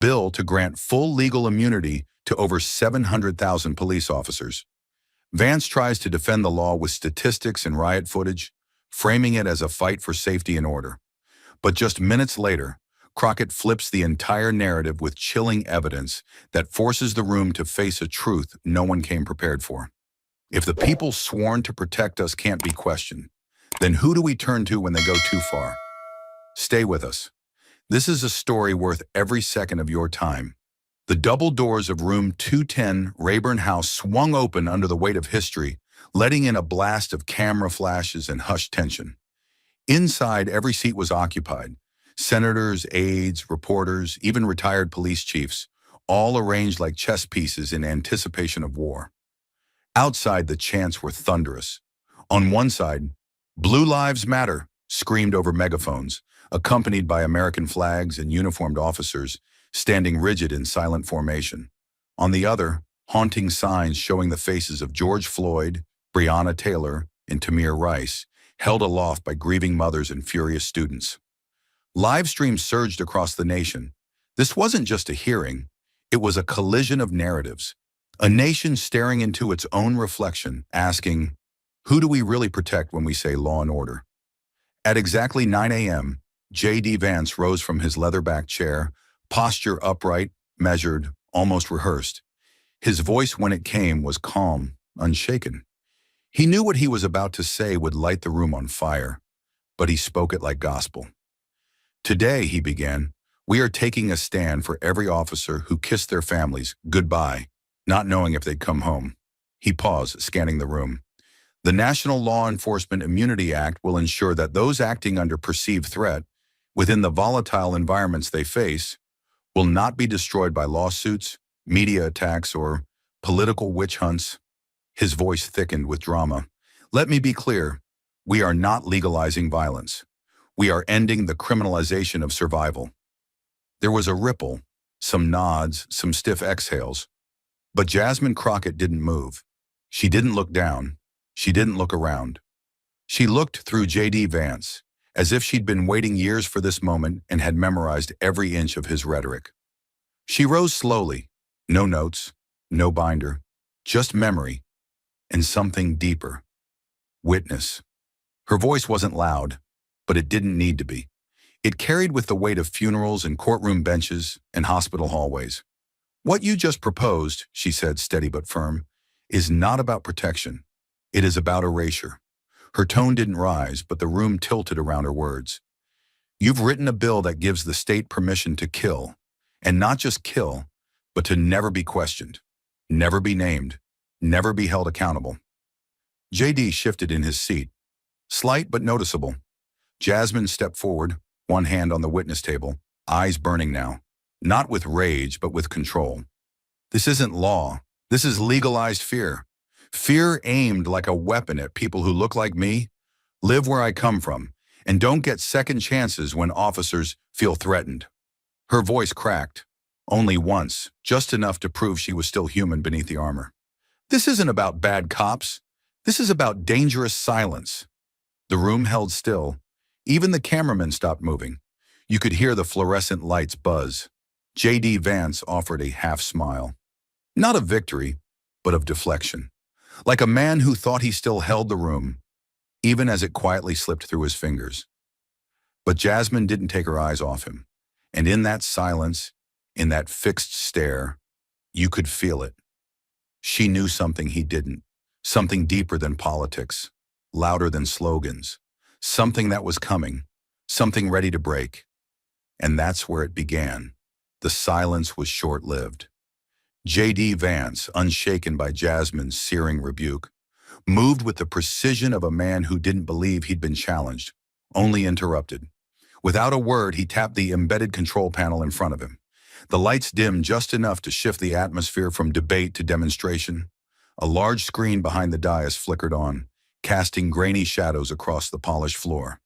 bill to grant full legal immunity to over 700,000 police officers. Vance tries to defend the law with statistics and riot footage, framing it as a fight for safety and order. But just minutes later, Crockett flips the entire narrative with chilling evidence that forces the room to face a truth no one came prepared for. If the people sworn to protect us can't be questioned, then who do we turn to when they go too far? Stay with us. This is a story worth every second of your time. The double doors of room 210 Rayburn House swung open under the weight of history, letting in a blast of camera flashes and hushed tension. Inside, every seat was occupied. Senators, aides, reporters, even retired police chiefs, all arranged like chess pieces in anticipation of war. Outside, the chants were thunderous. On one side, "Blue Lives Matter," screamed over megaphones, accompanied by American flags and uniformed officers standing rigid in silent formation. On the other, haunting signs showing the faces of George Floyd, Breonna Taylor, and Tamir Rice, held aloft by grieving mothers and furious students. Live streams surged across the nation. This wasn't just a hearing, it was a collision of narratives. A nation staring into its own reflection, asking, who do we really protect when we say law and order? At exactly 9 a.m., J.D. Vance rose from his leather-backed chair, posture upright, measured, almost rehearsed. His voice, when it came, was calm, unshaken. He knew what he was about to say would light the room on fire, but he spoke it like gospel. Today, he began, we are taking a stand for every officer who kissed their families goodbye, not knowing if they'd come home. He paused, scanning the room. The National Law Enforcement Immunity Act will ensure that those acting under perceived threat, within the volatile environments they face, will not be destroyed by lawsuits, media attacks, or political witch hunts. His voice thickened with drama. Let me be clear, we are not legalizing violence. We are ending the criminalization of survival. There was a ripple, some nods, some stiff exhales. But Jasmine Crockett didn't move. She didn't look down. She didn't look around. She looked through J.D. Vance, as if she'd been waiting years for this moment and had memorized every inch of his rhetoric. She rose slowly, no notes, no binder, just memory, and something deeper. Witness. Her voice wasn't loud, but it didn't need to be. It carried with the weight of funerals and courtroom benches and hospital hallways. What you just proposed, she said, steady but firm, is not about protection. It is about erasure. Her tone didn't rise, but the room tilted around her words. You've written a bill that gives the state permission to kill, and not just kill, but to never be questioned, never be named, never be held accountable. J.D. shifted in his seat, slight but noticeable. Jasmine stepped forward, one hand on the witness table, eyes burning now, not with rage, but with control. This isn't law. This is legalized fear. Fear aimed like a weapon at people who look like me, live where I come from, and don't get second chances when officers feel threatened. Her voice cracked, only once, just enough to prove she was still human beneath the armor. This isn't about bad cops. This is about dangerous silence. The room held still. Even the cameraman stopped moving. You could hear the fluorescent lights buzz. J.D. Vance offered a half smile. Not of victory, but of deflection. Like a man who thought he still held the room, even as it quietly slipped through his fingers. But Jasmine didn't take her eyes off him. And in that silence, in that fixed stare, you could feel it. She knew something he didn't, something deeper than politics, louder than slogans, something that was coming, something ready to break. And that's where it began. The silence was short-lived. J.D. Vance, unshaken by Jasmine's searing rebuke, moved with the precision of a man who didn't believe he'd been challenged, only interrupted. Without a word, he tapped the embedded control panel in front of him. The lights dimmed just enough to shift the atmosphere from debate to demonstration. A large screen behind the dais flickered on, casting grainy shadows across the polished floor.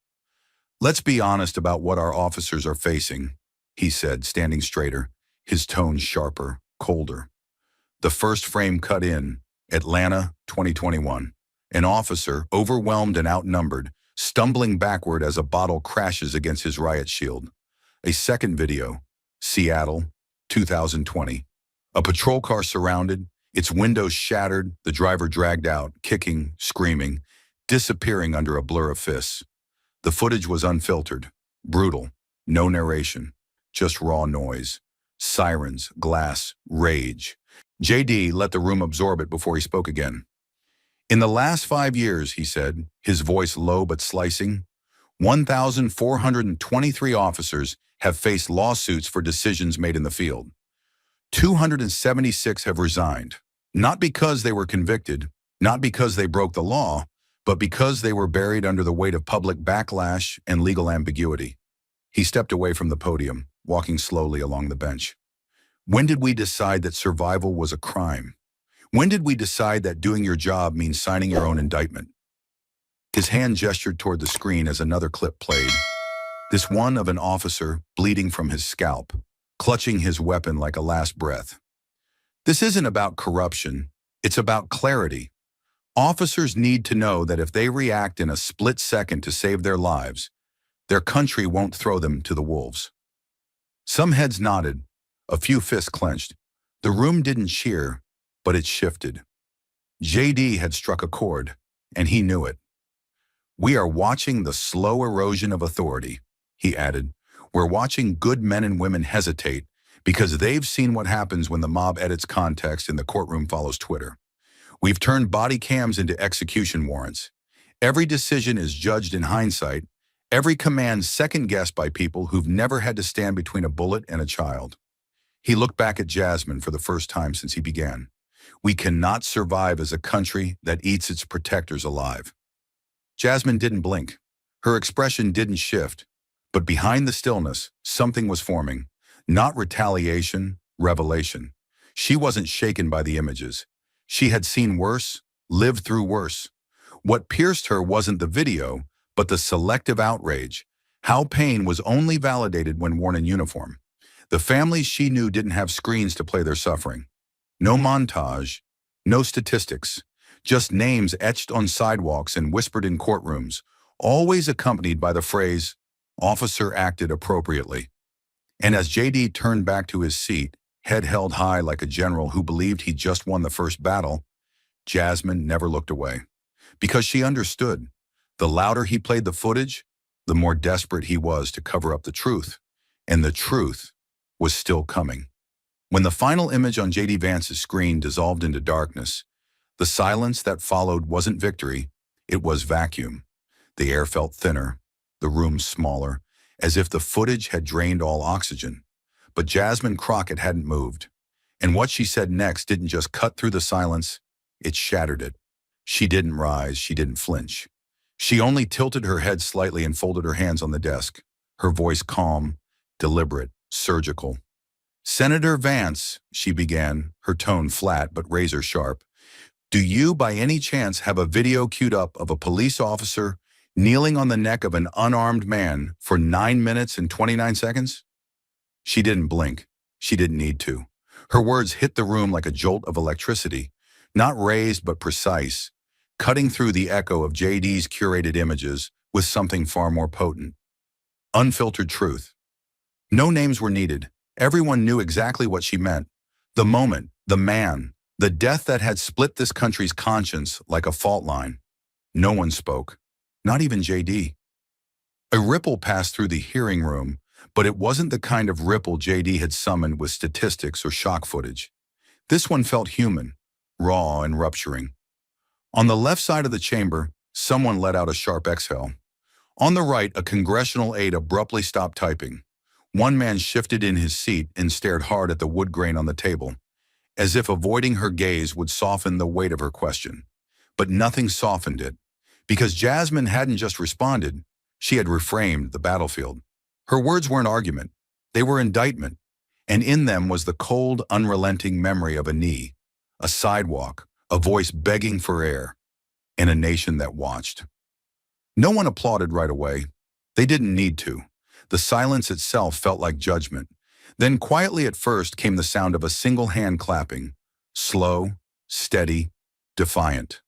Let's be honest about what our officers are facing, he said, standing straighter, his tone sharper, colder. The first frame cut in, Atlanta, 2021. An officer, overwhelmed and outnumbered, stumbling backward as a bottle crashes against his riot shield. A second video, Seattle, 2020. A patrol car surrounded, its windows shattered, the driver dragged out, kicking, screaming, disappearing under a blur of fists. The footage was unfiltered, brutal, no narration, just raw noise. Sirens, glass, rage. JD let the room absorb it before he spoke again. In the last 5 years, he said, his voice low but slicing, 1,423 officers have faced lawsuits for decisions made in the field. 276 have resigned, not because they were convicted, not because they broke the law, but because they were buried under the weight of public backlash and legal ambiguity. He stepped away from the podium, walking slowly along the bench. When did we decide that survival was a crime? When did we decide that doing your job means signing your own indictment? His hand gestured toward the screen as another clip played. This one of an officer bleeding from his scalp, clutching his weapon like a last breath. This isn't about corruption, it's about clarity. Officers need to know that if they react in a split second to save their lives, their country won't throw them to the wolves. Some heads nodded, a few fists clenched. The room didn't cheer, but it shifted. JD had struck a chord, and he knew it. We are watching the slow erosion of authority, he added. We're watching good men and women hesitate because they've seen what happens when the mob edits context and the courtroom follows Twitter. We've turned body cams into execution warrants. Every decision is judged in hindsight, every command second-guessed by people who've never had to stand between a bullet and a child. He looked back at Jasmine for the first time since he began. We cannot survive as a country that eats its protectors alive. Jasmine didn't blink. Her expression didn't shift. But behind the stillness, something was forming. Not retaliation, revelation. She wasn't shaken by the images. She had seen worse, lived through worse. What pierced her wasn't the video, but the selective outrage. How pain was only validated when worn in uniform. The families she knew didn't have screens to play their suffering. No montage, no statistics, just names etched on sidewalks and whispered in courtrooms, always accompanied by the phrase, "Officer acted appropriately." And as JD turned back to his seat, head held high like a general who believed he'd just won the first battle, Jasmine never looked away. Because she understood. The louder he played the footage, the more desperate he was to cover up the truth. And the truth was still coming. When the final image on JD Vance's screen dissolved into darkness, the silence that followed wasn't victory, it was vacuum. The air felt thinner, the room smaller, as if the footage had drained all oxygen. But Jasmine Crockett hadn't moved. And what she said next didn't just cut through the silence, it shattered it. She didn't rise, she didn't flinch. She only tilted her head slightly and folded her hands on the desk, her voice calm, deliberate, surgical. "Senator Vance," she began, her tone flat but razor sharp, "do you by any chance have a video queued up of a police officer kneeling on the neck of an unarmed man for 9 minutes and 29 seconds? She didn't blink. She didn't need to. Her words hit the room like a jolt of electricity, not raised but precise, cutting through the echo of JD's curated images with something far more potent. Unfiltered truth. No names were needed. Everyone knew exactly what she meant. The moment, the man, the death that had split this country's conscience like a fault line. No one spoke. Not even JD. A ripple passed through the hearing room, but it wasn't the kind of ripple JD had summoned with statistics or shock footage. This one felt human, raw and rupturing. On the left side of the chamber, someone let out a sharp exhale. On the right, a congressional aide abruptly stopped typing. One man shifted in his seat and stared hard at the wood grain on the table, as if avoiding her gaze would soften the weight of her question. But nothing softened it, because Jasmine hadn't just responded, she had reframed the battlefield. Her words weren't argument, they were indictment, and in them was the cold, unrelenting memory of a knee, a sidewalk, a voice begging for air, and a nation that watched. No one applauded right away. They didn't need to. The silence itself felt like judgment. Then quietly at first came the sound of a single hand clapping, slow, steady, defiant.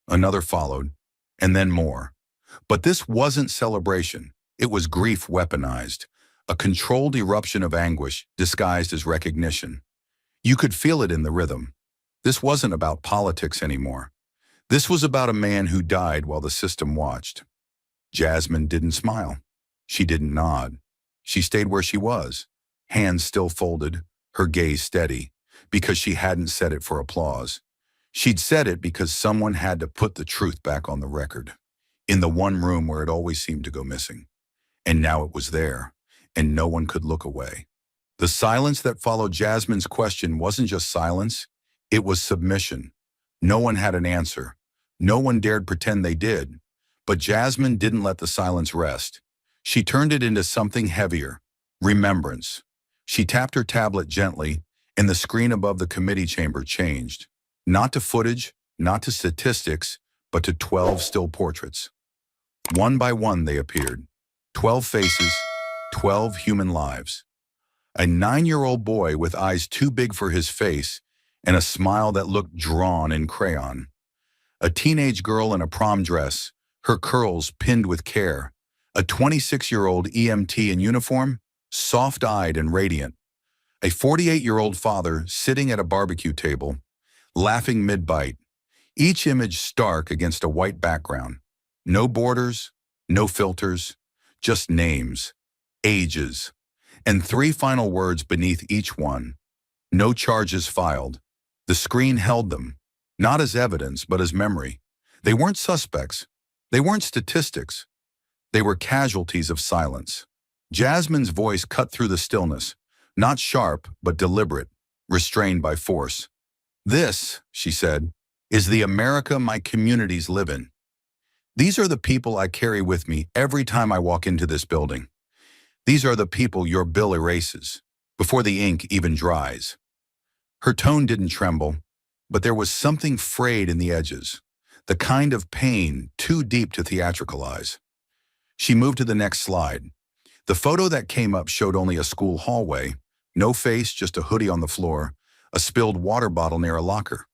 Another followed, and then more. But this wasn't celebration. It was grief weaponized, a controlled eruption of anguish disguised as recognition. You could feel it in the rhythm. This wasn't about politics anymore. This was about a man who died while the system watched. Jasmine didn't smile. She didn't nod. She stayed where she was, hands still folded, her gaze steady, because she hadn't said it for applause. She'd said it because someone had to put the truth back on the record, in the one room where it always seemed to go missing. And now it was there, and no one could look away. The silence that followed Jasmine's question wasn't just silence, it was submission. No one had an answer. No one dared pretend they did. But Jasmine didn't let the silence rest. She turned it into something heavier, remembrance. She tapped her tablet gently, and the screen above the committee chamber changed. Not to footage, not to statistics, but to 12 still portraits. One by one they appeared. 12 faces, 12 human lives. A 9-year-old boy with eyes too big for his face and a smile that looked drawn in crayon. A teenage girl in a prom dress, her curls pinned with care. A 26-year-old EMT in uniform, soft-eyed and radiant. A 48-year-old father sitting at a barbecue table, laughing mid-bite. Each image stark against a white background. No borders, no filters, just names, ages, and 3 final words beneath each one. No charges filed. The screen held them, not as evidence, but as memory. They weren't suspects. They weren't statistics. They were casualties of silence. Jasmine's voice cut through the stillness, not sharp, but deliberate, restrained by force. This, she said, is the America my communities live in. These are the people I carry with me every time I walk into this building. These are the people your bill erases, before the ink even dries. Her tone didn't tremble, but there was something frayed in the edges, the kind of pain too deep to theatricalize. She moved to the next slide. The photo that came up showed only a school hallway, no face, just a hoodie on the floor, a spilled water bottle near a locker.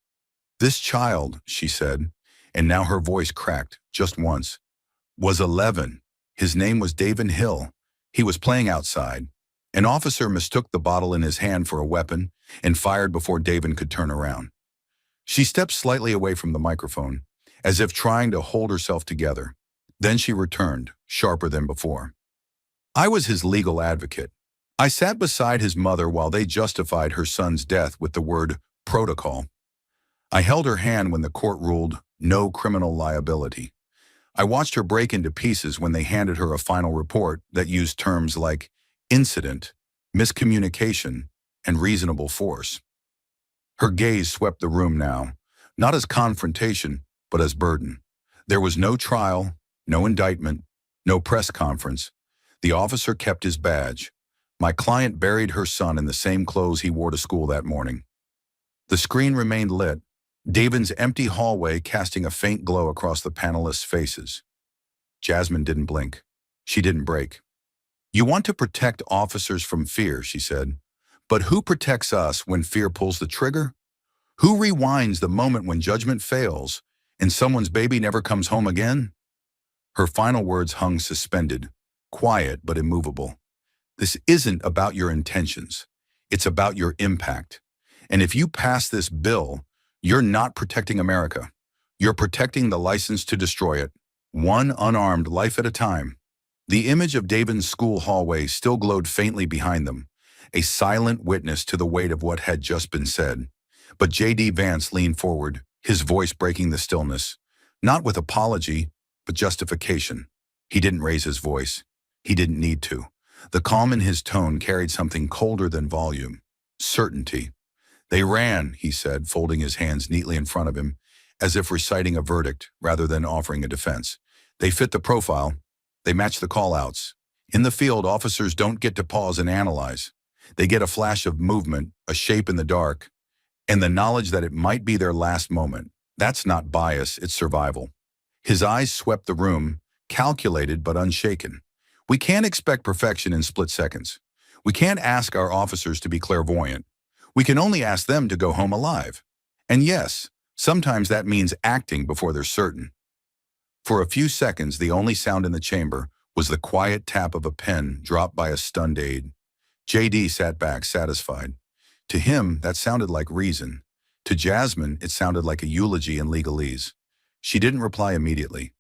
This child, she said, and now her voice cracked just once, was 11. His name was David Hill. He was playing outside. An officer mistook the bottle in his hand for a weapon and fired before David could turn around. She stepped slightly away from the microphone, as if trying to hold herself together. Then she returned, sharper than before. I was his legal advocate. I sat beside his mother while they justified her son's death with the word protocol. I held her hand when the court ruled no criminal liability. I watched her break into pieces when they handed her a final report that used terms like incident, miscommunication, and reasonable force. Her gaze swept the room now, not as confrontation, but as burden. There was no trial, no indictment, no press conference. The officer kept his badge. My client buried her son in the same clothes he wore to school that morning. The screen remained lit, David's empty hallway casting a faint glow across the panelists' faces. Jasmine didn't blink. She didn't break. You want to protect officers from fear, she said. But who protects us when fear pulls the trigger? Who rewinds the moment when judgment fails and someone's baby never comes home again? Her final words hung suspended, quiet but immovable. This isn't about your intentions. It's about your impact. And if you pass this bill, you're not protecting America. You're protecting the license to destroy it, one unarmed life at a time. The image of David's school hallway still glowed faintly behind them, a silent witness to the weight of what had just been said. But J.D. Vance leaned forward, his voice breaking the stillness, not with apology, but justification. He didn't raise his voice. He didn't need to. The calm in his tone carried something colder than volume, certainty. They ran, he said, folding his hands neatly in front of him, as if reciting a verdict rather than offering a defense. They fit the profile. They match the call-outs. In the field, officers don't get to pause and analyze. They get a flash of movement, a shape in the dark, and the knowledge that it might be their last moment. That's not bias, it's survival. His eyes swept the room, calculated but unshaken. We can't expect perfection in split seconds. We can't ask our officers to be clairvoyant. We can only ask them to go home alive. And yes, sometimes that means acting before they're certain. For a few seconds, the only sound in the chamber was the quiet tap of a pen dropped by a stunned aide. JD sat back, satisfied. To him, that sounded like reason. To Jasmine, it sounded like a eulogy in legalese. She didn't reply immediately.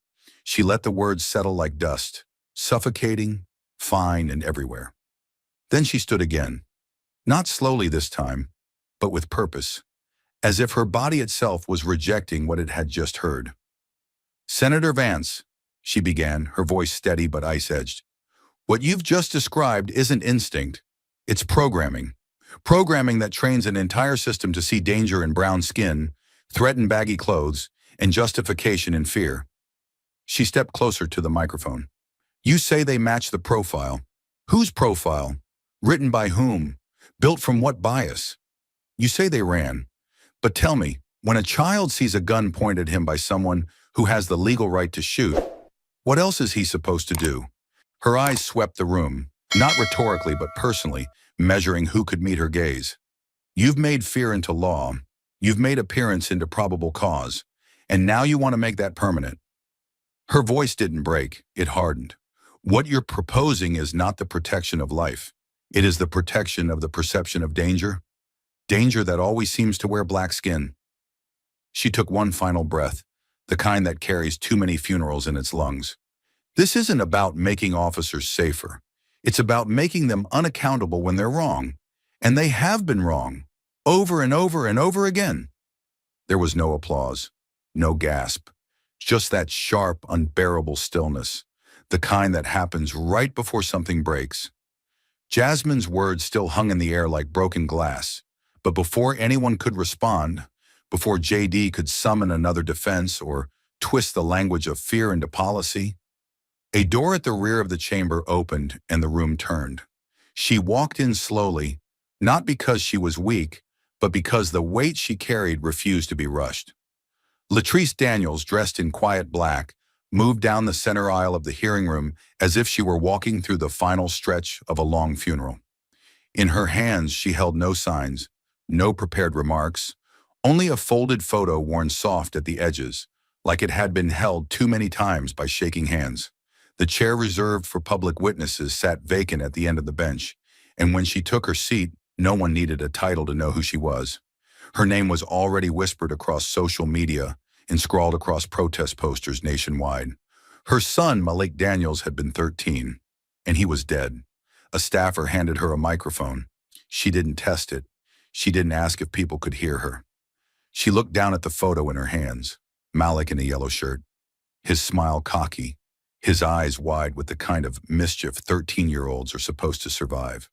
She let the words settle like dust, suffocating, fine, and everywhere. Then she stood again. Not slowly this time, but with purpose, as if her body itself was rejecting what it had just heard. "Senator Vance," she began, her voice steady but ice-edged, "what you've just described isn't instinct. It's programming. Programming that trains an entire system to see danger in brown skin, threat in baggy clothes, and justification in fear." She stepped closer to the microphone. "You say they match the profile. Whose profile? Written by whom? Built from what bias? You say they ran. But tell me, when a child sees a gun pointed at him by someone who has the legal right to shoot, what else is he supposed to do?" Her eyes swept the room, not rhetorically but personally, measuring who could meet her gaze. "You've made fear into law. You've made appearance into probable cause. And now you want to make that permanent." Her voice didn't break, it hardened. "What you're proposing is not the protection of life. It is the protection of the perception of danger. Danger that always seems to wear black skin." She took one final breath, the kind that carries too many funerals in its lungs. "This isn't about making officers safer. It's about making them unaccountable when they're wrong. And they have been wrong. Over and over and over again." There was no applause, no gasp, just that sharp, unbearable stillness, the kind that happens right before something breaks. Jasmine's words still hung in the air like broken glass, but before anyone could respond, before JD could summon another defense or twist the language of fear into policy, a door at the rear of the chamber opened and the room turned. She walked in slowly, not because she was weak, but because the weight she carried refused to be rushed. Latrice Daniels, dressed in quiet black, moved down the center aisle of the hearing room as if she were walking through the final stretch of a long funeral. In her hands, she held no signs, no prepared remarks, only a folded photo worn soft at the edges, like it had been held too many times by shaking hands. The chair reserved for public witnesses sat vacant at the end of the bench, and when she took her seat, no one needed a title to know who she was. Her name was already whispered across social media and scrawled across protest posters nationwide. Her son, Malik Daniels, had been 13, and he was dead. A staffer handed her a microphone. She didn't test it. She didn't ask if people could hear her. She looked down at the photo in her hands, Malik in a yellow shirt, his smile cocky, his eyes wide with the kind of mischief 13-year-olds are supposed to survive.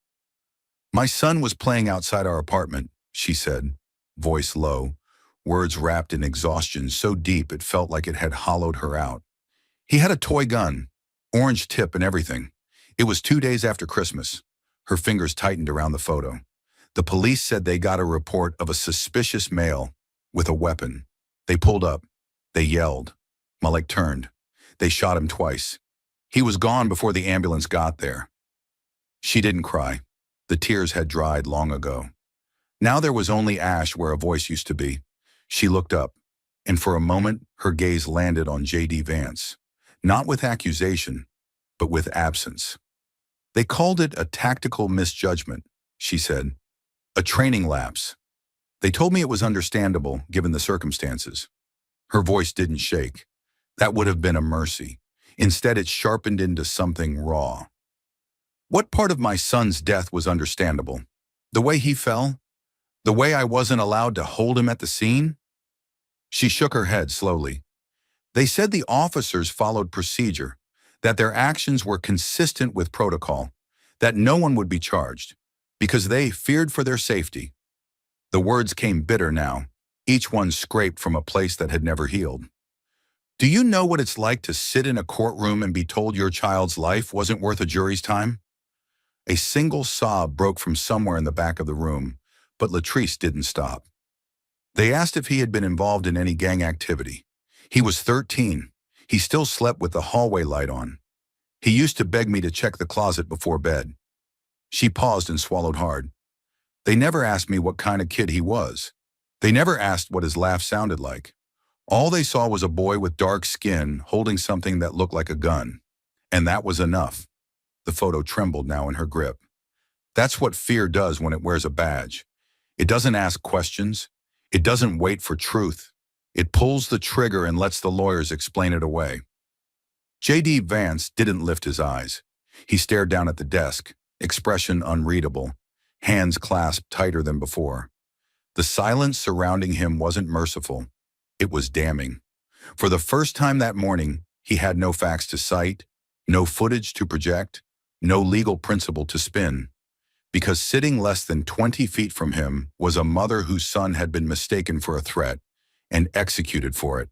"My son was playing outside our apartment," she said, voice low, words wrapped in exhaustion so deep it felt like it had hollowed her out. "He had a toy gun, orange tip and everything. It was 2 days after Christmas." Her fingers tightened around the photo. "The police said they got a report of a suspicious male with a weapon. They pulled up. They yelled. Malik turned. They shot him twice. He was gone before the ambulance got there." She didn't cry. The tears had dried long ago. Now there was only ash where a voice used to be. She looked up, and for a moment her gaze landed on JD Vance, not with accusation, but with absence. "They called it a tactical misjudgment," she said. "A training lapse. They told me it was understandable given the circumstances." Her voice didn't shake. That would have been a mercy. Instead, it sharpened into something raw. "What part of my son's death was understandable? The way he fell? The way I wasn't allowed to hold him at the scene?" She shook her head slowly. "They said the officers followed procedure, that their actions were consistent with protocol, that no one would be charged, because they feared for their safety." The words came bitter now, each one scraped from a place that had never healed. "Do you know what it's like to sit in a courtroom and be told your child's life wasn't worth a jury's time?" A single sob broke from somewhere in the back of the room, but Latrice didn't stop. "They asked if he had been involved in any gang activity. He was 13. He still slept with the hallway light on. He used to beg me to check the closet before bed." She paused and swallowed hard. "They never asked me what kind of kid he was. They never asked what his laugh sounded like. All they saw was a boy with dark skin holding something that looked like a gun. And that was enough. The photo trembled now in her grip. That's what fear does when it wears a badge. It doesn't ask questions. It doesn't wait for truth. It pulls the trigger and lets the lawyers explain it away. J.D. Vance didn't lift his eyes. He stared down at the desk, expression unreadable, hands clasped tighter than before. The silence surrounding him wasn't merciful. It was damning. For the first time that morning, he had no facts to cite, no footage to project, no legal principle to spin. Because sitting less than 20 feet from him was a mother whose son had been mistaken for a threat and executed for it.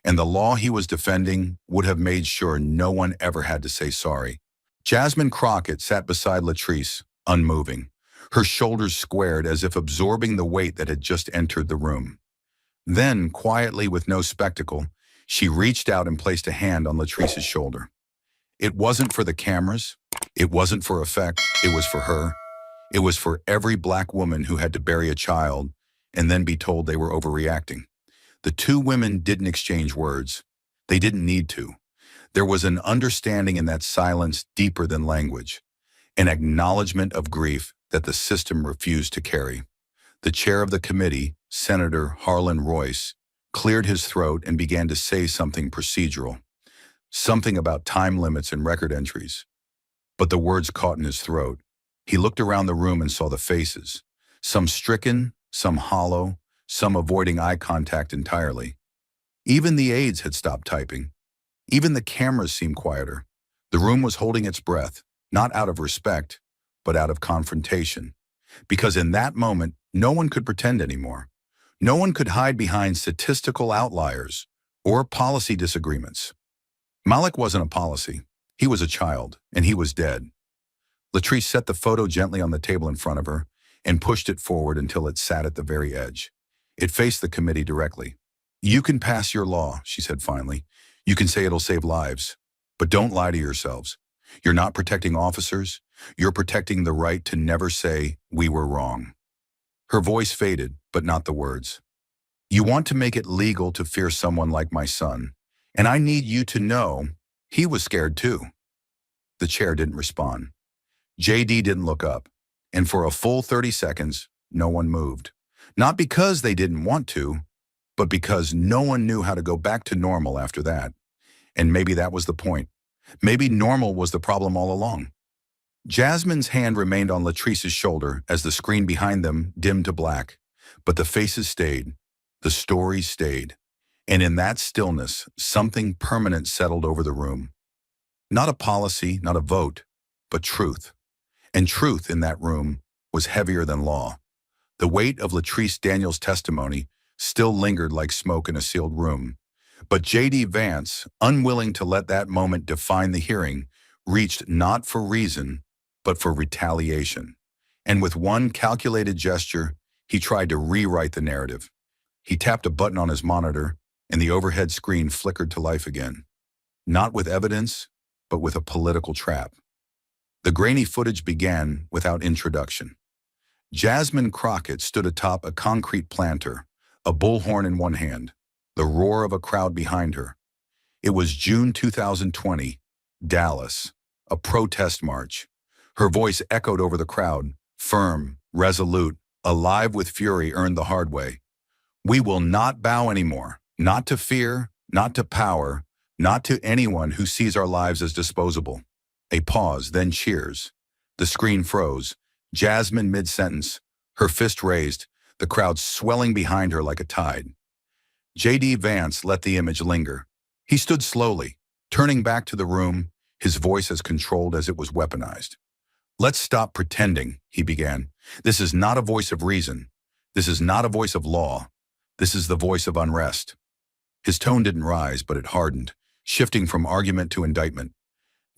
And the law he was defending would have made sure no one ever had to say sorry. Jasmine Crockett sat beside Latrice, unmoving, her shoulders squared as if absorbing the weight that had just entered the room. Then, quietly with no spectacle, she reached out and placed a hand on Latrice's shoulder. It wasn't for the cameras. It wasn't for effect. It was for her. It was for every Black woman who had to bury a child and then be told they were overreacting. The two women didn't exchange words. They didn't need to. There was an understanding in that silence deeper than language, an acknowledgement of grief that the system refused to carry. The chair of the committee, Senator Harlan Royce, cleared his throat and began to say something procedural, something about time limits and record entries. But the words caught in his throat. He looked around the room and saw the faces, some stricken, some hollow, some avoiding eye contact entirely. Even the aides had stopped typing. Even the cameras seemed quieter. The room was holding its breath, not out of respect, but out of confrontation. Because in that moment, no one could pretend anymore. No one could hide behind statistical outliers or policy disagreements. Malik wasn't a policy. He was a child, and he was dead. Latrice set the photo gently on the table in front of her and pushed it forward until it sat at the very edge. It faced the committee directly. "You can pass your law," she said finally. "You can say it'll save lives. But don't lie to yourselves. You're not protecting officers. You're protecting the right to never say, 'We were wrong.'" Her voice faded, but not the words. "You want to make it legal to fear someone like my son, and I need you to know he was scared too." The chair didn't respond. JD didn't look up, and for a full 30 seconds, no one moved. Not because they didn't want to, but because no one knew how to go back to normal after that. And maybe that was the point. Maybe normal was the problem all along. Jasmine's hand remained on Latrice's shoulder as the screen behind them dimmed to black, but the faces stayed, the stories stayed, and in that stillness, something permanent settled over the room. Not a policy, not a vote, but truth. And truth in that room was heavier than law. The weight of Latrice Daniels' testimony still lingered like smoke in a sealed room. But J.D. Vance, unwilling to let that moment define the hearing, reached not for reason, but for retaliation. And with one calculated gesture, he tried to rewrite the narrative. He tapped a button on his monitor, and the overhead screen flickered to life again. Not with evidence, but with a political trap. The grainy footage began without introduction. Jasmine Crockett stood atop a concrete planter, a bullhorn in one hand, the roar of a crowd behind her. It was June 2020, Dallas, a protest march. Her voice echoed over the crowd, firm, resolute, alive with fury earned the hard way. "We will not bow anymore, not to fear, not to power, not to anyone who sees our lives as disposable." A pause, then cheers. The screen froze. Jasmine mid-sentence, her fist raised, the crowd swelling behind her like a tide. J.D. Vance let the image linger. He stood slowly, turning back to the room, his voice as controlled as it was weaponized. "Let's stop pretending," he began. "This is not a voice of reason. This is not a voice of law. This is the voice of unrest." His tone didn't rise, but it hardened, shifting from argument to indictment.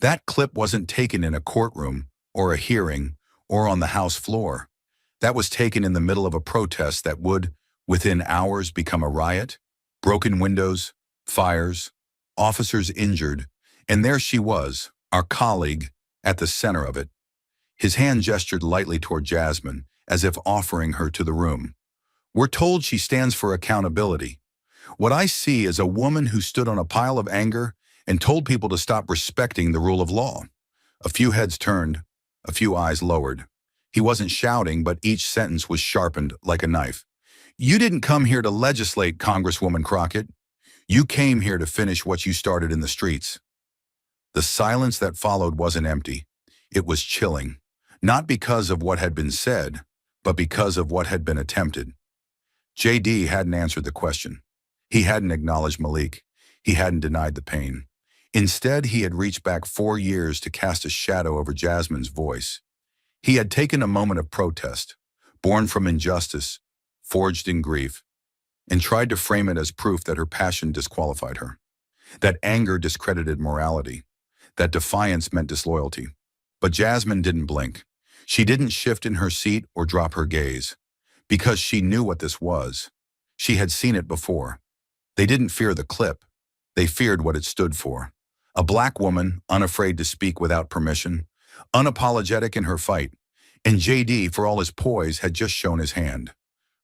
That clip wasn't taken in a courtroom, or a hearing, or on the House floor. That was taken in the middle of a protest that would, within hours, become a riot. Broken windows, fires, officers injured, and there she was, our colleague, at the center of it. His hand gestured lightly toward Jasmine, as if offering her to the room. "We're told she stands for accountability. What I see is a woman who stood on a pile of anger and told people to stop respecting the rule of law. A few heads turned, a few eyes lowered. He wasn't shouting, but each sentence was sharpened like a knife. You didn't come here to legislate, Congresswoman Crockett. You came here to finish what you started in the streets. The silence that followed wasn't empty. It was chilling, not because of what had been said, but because of what had been attempted. JD hadn't answered the question. He hadn't acknowledged Malik. He hadn't denied the pain. Instead, he had reached back 4 years to cast a shadow over Jasmine's voice. He had taken a moment of protest, born from injustice, forged in grief, and tried to frame it as proof that her passion disqualified her, that anger discredited morality, that defiance meant disloyalty. But Jasmine didn't blink. She didn't shift in her seat or drop her gaze, because she knew what this was. She had seen it before. They didn't fear the clip. They feared what it stood for. A black woman, unafraid to speak without permission, unapologetic in her fight, and JD, for all his poise, had just shown his hand.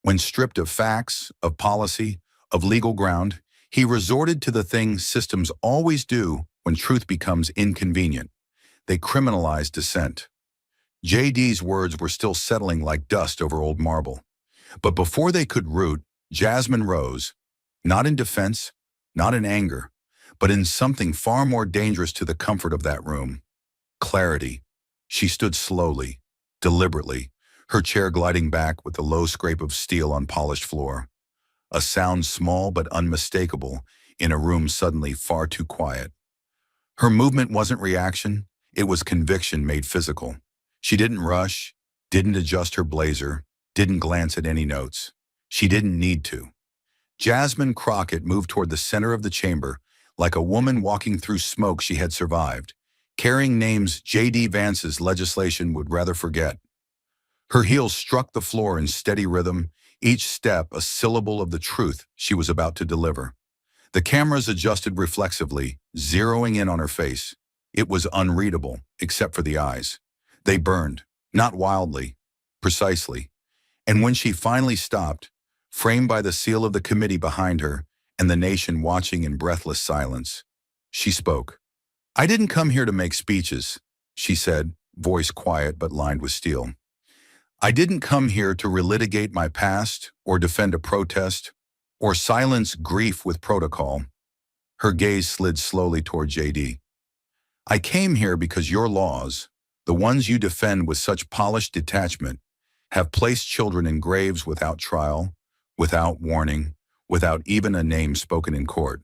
When stripped of facts, of policy, of legal ground, he resorted to the thing systems always do when truth becomes inconvenient. They criminalized dissent. JD's words were still settling like dust over old marble. But before they could root, Jasmine rose, not in defense, not in anger, but in something far more dangerous to the comfort of that room. Clarity. She stood slowly, deliberately, her chair gliding back with the low scrape of steel on polished floor. A sound small but unmistakable in a room suddenly far too quiet. Her movement wasn't reaction, it was conviction made physical. She didn't rush, didn't adjust her blazer, didn't glance at any notes. She didn't need to. Jasmine Crockett moved toward the center of the chamber like a woman walking through smoke she had survived, carrying names J.D. Vance's legislation would rather forget. Her heels struck the floor in steady rhythm, each step a syllable of the truth she was about to deliver. The cameras adjusted reflexively, zeroing in on her face. It was unreadable, except for the eyes. They burned, not wildly, precisely. And when she finally stopped, framed by the seal of the committee behind her and the nation watching in breathless silence, she spoke. I didn't come here to make speeches, she said, voice quiet but lined with steel. I didn't come here to relitigate my past or defend a protest or silence grief with protocol. Her gaze slid slowly toward JD. I came here because your laws, the ones you defend with such polished detachment, have placed children in graves without trial, without warning, without even a name spoken in court.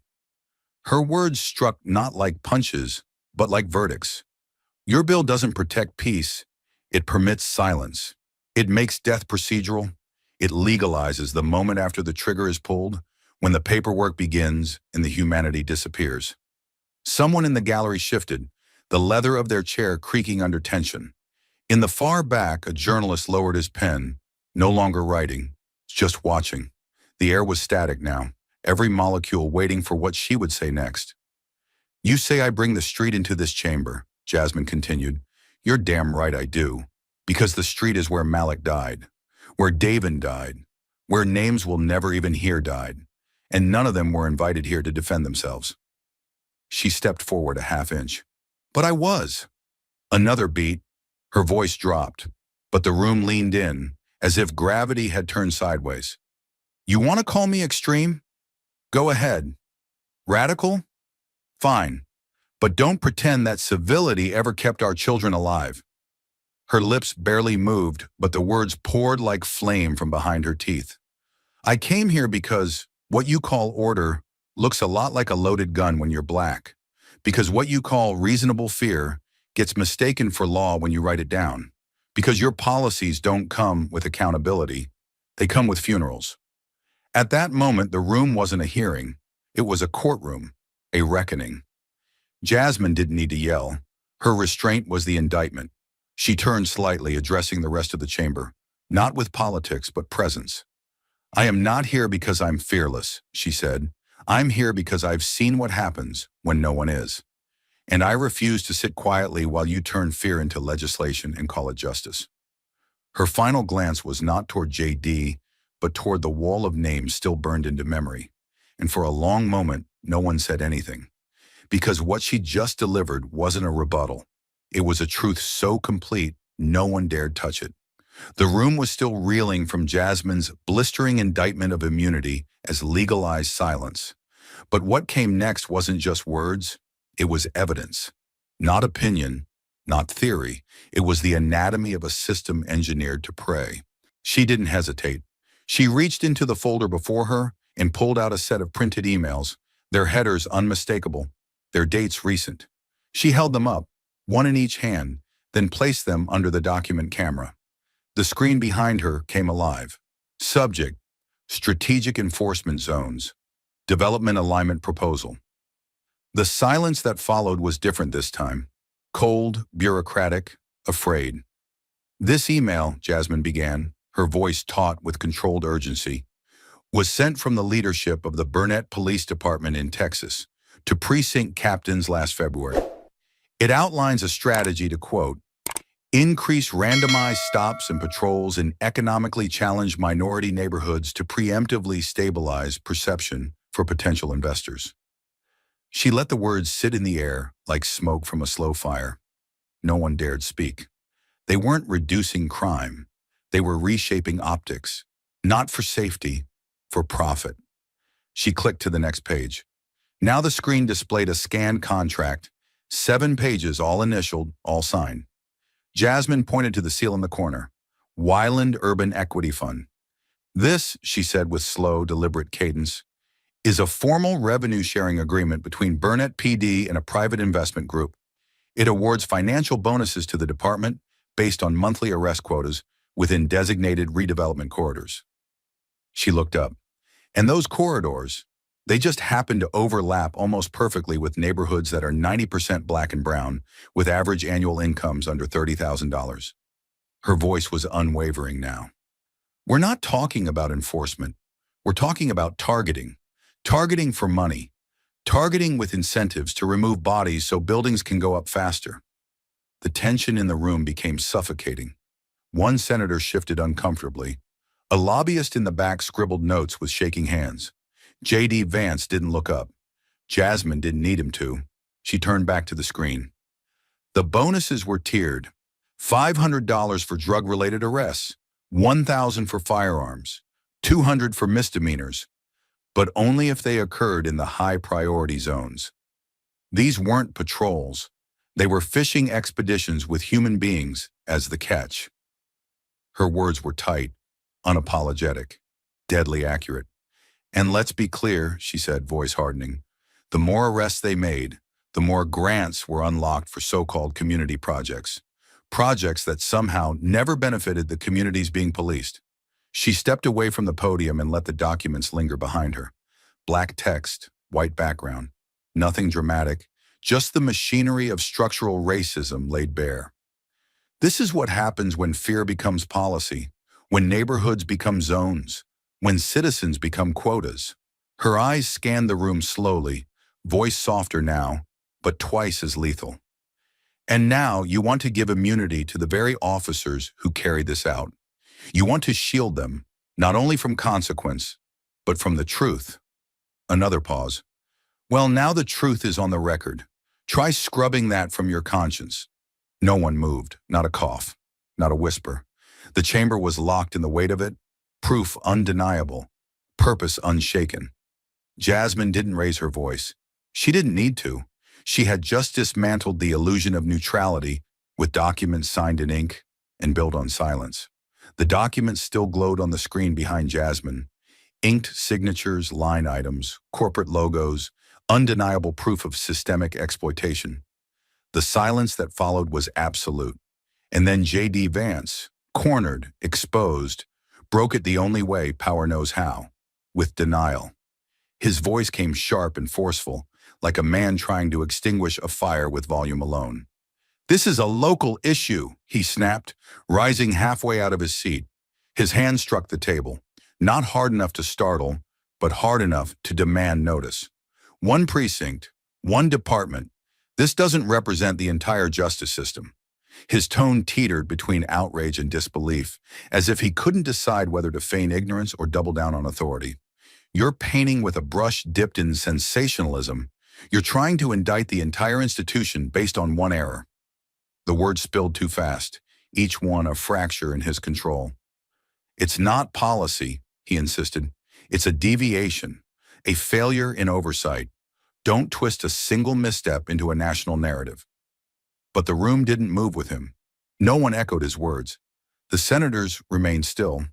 Her words struck not like punches, but like verdicts. Your bill doesn't protect peace, it permits silence. It makes death procedural. It legalizes the moment after the trigger is pulled, when the paperwork begins and the humanity disappears. Someone in the gallery shifted, the leather of their chair creaking under tension. In the far back, a journalist lowered his pen, no longer writing, just watching. The air was static now, every molecule waiting for what she would say next. You say I bring the street into this chamber, Jasmine continued. You're damn right I do. Because the street is where Malik died, where Davin died, where names we'll never even hear died, and none of them were invited here to defend themselves. She stepped forward a half inch. But I was. Another beat. Her voice dropped, but the room leaned in, as if gravity had turned sideways. You want to call me extreme? Go ahead. Radical? Fine. But don't pretend that civility ever kept our children alive. Her lips barely moved, but the words poured like flame from behind her teeth. I came here because what you call order looks a lot like a loaded gun when you're black. Because what you call reasonable fear gets mistaken for law when you write it down. Because your policies don't come with accountability, they come with funerals. At that moment, the room wasn't a hearing. It was a courtroom, a reckoning. Jasmine didn't need to yell. Her restraint was the indictment. She turned slightly, addressing the rest of the chamber, not with politics, but presence. I am not here because I'm fearless, she said. I'm here because I've seen what happens when no one is. And I refuse to sit quietly while you turn fear into legislation and call it justice. Her final glance was not toward JD, but toward the wall of names still burned into memory. And for a long moment, no one said anything. because what she just delivered wasn't a rebuttal. It was a truth so complete, no one dared touch it. The room was still reeling from Jasmine's blistering indictment of immunity as legalized silence. But what came next wasn't just words, it was evidence. Not opinion, not theory. It was the anatomy of a system engineered to prey. She didn't hesitate. She reached into the folder before her and pulled out a set of printed emails, their headers unmistakable, their dates recent. She held them up, one in each hand, then placed them under the document camera. The screen behind her came alive. Subject: Strategic Enforcement Zones. Development Alignment Proposal. The silence that followed was different this time. Cold, bureaucratic, afraid. This email, Jasmine began, her voice taut with controlled urgency, was sent from the leadership of the Burnett Police Department in Texas to precinct captains last February. It outlines a strategy to, quote, increase randomized stops and patrols in economically challenged minority neighborhoods to preemptively stabilize perception for potential investors. She let the words sit in the air like smoke from a slow fire. No one dared speak. They weren't reducing crime. They were reshaping optics, not for safety, for profit. She clicked to the next page. Now the screen displayed a scanned contract, 7 pages, all initialed, all signed. Jasmine pointed to the seal in the corner. Wyland Urban Equity Fund. This, she said with slow, deliberate cadence, is a formal revenue-sharing agreement between Burnett PD and a private investment group. It awards financial bonuses to the department based on monthly arrest quotas within designated redevelopment corridors. She looked up. And those corridors, they just happen to overlap almost perfectly with neighborhoods that are 90% black and brown, with average annual incomes under $30,000. Her voice was unwavering now. We're not talking about enforcement. We're talking about targeting. Targeting for money. Targeting with incentives to remove bodies so buildings can go up faster. The tension in the room became suffocating. One senator shifted uncomfortably. A lobbyist in the back scribbled notes with shaking hands. J.D. Vance didn't look up. Jasmine didn't need him to. She turned back to the screen. The bonuses were tiered. $500 for drug-related arrests, $1,000 for firearms, $200 for misdemeanors, but only if they occurred in the high-priority zones. These weren't patrols. They were fishing expeditions with human beings as the catch. Her words were tight, unapologetic, deadly accurate. And let's be clear, she said, voice hardening. The more arrests they made, the more grants were unlocked for so-called community projects. Projects that somehow never benefited the communities being policed. She stepped away from the podium and let the documents linger behind her. Black text, white background. Nothing dramatic, just the machinery of structural racism laid bare. This is what happens when fear becomes policy, when neighborhoods become zones, when citizens become quotas. Her eyes scanned the room slowly, voice softer now, but twice as lethal. And now you want to give immunity to the very officers who carried this out. You want to shield them, not only from consequence, but from the truth. Another pause. Well, now the truth is on the record. Try scrubbing that from your conscience. No one moved, not a cough, not a whisper. The chamber was locked in the weight of it, proof undeniable, purpose unshaken. Jasmine didn't raise her voice. She didn't need to. She had just dismantled the illusion of neutrality with documents signed in ink and built on silence. The documents still glowed on the screen behind Jasmine. Inked signatures, line items, corporate logos, undeniable proof of systemic exploitation. The silence that followed was absolute. And then J.D. Vance, cornered, exposed, broke it the only way power knows how, with denial. His voice came sharp and forceful, like a man trying to extinguish a fire with volume alone. This is a local issue, he snapped, rising halfway out of his seat. His hand struck the table, not hard enough to startle, but hard enough to demand notice. One precinct, one department. This doesn't represent the entire justice system. His tone teetered between outrage and disbelief, as if he couldn't decide whether to feign ignorance or double down on authority. You're painting with a brush dipped in sensationalism. You're trying to indict the entire institution based on one error. The words spilled too fast, each one a fracture in his control. It's not policy, he insisted. It's a deviation, a failure in oversight. Don't twist a single misstep into a national narrative. But the room didn't move with him. No one echoed his words. The senators remained still.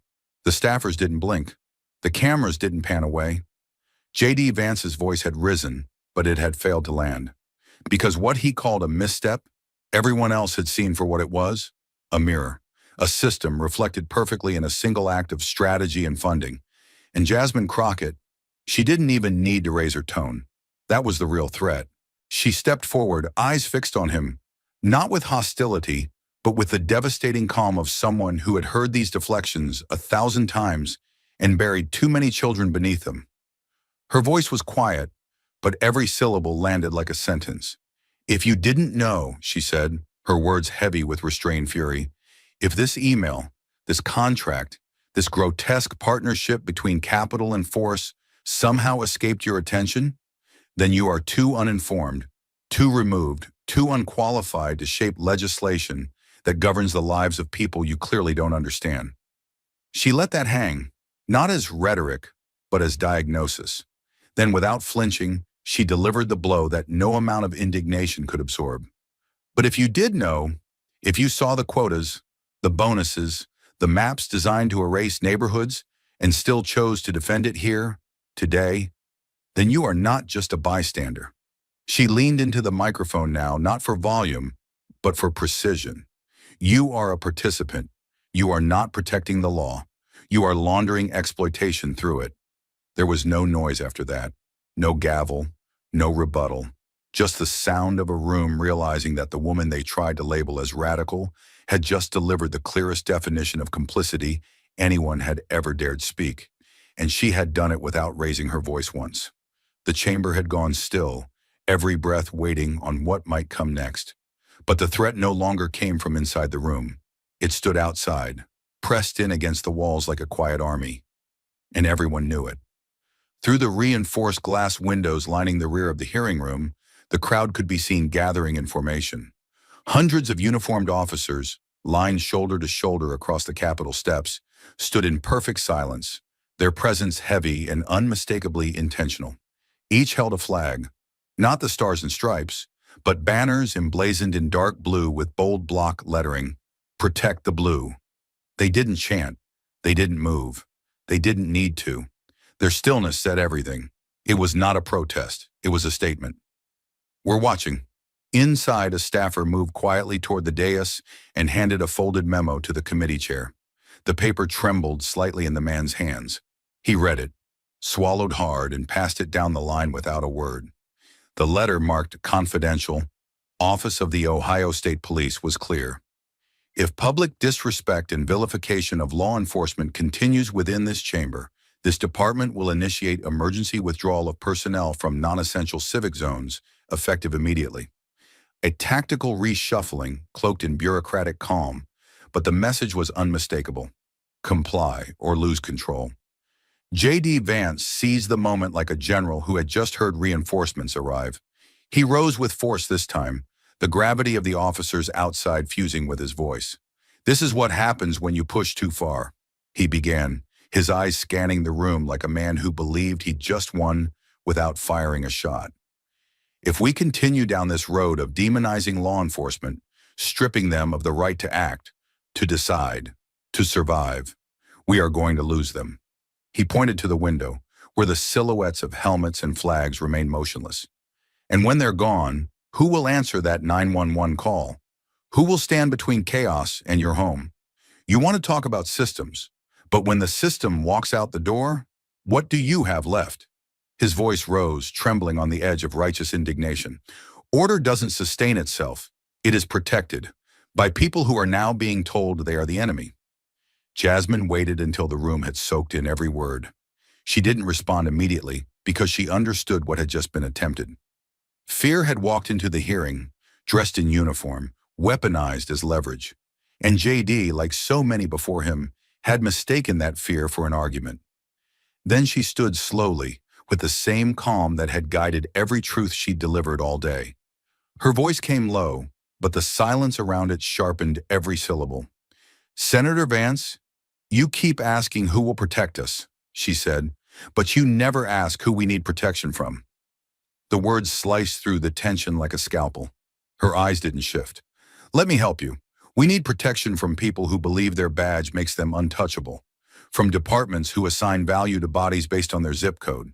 The staffers didn't blink. The cameras didn't pan away. J.D. Vance's voice had risen, but it had failed to land. Because what he called a misstep, everyone else had seen for what it was, a mirror, a system reflected perfectly in a single act of strategy and funding. And Jasmine Crockett, she didn't even need to raise her tone. That was the real threat. She stepped forward, eyes fixed on him, not with hostility, but with the devastating calm of someone who had heard these deflections 1,000 times and buried too many children beneath them. Her voice was quiet, but every syllable landed like a sentence. If you didn't know, she said, her words heavy with restrained fury, if this email, this contract, this grotesque partnership between capital and force somehow escaped your attention, then you are too uninformed, too removed, too unqualified to shape legislation that governs the lives of people you clearly don't understand. She let that hang, not as rhetoric, but as diagnosis. Then, without flinching, she delivered the blow that no amount of indignation could absorb. But if you did know, if you saw the quotas, the bonuses, the maps designed to erase neighborhoods, and still chose to defend it here, today, then you are not just a bystander. She leaned into the microphone now, not for volume, but for precision. You are a participant. You are not protecting the law. You are laundering exploitation through it. There was no noise after that. No gavel, no rebuttal. Just the sound of a room realizing that the woman they tried to label as radical had just delivered the clearest definition of complicity anyone had ever dared speak. And she had done it without raising her voice once. The chamber had gone still, every breath waiting on what might come next. But the threat no longer came from inside the room. It stood outside, pressed in against the walls like a quiet army. And everyone knew it. Through the reinforced glass windows lining the rear of the hearing room, the crowd could be seen gathering in formation. Hundreds of uniformed officers, lined shoulder to shoulder across the Capitol steps, stood in perfect silence, their presence heavy and unmistakably intentional. Each held a flag, not the stars and stripes, but banners emblazoned in dark blue with bold block lettering, "Protect the Blue." They didn't chant. They didn't move. They didn't need to. Their stillness said everything. It was not a protest. It was a statement. "We're watching." Inside, a staffer moved quietly toward the dais and handed a folded memo to the committee chair. The paper trembled slightly in the man's hands. He read it, swallowed hard, and passed it down the line without a word. The letter marked "Confidential," Office of the Ohio State Police, was clear. If public disrespect and vilification of law enforcement continues within this chamber, this department will initiate emergency withdrawal of personnel from non-essential civic zones, effective immediately. A tactical reshuffling cloaked in bureaucratic calm, but the message was unmistakable. Comply or lose control. J.D. Vance seized the moment like a general who had just heard reinforcements arrive. He rose with force this time, the gravity of the officers outside fusing with his voice. "This is what happens when you push too far," he began, his eyes scanning the room like a man who believed he'd just won without firing a shot. "If we continue down this road of demonizing law enforcement, stripping them of the right to act, to decide, to survive, we are going to lose them." He pointed to the window, where the silhouettes of helmets and flags remain motionless. "And when they're gone, who will answer that 911 call? Who will stand between chaos and your home? You want to talk about systems, but when the system walks out the door, what do you have left?" His voice rose, trembling on the edge of righteous indignation. "Order doesn't sustain itself. It is protected by people who are now being told they are the enemy." Jasmine waited until the room had soaked in every word. She didn't respond immediately because she understood what had just been attempted. Fear had walked into the hearing, dressed in uniform, weaponized as leverage. And J.D., like so many before him, had mistaken that fear for an argument. Then she stood slowly, with the same calm that had guided every truth she'd delivered all day. Her voice came low, but the silence around it sharpened every syllable. "Senator Vance, you keep asking who will protect us," she said, "but you never ask who we need protection from." The words sliced through the tension like a scalpel. Her eyes didn't shift. "Let me help you. We need protection from people who believe their badge makes them untouchable, from departments who assign value to bodies based on their zip code,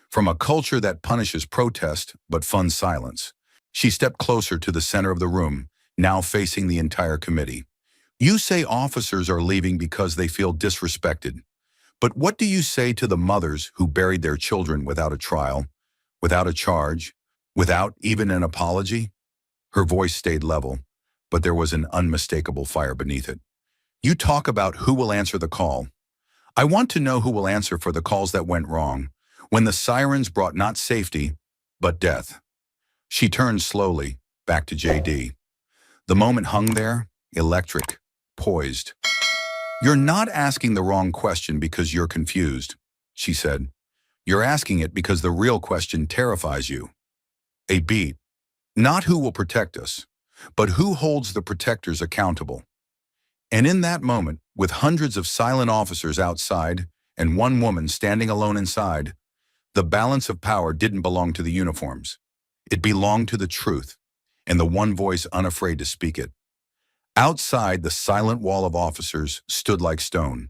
from a culture that punishes protest but funds silence." She stepped closer to the center of the room, now facing the entire committee. "You say officers are leaving because they feel disrespected. But what do you say to the mothers who buried their children without a trial, without a charge, without even an apology?" Her voice stayed level, but there was an unmistakable fire beneath it. "You talk about who will answer the call. I want to know who will answer for the calls that went wrong, when the sirens brought not safety, but death." She turned slowly, back to JD. The moment hung there, electric, poised. "You're not asking the wrong question because you're confused," she said. "You're asking it because the real question terrifies you. A beat. Not who will protect us, but who holds the protectors accountable." And in that moment, with hundreds of silent officers outside and one woman standing alone inside, the balance of power didn't belong to the uniforms. It belonged to the truth, and the one voice unafraid to speak it. Outside, the silent wall of officers stood like stone.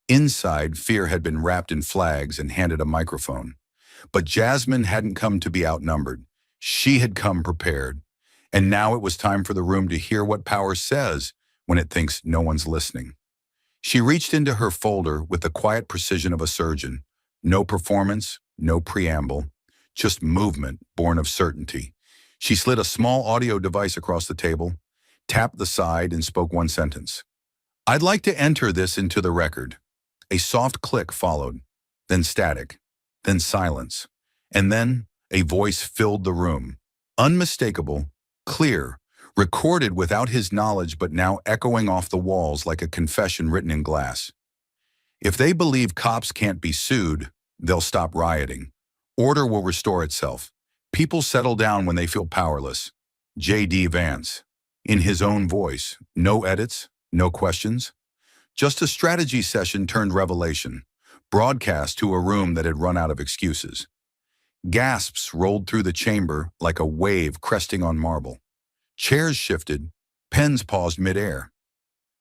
Inside, fear had been wrapped in flags and handed a microphone. But Jasmine hadn't come to be outnumbered. She had come prepared. And now it was time for the room to hear what power says when it thinks no one's listening. She reached into her folder with the quiet precision of a surgeon. No performance, no preamble, just movement born of certainty. She slid a small audio device across the table, tapped the side, and spoke one sentence. "I'd like to enter this into the record." A soft click followed, then static, then silence, and then a voice filled the room. Unmistakable, clear, recorded without his knowledge but now echoing off the walls like a confession written in glass. "If they believe cops can't be sued, they'll stop rioting. Order will restore itself. People settle down when they feel powerless. J.D. Vance." In his own voice, no edits, no questions. Just a strategy session turned revelation, broadcast to a room that had run out of excuses. Gasps rolled through the chamber like a wave cresting on marble. Chairs shifted, pens paused midair.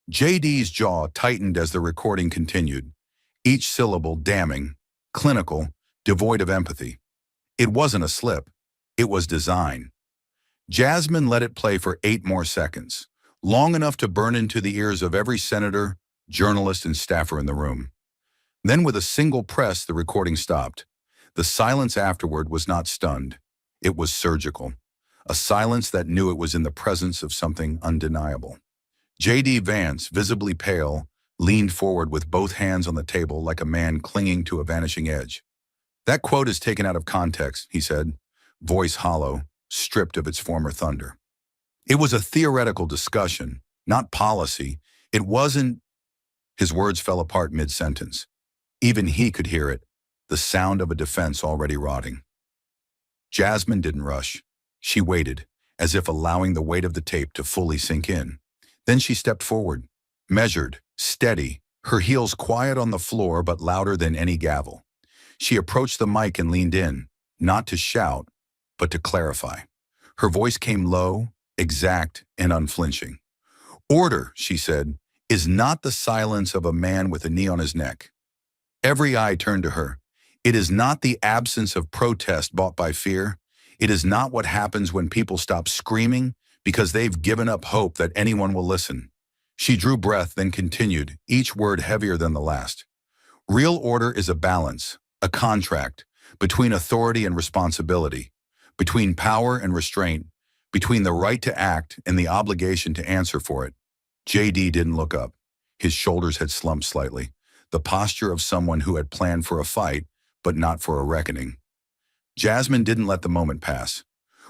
J.D.'s jaw tightened as the recording continued, each syllable damning, clinical, devoid of empathy. It wasn't a slip. It was design. Jasmine let it play for 8 more seconds, long enough to burn into the ears of every senator, journalist, and staffer in the room. Then with a single press, the recording stopped. The silence afterward was not stunned. It was surgical. A silence that knew it was in the presence of something undeniable. J.D. Vance, visibly pale, leaned forward with both hands on the table like a man clinging to a vanishing edge. "That quote is taken out of context," he said, voice hollow, stripped of its former thunder. "It was a theoretical discussion, not policy. It wasn't—" His words fell apart mid-sentence. Even he could hear it, the sound of a defense already rotting. Jasmine didn't rush. She waited, as if allowing the weight of the tape to fully sink in. Then she stepped forward, measured, steady, her heels quiet on the floor but louder than any gavel. She approached the mic and leaned in, not to shout, but to clarify. Her voice came low, exact, and unflinching. "Order," she said, "is not the silence of a man with a knee on his neck." Every eye turned to her. It is not the absence of protest bought by fear. It is not what happens when people stop screaming because they've given up hope that anyone will listen. She drew breath, then continued, each word heavier than the last. "Real order is a balance, a contract, between authority and responsibility, between power and restraint, between the right to act and the obligation to answer for it." J.D. didn't look up. His shoulders had slumped slightly, the posture of someone who had planned for a fight, but not for a reckoning. Jasmine didn't let the moment pass.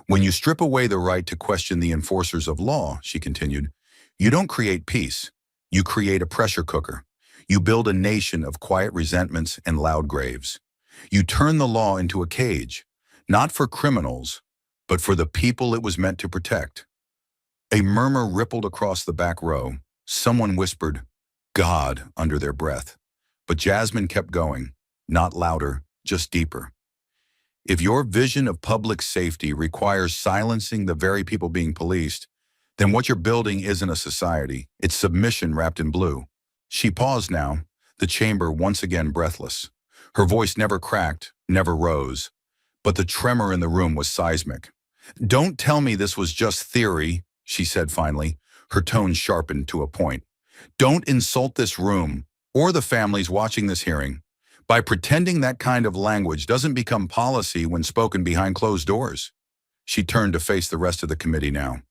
"When you strip away the right to question the enforcers of law," she continued, "you don't create peace. You create a pressure cooker. You build a nation of quiet resentments and loud graves. You turn the law into a cage, not for criminals, but for the people it was meant to protect. A murmur rippled across the back row. Someone whispered, "God," under their breath. But Jasmine kept going, not louder, just deeper. If your vision of public safety requires silencing the very people being policed, then what you're building isn't a society, it's submission wrapped in blue. She paused now, the chamber once again breathless. Her voice never cracked, never rose, but the tremor in the room was seismic. "Don't tell me this was just theory," she said finally, her tone sharpened to a point. "Don't insult this room, or the families watching this hearing, by pretending that kind of language doesn't become policy when spoken behind closed doors." She turned to face the rest of the committee now.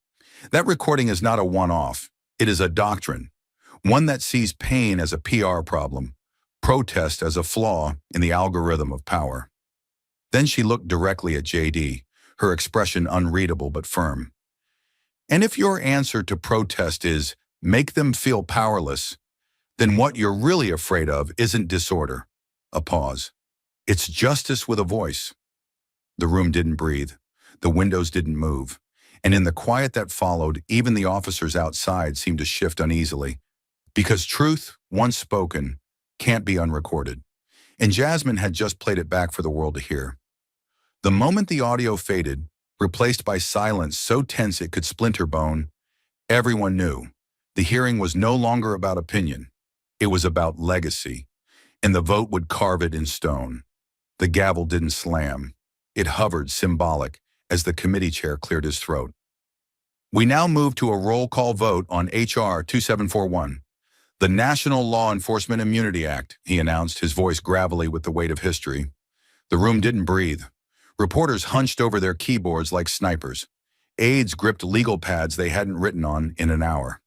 "That recording is not a one-off. It is a doctrine, one that sees pain as a PR problem, protest as a flaw in the algorithm of power." Then she looked directly at JD, her expression unreadable but firm. "And if your answer to protest is, make them feel powerless, then what you're really afraid of isn't disorder." A pause. "It's justice with a voice." The room didn't breathe. The windows didn't move. And in the quiet that followed, even the officers outside seemed to shift uneasily. Because truth, once spoken, can't be unrecorded. And Jasmine had just played it back for the world to hear. The moment the audio faded, replaced by silence so tense it could splinter bone, everyone knew the hearing was no longer about opinion. It was about legacy, and the vote would carve it in stone. The gavel didn't slam. It hovered, symbolic, as the committee chair cleared his throat. "We now move to a roll call vote on H.R. 2741, the National Law Enforcement Immunity Act," he announced, his voice gravelly with the weight of history. The room didn't breathe. Reporters hunched over their keyboards like snipers. Aides gripped legal pads they hadn't written on in an hour.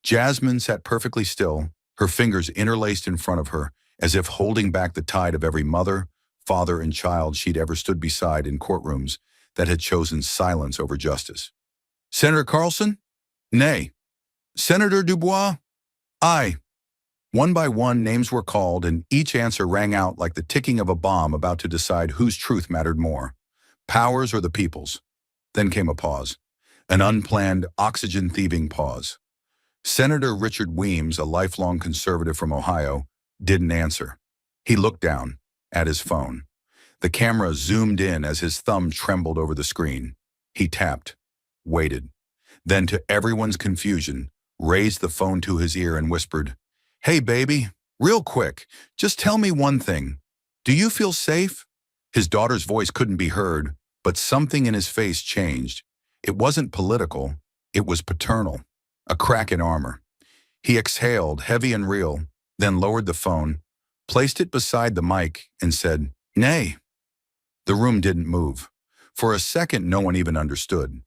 Jasmine sat perfectly still, her fingers interlaced in front of her, as if holding back the tide of every mother, father, and child she'd ever stood beside in courtrooms that had chosen silence over justice. "Senator Carlson? Nay. Senator Dubois? Aye." One by one, names were called, and each answer rang out like the ticking of a bomb about to decide whose truth mattered more, Powers or the people's. Then came a pause, an unplanned, oxygen-thieving pause. Senator Richard Weems, a lifelong conservative from Ohio, didn't answer. He looked down at his phone. The camera zoomed in as his thumb trembled over the screen. He tapped, waited, then to everyone's confusion, raised the phone to his ear and whispered, "Hey, baby, real quick, just tell me one thing. Do you feel safe?" His daughter's voice couldn't be heard, but something in his face changed. It wasn't political, it was paternal, a crack in armor. He exhaled, heavy and real, then lowered the phone, placed it beside the mic, and said, "Nay." The room didn't move. For a second, no one even understood.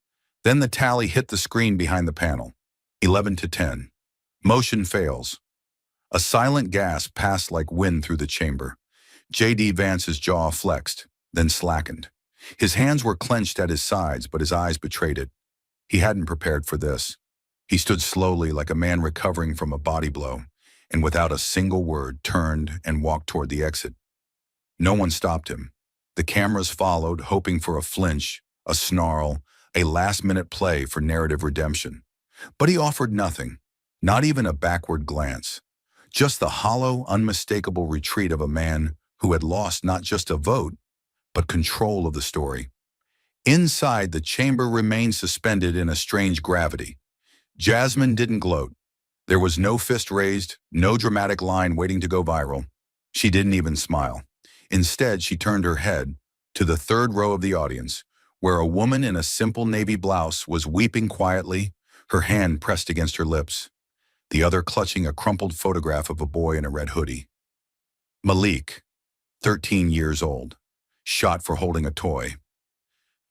Then the tally hit the screen behind the panel. 11-10. Motion fails. A silent gasp passed like wind through the chamber. J.D. Vance's jaw flexed, then slackened. His hands were clenched at his sides, but his eyes betrayed it. He hadn't prepared for this. He stood slowly like a man recovering from a body blow, and without a single word turned and walked toward the exit. No one stopped him. The cameras followed, hoping for a flinch, a snarl, a last-minute play for narrative redemption. But he offered nothing, not even a backward glance. Just the hollow, unmistakable retreat of a man who had lost not just a vote, but control of the story. Inside, the chamber remained suspended in a strange gravity. Jasmine didn't gloat. There was no fist raised, no dramatic line waiting to go viral. She didn't even smile. Instead, she turned her head to the third row of the audience, where a woman in a simple navy blouse was weeping quietly, her hand pressed against her lips, the other clutching a crumpled photograph of a boy in a red hoodie. Malik, 13 years old, shot for holding a toy.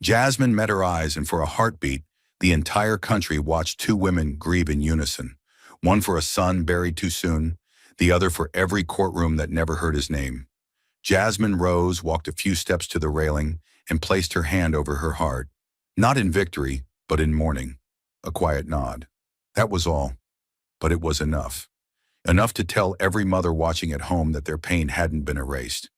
Jasmine met her eyes, and for a heartbeat, the entire country watched two women grieve in unison, one for a son buried too soon, the other for every courtroom that never heard his name. Jasmine rose, walked a few steps to the railing, and placed her hand over her heart, not in victory, but in mourning. A quiet nod. That was all. But it was enough. Enough to tell every mother watching at home that their pain hadn't been erased.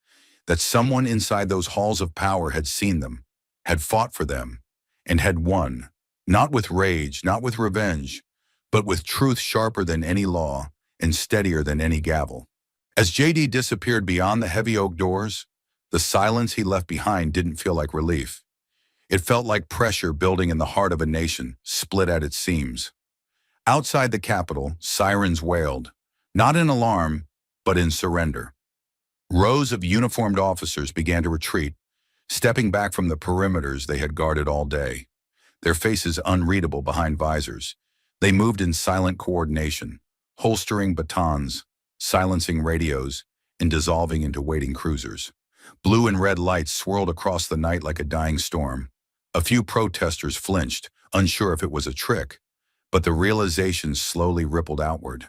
that someone inside those halls of power had seen them, had fought for them, and had won, not with rage, not with revenge, but with truth sharper than any law and steadier than any gavel. As JD disappeared beyond the heavy oak doors, the silence he left behind didn't feel like relief. It felt like pressure building in the heart of a nation split at its seams. Outside the Capitol, sirens wailed, not in alarm, but in surrender. Rows of uniformed officers began to retreat, stepping back from the perimeters they had guarded all day, their faces unreadable behind visors. They moved in silent coordination, holstering batons, silencing radios, and dissolving into waiting cruisers. Blue and red lights swirled across the night like a dying storm. A few protesters flinched, unsure if it was a trick, but the realization slowly rippled outward.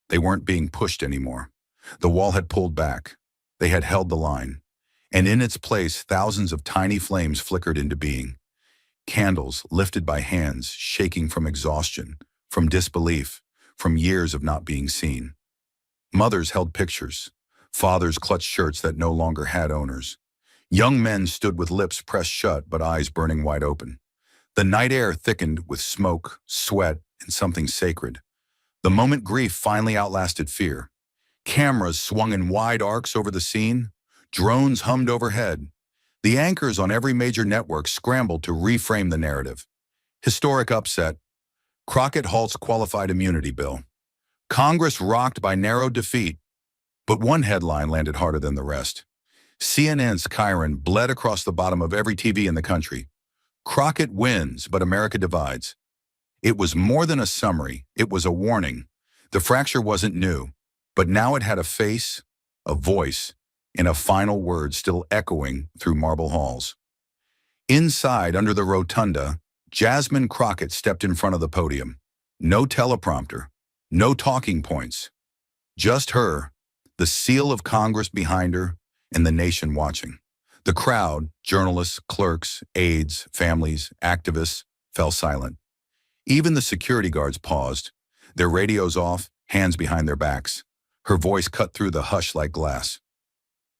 They weren't being pushed anymore. The wall had pulled back. They had held the line. And in its place, thousands of tiny flames flickered into being. Candles lifted by hands, shaking from exhaustion, from disbelief, from years of not being seen. Mothers held pictures. Fathers clutched shirts that no longer had owners. Young men stood with lips pressed shut but eyes burning wide open. The night air thickened with smoke, sweat, and something sacred. The moment grief finally outlasted fear. Cameras swung in wide arcs over the scene. Drones hummed overhead. The anchors on every major network scrambled to reframe the narrative. Historic upset. Crockett halts qualified immunity bill. Congress rocked by narrow defeat. But one headline landed harder than the rest. CNN's Chiron bled across the bottom of every TV in the country. Crockett wins, but America divides. It was more than a summary. It was a warning. The fracture wasn't new, but now it had a face, a voice, and a final word still echoing through marble halls. Inside, under the rotunda, Jasmine Crockett stepped in front of the podium. No teleprompter, no talking points. Just her, the seal of Congress behind her, and the nation watching. The crowd, journalists, clerks, aides, families, activists, fell silent. Even the security guards paused, their radios off, hands behind their backs. Her voice cut through the hush like glass.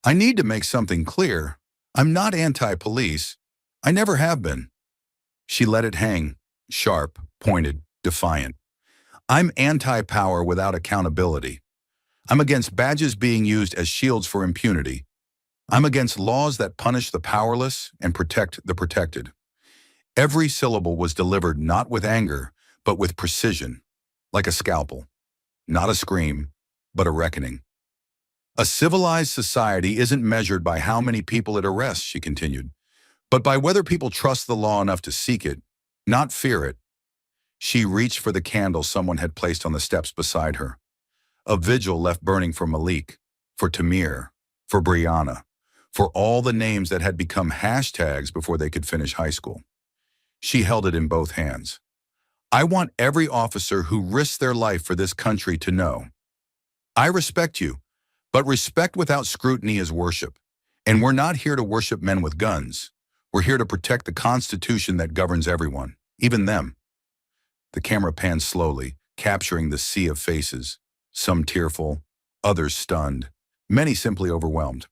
I need to make something clear. I'm not anti-police. I never have been. She let it hang, sharp, pointed, defiant. I'm anti-power without accountability. I'm against badges being used as shields for impunity. I'm against laws that punish the powerless and protect the protected. Every syllable was delivered not with anger, but with precision, like a scalpel. Not a scream, but a reckoning. A civilized society isn't measured by how many people it arrests, she continued, but by whether people trust the law enough to seek it, not fear it. She reached for the candle someone had placed on the steps beside her. A vigil left burning for Malik, for Tamir, for Brianna, for all the names that had become hashtags before they could finish high school. She held it in both hands. I want every officer who risks their life for this country to know. I respect you, but respect without scrutiny is worship. And we're not here to worship men with guns. We're here to protect the Constitution that governs everyone, even them. The camera panned slowly, capturing the sea of faces, some tearful, others stunned, many simply overwhelmed.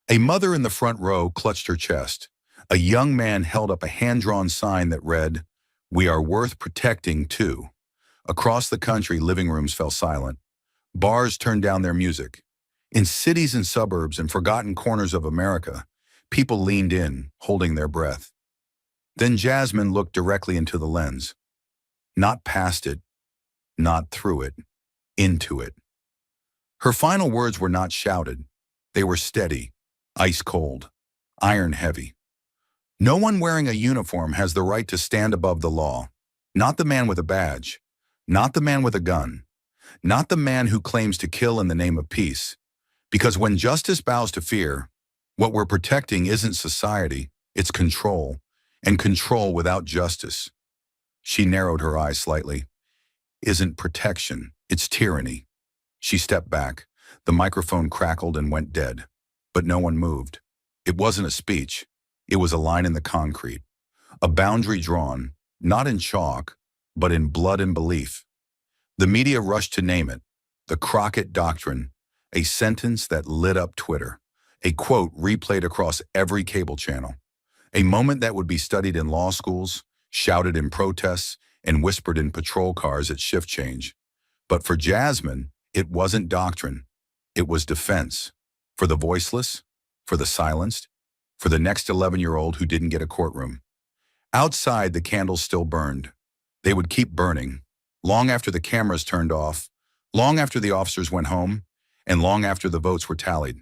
A mother in the front row clutched her chest. A young man held up a hand-drawn sign that read, "We are worth protecting too." Across the country, living rooms fell silent. Bars turned down their music. In cities and suburbs and forgotten corners of America, people leaned in, holding their breath. Then Jasmine looked directly into the lens. Not past it, not through it, into it. Her final words were not shouted. They were steady, ice cold, iron heavy. No one wearing a uniform has the right to stand above the law. Not the man with a badge, not the man with a gun, not the man who claims to kill in the name of peace. Because when justice bows to fear, what we're protecting isn't society, it's control, and control without justice. She narrowed her eyes slightly. Isn't protection, it's tyranny. She stepped back. The microphone crackled and went dead. But no one moved. It wasn't a speech. It was a line in the concrete. A boundary drawn, not in chalk, but in blood and belief. The media rushed to name it. The Crockett Doctrine, a sentence that lit up Twitter. a quote replayed across every cable channel, a moment that would be studied in law schools, shouted in protests, and whispered in patrol cars at shift change. But for Jasmine, it wasn't doctrine. It was defense. For the voiceless, for the silenced, for the next 11-year-old who didn't get a courtroom. Outside, the candles still burned. They would keep burning, long after the cameras turned off, long after the officers went home, and long after the votes were tallied.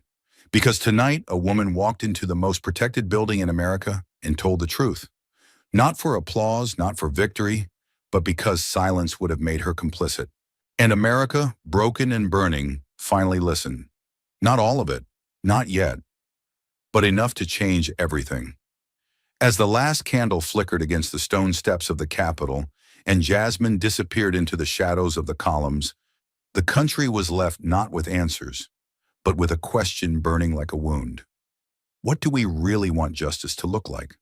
Because tonight, a woman walked into the most protected building in America and told the truth. Not for applause, not for victory, but because silence would have made her complicit. And America, broken and burning, finally listened. Not all of it, not yet, but enough to change everything. As the last candle flickered against the stone steps of the Capitol and Jasmine disappeared into the shadows of the columns, the country was left not with answers, but with a question burning like a wound. What do we really want justice to look like?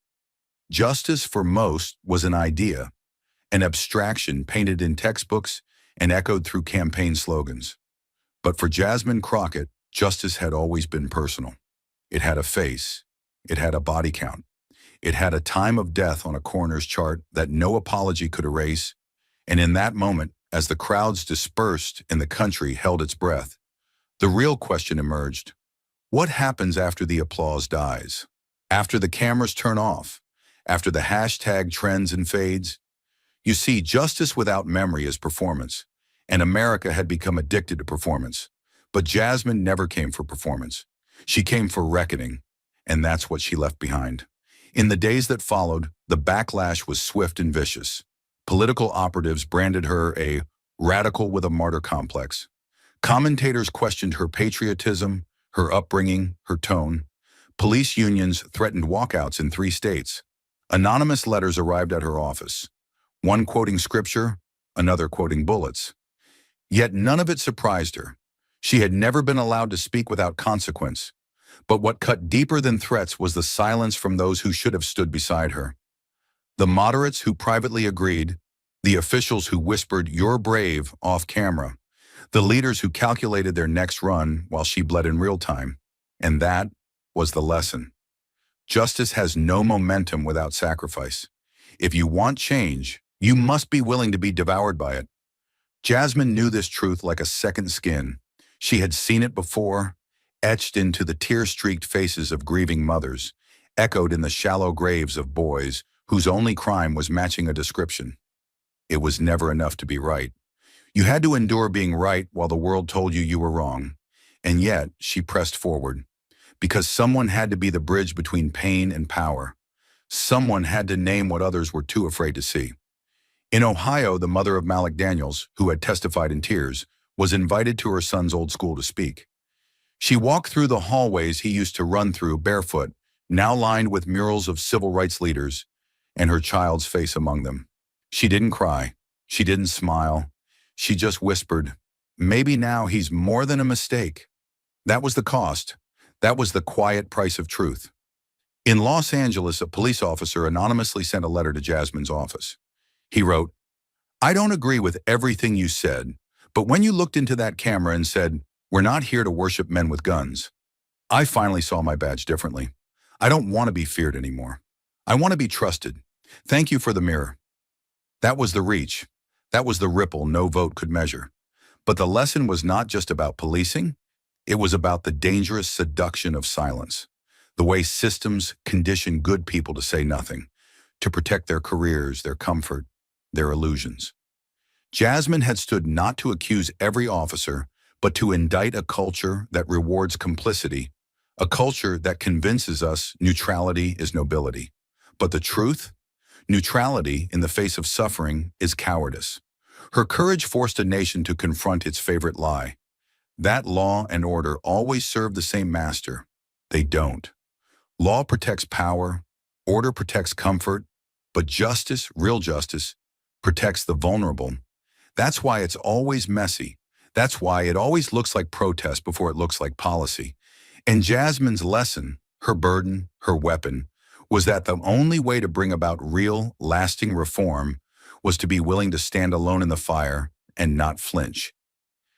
Justice for most was an idea, an abstraction painted in textbooks and echoed through campaign slogans. But for Jasmine Crockett, justice had always been personal. It had a face. It had a body count. It had a time of death on a coroner's chart that no apology could erase. And in that moment, as the crowds dispersed and the country held its breath, the real question emerged. What happens after the applause dies? After the cameras turn off? After the hashtag trends and fades? You see, justice without memory is performance, and America had become addicted to performance. But Jasmine never came for performance. She came for reckoning, and that's what she left behind. In the days that followed, the backlash was swift and vicious. Political operatives branded her a radical with a martyr complex. Commentators questioned her patriotism, her upbringing, her tone. Police unions threatened walkouts in 3 states. Anonymous letters arrived at her office, one quoting scripture, another quoting bullets. Yet none of it surprised her. She had never been allowed to speak without consequence. But what cut deeper than threats was the silence from those who should have stood beside her. The moderates who privately agreed, the officials who whispered, "You're brave," off camera, the leaders who calculated their next run while she bled in real time. And that was the lesson. Justice has no momentum without sacrifice. If you want change, you must be willing to be devoured by it. Jasmine knew this truth like a second skin. She had seen it before, etched into the tear-streaked faces of grieving mothers, echoed in the shallow graves of boys whose only crime was matching a description. It was never enough to be right. You had to endure being right while the world told you you were wrong. And yet, she pressed forward. Because someone had to be the bridge between pain and power. Someone had to name what others were too afraid to see. In Ohio, the mother of Malik Daniels, who had testified in tears, was invited to her son's old school to speak. She walked through the hallways he used to run through barefoot, now lined with murals of civil rights leaders, and her child's face among them. She didn't cry. She didn't smile. She just whispered, "Maybe now he's more than a mistake." That was the cost. That was the quiet price of truth. In Los Angeles, a police officer anonymously sent a letter to Jasmine's office. He wrote, "I don't agree with everything you said, but when you looked into that camera and said, 'We're not here to worship men with guns,' I finally saw my badge differently. I don't want to be feared anymore. I want to be trusted. Thank you for the mirror." That was the reach. That was the ripple no vote could measure. But the lesson was not just about policing. It was about the dangerous seduction of silence, the way systems condition good people to say nothing, to protect their careers, their comfort, their illusions. Jasmine had stood not to accuse every officer, but to indict a culture that rewards complicity, a culture that convinces us neutrality is nobility. But the truth? Neutrality in the face of suffering is cowardice. Her courage forced a nation to confront its favorite lie. That law and order always serve the same master. They don't. Law protects power, order protects comfort, but justice, real justice, protects the vulnerable. That's why it's always messy. That's why it always looks like protest before it looks like policy. And Jasmine's lesson, her burden, her weapon, was that the only way to bring about real, lasting reform was to be willing to stand alone in the fire and not flinch.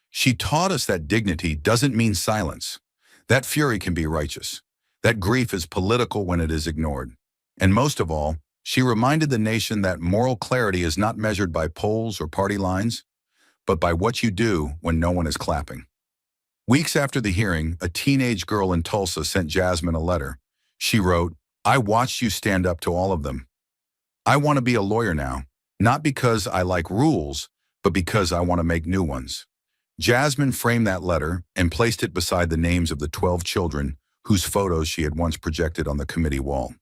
She taught us that dignity doesn't mean silence, That fury can be righteous. That grief is political when it is ignored. And most of all, she reminded the nation that moral clarity is not measured by polls or party lines, but by what you do when no one is clapping. Weeks after the hearing, a teenage girl in Tulsa sent Jasmine a letter. She wrote, "I watched you stand up to all of them. I want to be a lawyer now, not because I like rules, but because I want to make new ones." Jasmine framed that letter and placed it beside the names of the 12 children whose photos she had once projected on the committee wall.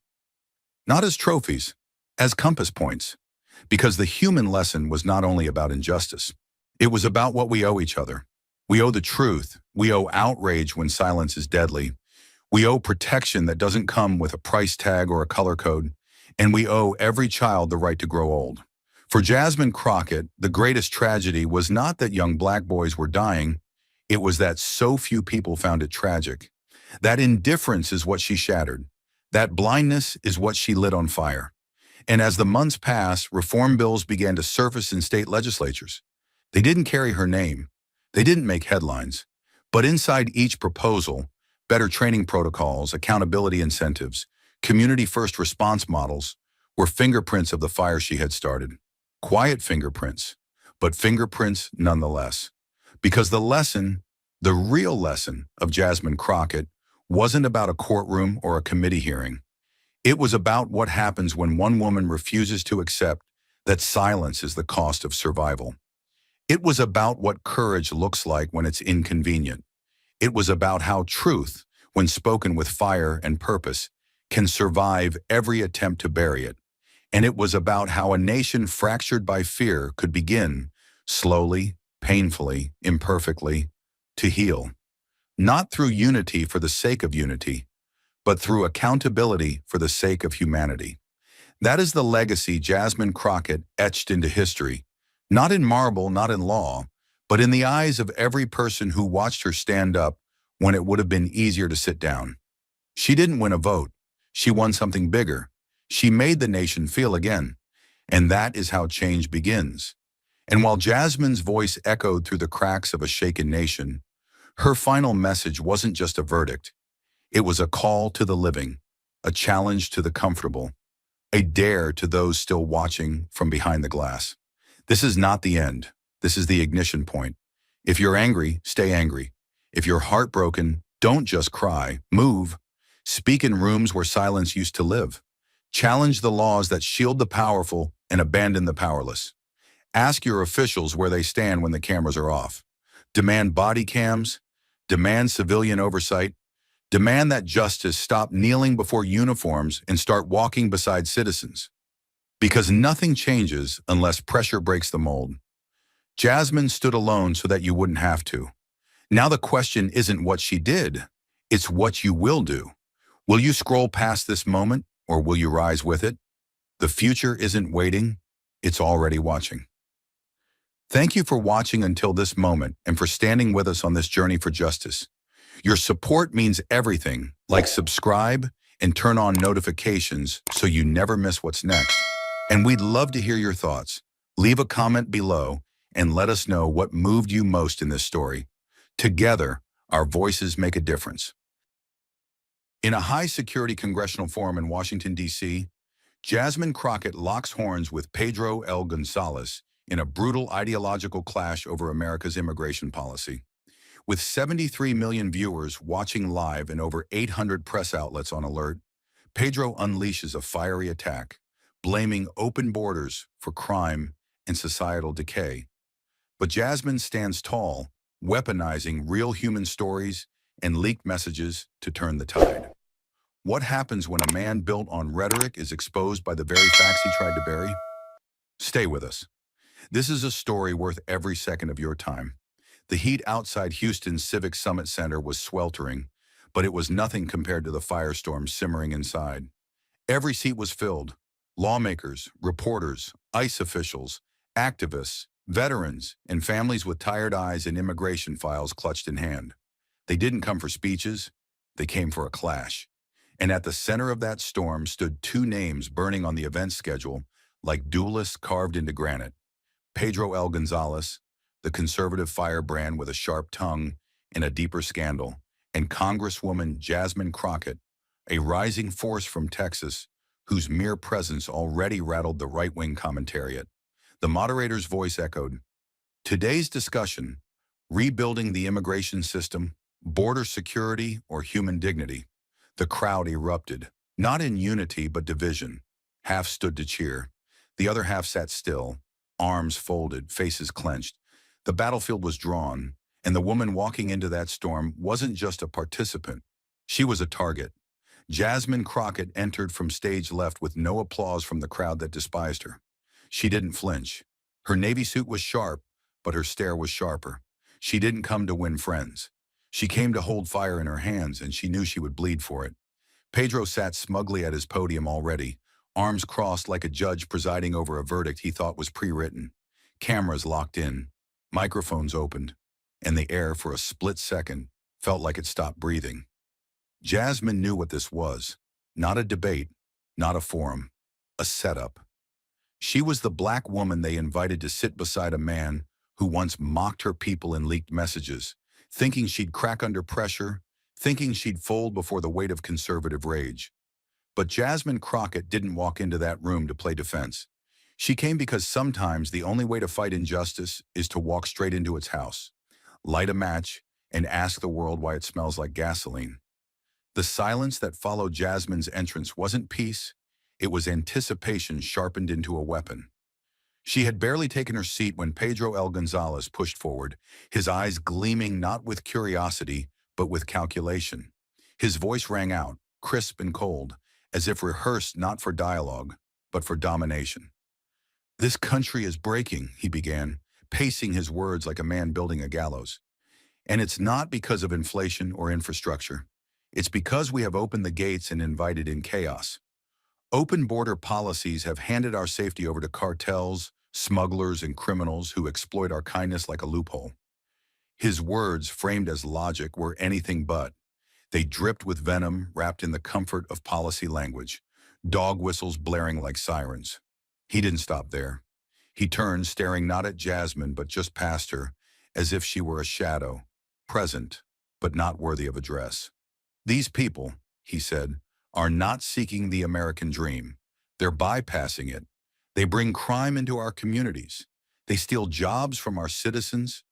Not as trophies, as compass points, because the human lesson was not only about injustice. It was about what we owe each other. We owe the truth. We owe outrage when silence is deadly. We owe protection that doesn't come with a price tag or a color code. And we owe every child the right to grow old. For Jasmine Crockett, the greatest tragedy was not that young black boys were dying. It was that so few people found it tragic. That indifference is what she shattered. That blindness is what she lit on fire. And as the months passed, reform bills began to surface in state legislatures. They didn't carry her name. They didn't make headlines. But inside each proposal, better training protocols, accountability incentives, community first response models were fingerprints of the fire she had started. Quiet fingerprints, but fingerprints nonetheless. Because the lesson, the real lesson of Jasmine Crockett wasn't about a courtroom or a committee hearing. It was about what happens when one woman refuses to accept that silence is the cost of survival. It was about what courage looks like when it's inconvenient. It was about how truth, when spoken with fire and purpose, can survive every attempt to bury it. And it was about how a nation fractured by fear could begin, slowly, painfully, imperfectly, to heal. Not through unity for the sake of unity, but through accountability for the sake of humanity. That is the legacy Jasmine Crockett etched into history, not in marble, not in law, but in the eyes of every person who watched her stand up when it would have been easier to sit down. She didn't win a vote. She won something bigger. She made the nation feel again. And that is how change begins. And while Jasmine's voice echoed through the cracks of a shaken nation, her final message wasn't just a verdict. It was a call to the living, a challenge to the comfortable, a dare to those still watching from behind the glass. This is not the end. This is the ignition point. If you're angry, stay angry. If you're heartbroken, don't just cry, move. Speak in rooms where silence used to live. Challenge the laws that shield the powerful and abandon the powerless. Ask your officials where they stand when the cameras are off. Demand body cams. Demand civilian oversight. Demand that justice stop kneeling before uniforms and start walking beside citizens. Because nothing changes unless pressure breaks the mold. Jasmine stood alone so that you wouldn't have to. Now the question isn't what she did, it's what you will do. Will you scroll past this moment, or will you rise with it? The future isn't waiting, it's already watching. Thank you for watching until this moment and for standing with us on this journey for justice. Your support means everything, like subscribe and turn on notifications so you never miss what's next. And we'd love to hear your thoughts. Leave a comment below and let us know what moved you most in this story. Together, our voices make a difference. In a high-security congressional forum in Washington, D.C., Jasmine Crockett locks horns with Pedro L. Gonzalez in a brutal ideological clash over America's immigration policy. With 73 million viewers watching live and over 800 press outlets on alert, Pedro unleashes a fiery attack, blaming open borders for crime and societal decay. But Jasmine stands tall, weaponizing real human stories and leaked messages to turn the tide. What happens when a man built on rhetoric is exposed by the very facts he tried to bury? Stay with us. This is a story worth every second of your time. The heat outside Houston's Civic Summit Center was sweltering, but it was nothing compared to the firestorm simmering inside. Every seat was filled. Lawmakers, reporters, ICE officials, activists, veterans, and families with tired eyes and immigration files clutched in hand. They didn't come for speeches, they came for a clash. And at the center of that storm stood two names burning on the event schedule like duelists carved into granite. Pedro L. Gonzalez, the conservative firebrand with a sharp tongue and a deeper scandal, and Congresswoman Jasmine Crockett, a rising force from Texas, whose mere presence already rattled the right-wing commentariat. The moderator's voice echoed, "Today's discussion, rebuilding the immigration system, border security, or human dignity." The crowd erupted, not in unity but division. Half stood to cheer. The other half sat still, arms folded, faces clenched. The battlefield was drawn, and the woman walking into that storm wasn't just a participant. She was a target. Jasmine Crockett entered from stage left with no applause from the crowd that despised her. She didn't flinch. Her navy suit was sharp, but her stare was sharper. She didn't come to win friends. She came to hold fire in her hands, and she knew she would bleed for it. Pedro sat smugly at his podium already, arms crossed like a judge presiding over a verdict he thought was pre-written. Cameras locked in, microphones opened, and the air for a split second felt like it stopped breathing. Jasmine knew what this was. Not a debate, not a forum, a setup. She was the black woman they invited to sit beside a man who once mocked her people in leaked messages, thinking she'd crack under pressure, thinking she'd fold before the weight of conservative rage. But Jasmine Crockett didn't walk into that room to play defense. She came because sometimes the only way to fight injustice is to walk straight into its house, light a match, and ask the world why it smells like gasoline. The silence that followed Jasmine's entrance wasn't peace, it was anticipation sharpened into a weapon. She had barely taken her seat when Pedro L. Gonzalez pushed forward, his eyes gleaming not with curiosity, but with calculation. His voice rang out, crisp and cold, as if rehearsed not for dialogue, but for domination. "This country is breaking," he began, pacing his words like a man building a gallows. "And it's not because of inflation or infrastructure. It's because we have opened the gates and invited in chaos. Open border policies have handed our safety over to cartels, smugglers, and criminals who exploit our kindness like a loophole." His words, framed as logic, were anything but. They dripped with venom wrapped in the comfort of policy language, dog whistles blaring like sirens. He didn't stop there. He turned, staring not at Jasmine but just past her, as if she were a shadow, present, but not worthy of address. "These people," he said, "are not seeking the American dream. They're bypassing it. They bring crime into our communities. They steal jobs from our citizens.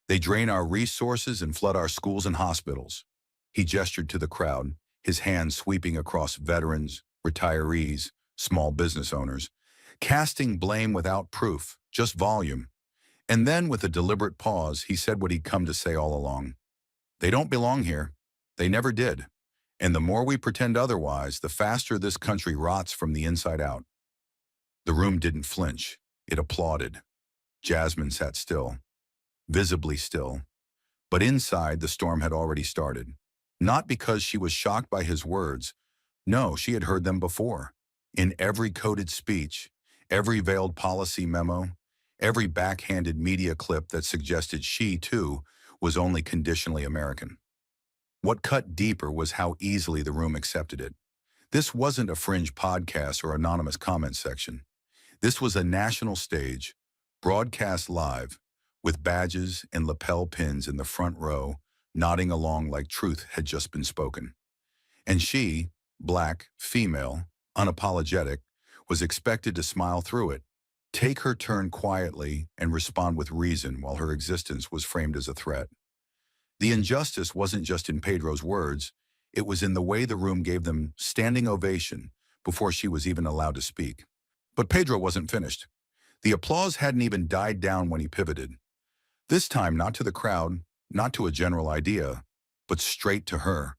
They drain our resources and flood our schools and hospitals." He gestured to the crowd, his hands sweeping across veterans, retirees, small business owners, casting blame without proof, just volume. And then, with a deliberate pause, he said what he'd come to say all along. "They don't belong here. They never did. And the more we pretend otherwise, the faster this country rots from the inside out." The room didn't flinch. It applauded. Jasmine sat still, visibly still. But inside, the storm had already started. Not because she was shocked by his words. No, she had heard them before. In every coded speech, every veiled policy memo, every backhanded media clip that suggested she, too, was only conditionally American. What cut deeper was how easily the room accepted it. This wasn't a fringe podcast or anonymous comment section. This was a national stage, broadcast live, with badges and lapel pins in the front row, nodding along like truth had just been spoken. And she, black, female, unapologetic, was expected to smile through it, take her turn quietly, and respond with reason while her existence was framed as a threat. The injustice wasn't just in Pedro's words, it was in the way the room gave them standing ovation before she was even allowed to speak. But Pedro wasn't finished. The applause hadn't even died down when he pivoted. This time not to the crowd, not to a general idea, but straight to her.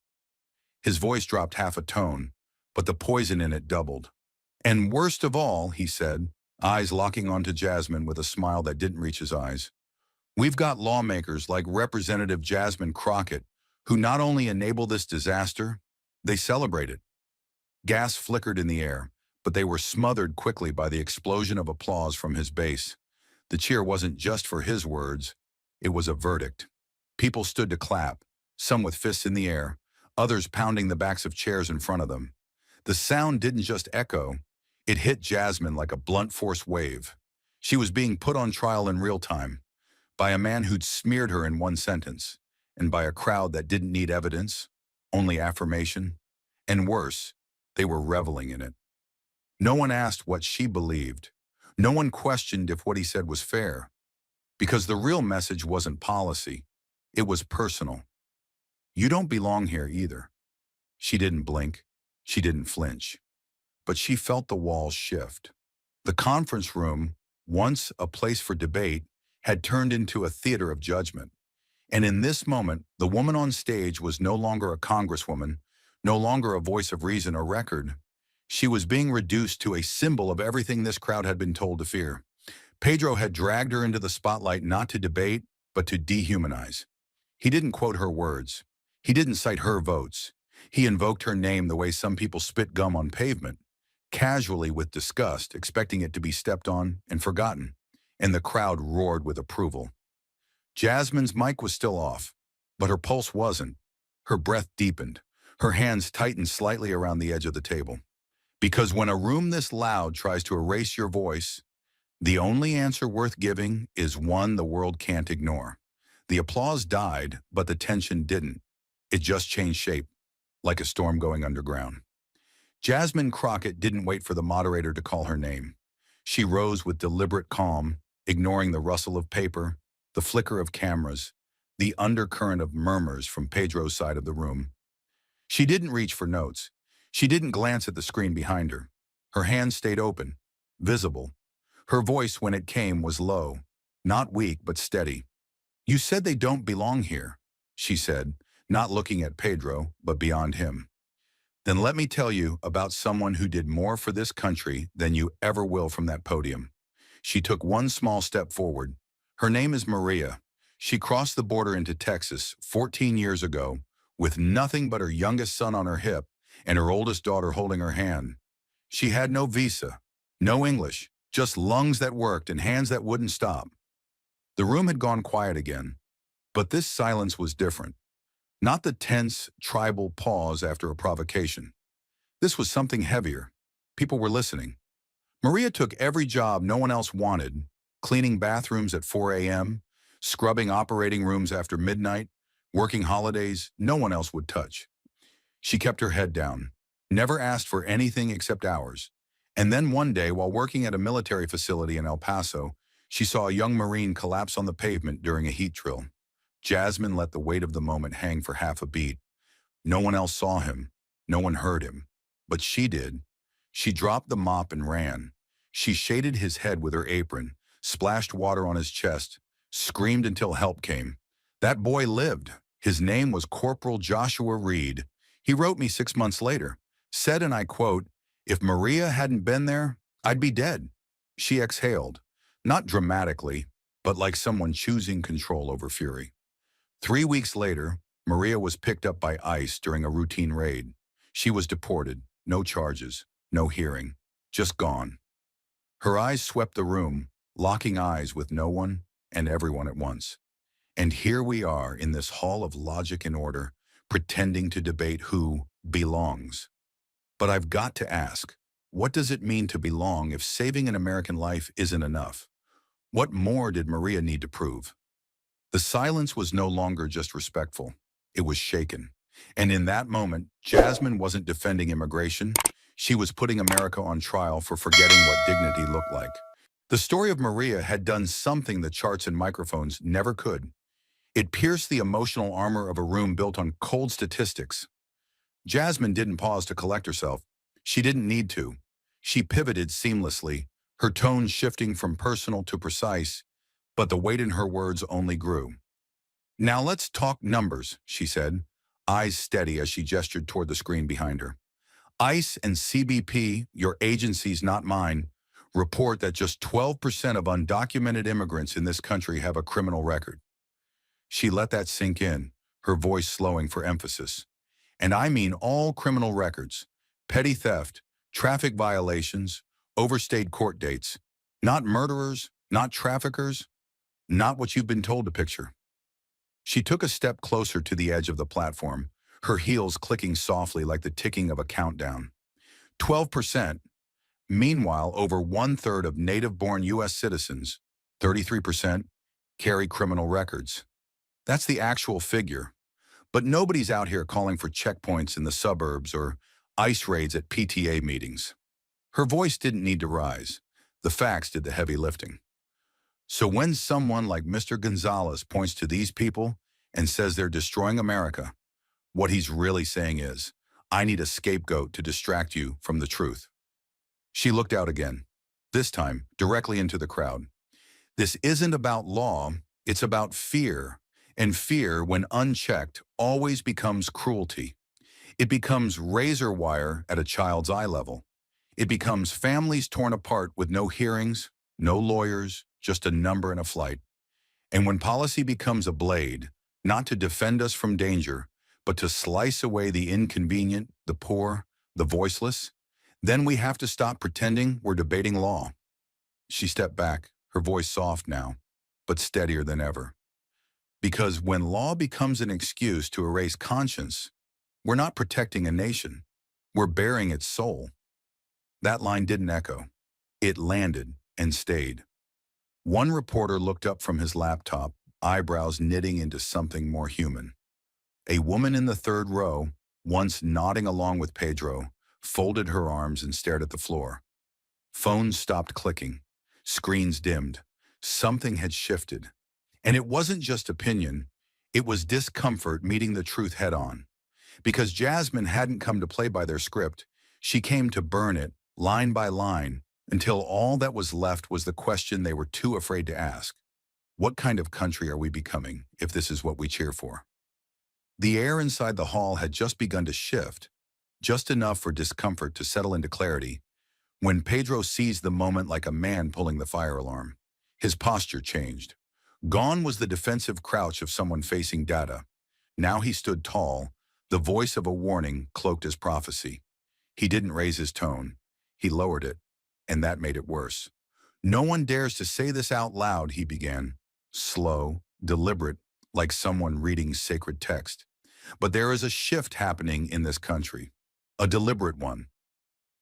His voice dropped half a tone, but the poison in it doubled. "And worst of all," he said, eyes locking onto Jasmine with a smile that didn't reach his eyes, "we've got lawmakers like Representative Jasmine Crockett who not only enable this disaster, they celebrate it." Gas flickered in the air, but they were smothered quickly by the explosion of applause from his base. The cheer wasn't just for his words, it was a verdict. People stood to clap, some with fists in the air, others pounding the backs of chairs in front of them. The sound didn't just echo, it hit Jasmine like a blunt force wave. She was being put on trial in real time by a man who'd smeared her in one sentence, and by a crowd that didn't need evidence, only affirmation. And worse, they were reveling in it. No one asked what she believed. No one questioned if what he said was fair, because the real message wasn't policy. It was personal. You don't belong here either. She didn't blink. She didn't flinch. But she felt the walls shift. The conference room, once a place for debate, had turned into a theater of judgment. And in this moment, the woman on stage was no longer a congresswoman, no longer a voice of reason or record. She was being reduced to a symbol of everything this crowd had been told to fear. Pedro had dragged her into the spotlight not to debate, but to dehumanize. He didn't quote her words. He didn't cite her votes. He invoked her name the way some people spit gum on pavement, casually with disgust, expecting it to be stepped on and forgotten. And the crowd roared with approval. Jasmine's mic was still off, but her pulse wasn't. Her breath deepened. Her hands tightened slightly around the edge of the table. Because when a room this loud tries to erase your voice, the only answer worth giving is one the world can't ignore. The applause died, but the tension didn't. It just changed shape, like a storm going underground. Jasmine Crockett didn't wait for the moderator to call her name. She rose with deliberate calm, ignoring the rustle of paper, the flicker of cameras, the undercurrent of murmurs from Pedro's side of the room. She didn't reach for notes. She didn't glance at the screen behind her. Her hands stayed open, visible. Her voice, when it came, was low, not weak, but steady. "You said they don't belong here," she said, not looking at Pedro, but beyond him. "Then let me tell you about someone who did more for this country than you ever will from that podium." She took one small step forward. Her name is Maria. She crossed the border into Texas 14 years ago with nothing but her youngest son on her hip and her oldest daughter holding her hand. She had no visa, no English, just lungs that worked and hands that wouldn't stop. The room had gone quiet again, but this silence was different. Not the tense, tribal pause after a provocation. This was something heavier. People were listening. Maria took every job no one else wanted, cleaning bathrooms at 4 a.m., scrubbing operating rooms after midnight, working holidays no one else would touch. She kept her head down, never asked for anything except hours. And then one day, while working at a military facility in El Paso, she saw a young Marine collapse on the pavement during a heat drill. Jasmine let the weight of the moment hang for half a beat. No one else saw him. No one heard him. But she did. She dropped the mop and ran. She shaded his head with her apron, splashed water on his chest, screamed until help came. That boy lived. His name was Corporal Joshua Reed. He wrote me 6 months later, said, and I quote, "If Maria hadn't been there, I'd be dead." She exhaled, not dramatically, but like someone choosing control over fury. 3 weeks later, Maria was picked up by ICE during a routine raid. She was deported, no charges, no hearing, just gone. Her eyes swept the room, locking eyes with no one and everyone at once. And here we are in this hall of logic and order, pretending to debate who belongs. But I've got to ask, what does it mean to belong if saving an American life isn't enough? What more did Maria need to prove? The silence was no longer just respectful. It was shaken. And in that moment, Jasmine wasn't defending immigration. She was putting America on trial for forgetting what dignity looked like. The story of Maria had done something the charts and microphones never could. It pierced the emotional armor of a room built on cold statistics. Jasmine didn't pause to collect herself. She didn't need to. She pivoted seamlessly, her tone shifting from personal to precise, but the weight in her words only grew. "Now let's talk numbers," she said, eyes steady as she gestured toward the screen behind her. ICE and CBP, your agencies, not mine, report that just 12% of undocumented immigrants in this country have a criminal record. She let that sink in, her voice slowing for emphasis. And I mean all criminal records, petty theft, traffic violations, overstayed court dates. Not murderers, not traffickers, not what you've been told to picture. She took a step closer to the edge of the platform, her heels clicking softly like the ticking of a countdown. 12%. Meanwhile, over 1/3 of native-born U.S. citizens, 33%, carry criminal records. That's the actual figure. But nobody's out here calling for checkpoints in the suburbs or ice raids at PTA meetings. Her voice didn't need to rise. The facts did the heavy lifting. So when someone like Mr. Gonzalez points to these people and says they're destroying America, what he's really saying is, I need a scapegoat to distract you from the truth. She looked out again, this time directly into the crowd. This isn't about law, it's about fear. And fear, when unchecked, always becomes cruelty. It becomes razor wire at a child's eye level. It becomes families torn apart with no hearings, no lawyers, just a number and a flight. And when policy becomes a blade, not to defend us from danger, but to slice away the inconvenient, the poor, the voiceless, then we have to stop pretending we're debating law. She stepped back, her voice soft now, but steadier than ever. Because when law becomes an excuse to erase conscience, we're not protecting a nation, we're bearing its soul. That line didn't echo. It landed and stayed. One reporter looked up from his laptop, eyebrows knitting into something more human. A woman in the third row, once nodding along with Pedro, folded her arms and stared at the floor. Phones stopped clicking. Screens dimmed. Something had shifted. And it wasn't just opinion. It was discomfort meeting the truth head-on. Because Jasmine hadn't come to play by their script, she came to burn it, line by line, until all that was left was the question they were too afraid to ask. What kind of country are we becoming if this is what we cheer for? The air inside the hall had just begun to shift, just enough for discomfort to settle into clarity, when Pedro seized the moment like a man pulling the fire alarm. His posture changed. Gone was the defensive crouch of someone facing data. Now he stood tall, the voice of a warning cloaked as prophecy. He didn't raise his tone. He lowered it, and that made it worse. No one dares to say this out loud, he began. Slow, deliberate, like someone reading sacred text. But there is a shift happening in this country, a deliberate one.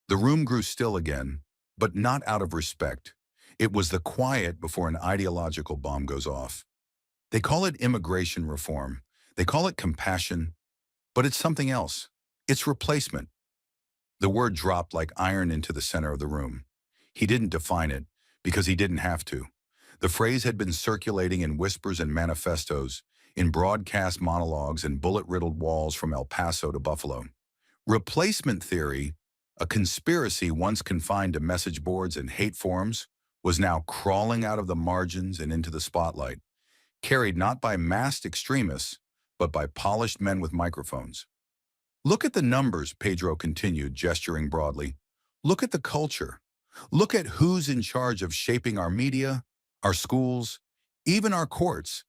The room grew still again, but not out of respect. It was the quiet before an ideological bomb goes off. They call it immigration reform. They call it compassion, but it's something else. It's replacement. The word dropped like iron into the center of the room. He didn't define it because he didn't have to. The phrase had been circulating in whispers and manifestos, in broadcast monologues and bullet-riddled walls from El Paso to Buffalo. Replacement theory, a conspiracy once confined to message boards and hate forums, was now crawling out of the margins and into the spotlight, carried not by masked extremists, but by polished men with microphones. Look at the numbers, Pedro continued, gesturing broadly. Look at the culture. Look at who's in charge of shaping our media, our schools, even our courts.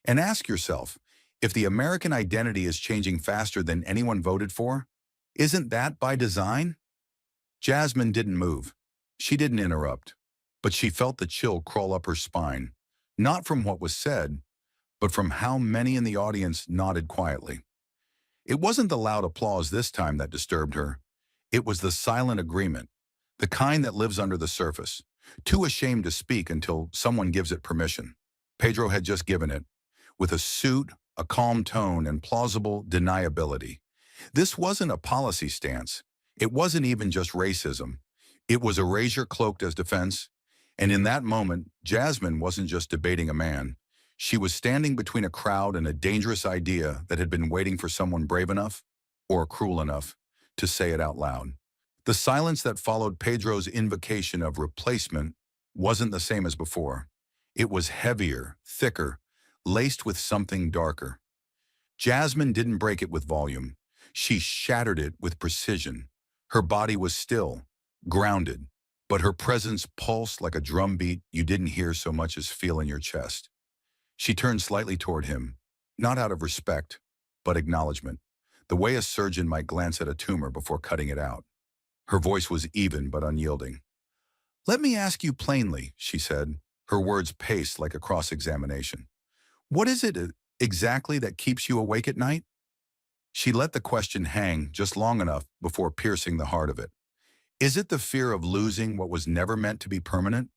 And ask yourself, if the American identity is changing faster than anyone voted for, isn't that by design? Jasmine didn't move. She didn't interrupt. But she felt the chill crawl up her spine, not from what was said, but from how many in the audience nodded quietly. It wasn't the loud applause this time that disturbed her. It was the silent agreement, the kind that lives under the surface, too ashamed to speak until someone gives it permission. Pedro had just given it, with a suit, a calm tone, and plausible deniability. This wasn't a policy stance. It wasn't even just racism. It was erasure cloaked as defense. And in that moment, Jasmine wasn't just debating a man. She was standing between a crowd and a dangerous idea that had been waiting for someone brave enough, or cruel enough, to say it out loud. The silence that followed Pedro's invocation of replacement wasn't the same as before. It was heavier, thicker, laced with something darker. Jasmine didn't break it with volume. She shattered it with precision. Her body was still, grounded, but her presence pulsed like a drumbeat you didn't hear so much as feel in your chest. She turned slightly toward him, not out of respect, but acknowledgement, the way a surgeon might glance at a tumor before cutting it out. Her voice was even but unyielding. "Let me ask you plainly," she said, her words paced like a cross-examination. "What is it exactly that keeps you awake at night?" She let the question hang just long enough before piercing the heart of it. Is it the fear of losing what was never meant to be permanent?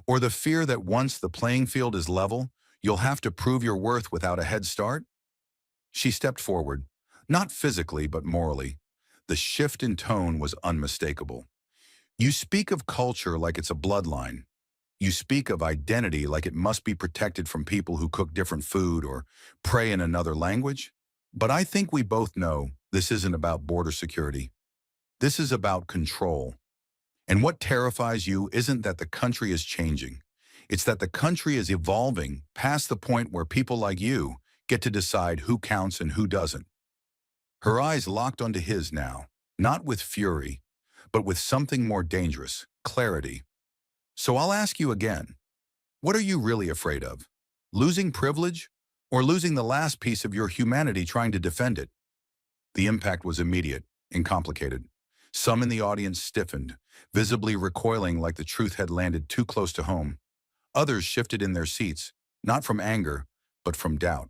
Or the fear that once the playing field is level, You'll have to prove your worth without a head start? She stepped forward, not physically but morally. The shift in tone was unmistakable. You speak of culture like it's a bloodline. You speak of identity like it must be protected from people who cook different food or pray in another language. But I think we both know this isn't about border security. This is about control. And what terrifies you isn't that the country is changing. It's that the country is evolving past the point where people like you get to decide who counts and who doesn't. Her eyes locked onto his now, not with fury, but with something more dangerous, clarity. So I'll ask you again, what are you really afraid of? Losing privilege or losing the last piece of your humanity trying to defend it? The impact was immediate and complicated. Some in the audience stiffened, visibly recoiling like the truth had landed too close to home. Others shifted in their seats, not from anger, but from doubt.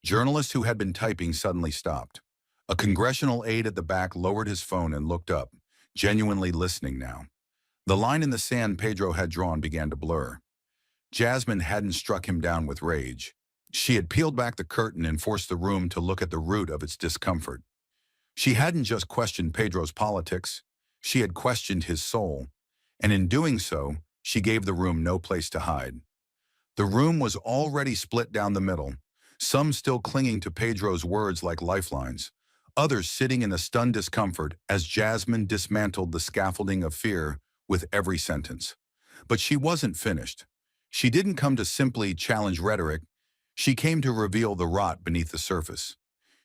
Journalists who had been typing suddenly stopped. A congressional aide at the back lowered his phone and looked up, genuinely listening now. The line in the sand Pedro had drawn began to blur. Jasmine hadn't struck him down with rage. She had peeled back the curtain and forced the room to look at the root of its discomfort. She hadn't just questioned Pedro's politics, she had questioned his soul, and in doing so, she gave the room no place to hide. The room was already split down the middle, some still clinging to Pedro's words like lifelines, others sitting in a stunned discomfort as Jasmine dismantled the scaffolding of fear with every sentence. But she wasn't finished. She didn't come to simply challenge rhetoric, she came to reveal the rot beneath the surface.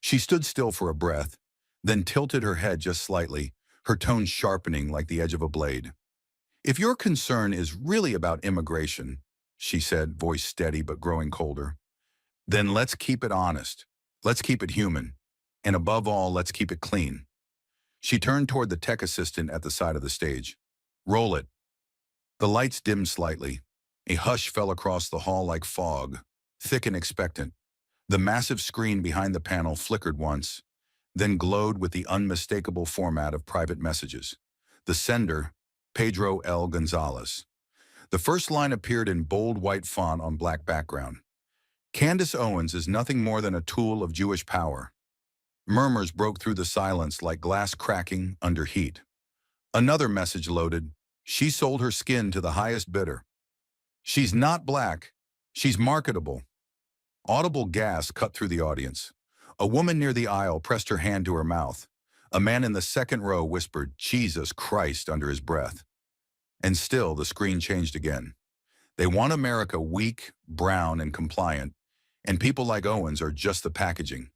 She stood still for a breath, then tilted her head just slightly, her tone sharpening like the edge of a blade. If your concern is really about immigration, she said, voice steady but growing colder, then let's keep it honest. Let's keep it human. And above all, let's keep it clean. She turned toward the tech assistant at the side of the stage. Roll it. The lights dimmed slightly. A hush fell across the hall like fog, thick and expectant. The massive screen behind the panel flickered once, then glowed with the unmistakable format of private messages. The sender, Pedro L. Gonzalez. The first line appeared in bold white font on black background. Candace Owens is nothing more than a tool of Jewish power. Murmurs broke through the silence like glass cracking under heat. Another message loaded. She sold her skin to the highest bidder. She's not black. She's marketable. Audible gas cut through the audience. A woman near the aisle pressed her hand to her mouth. A man in the second row whispered, "Jesus Christ," under his breath. And still the screen changed again. They want America weak, brown, and compliant, and people like Owens are just the packaging.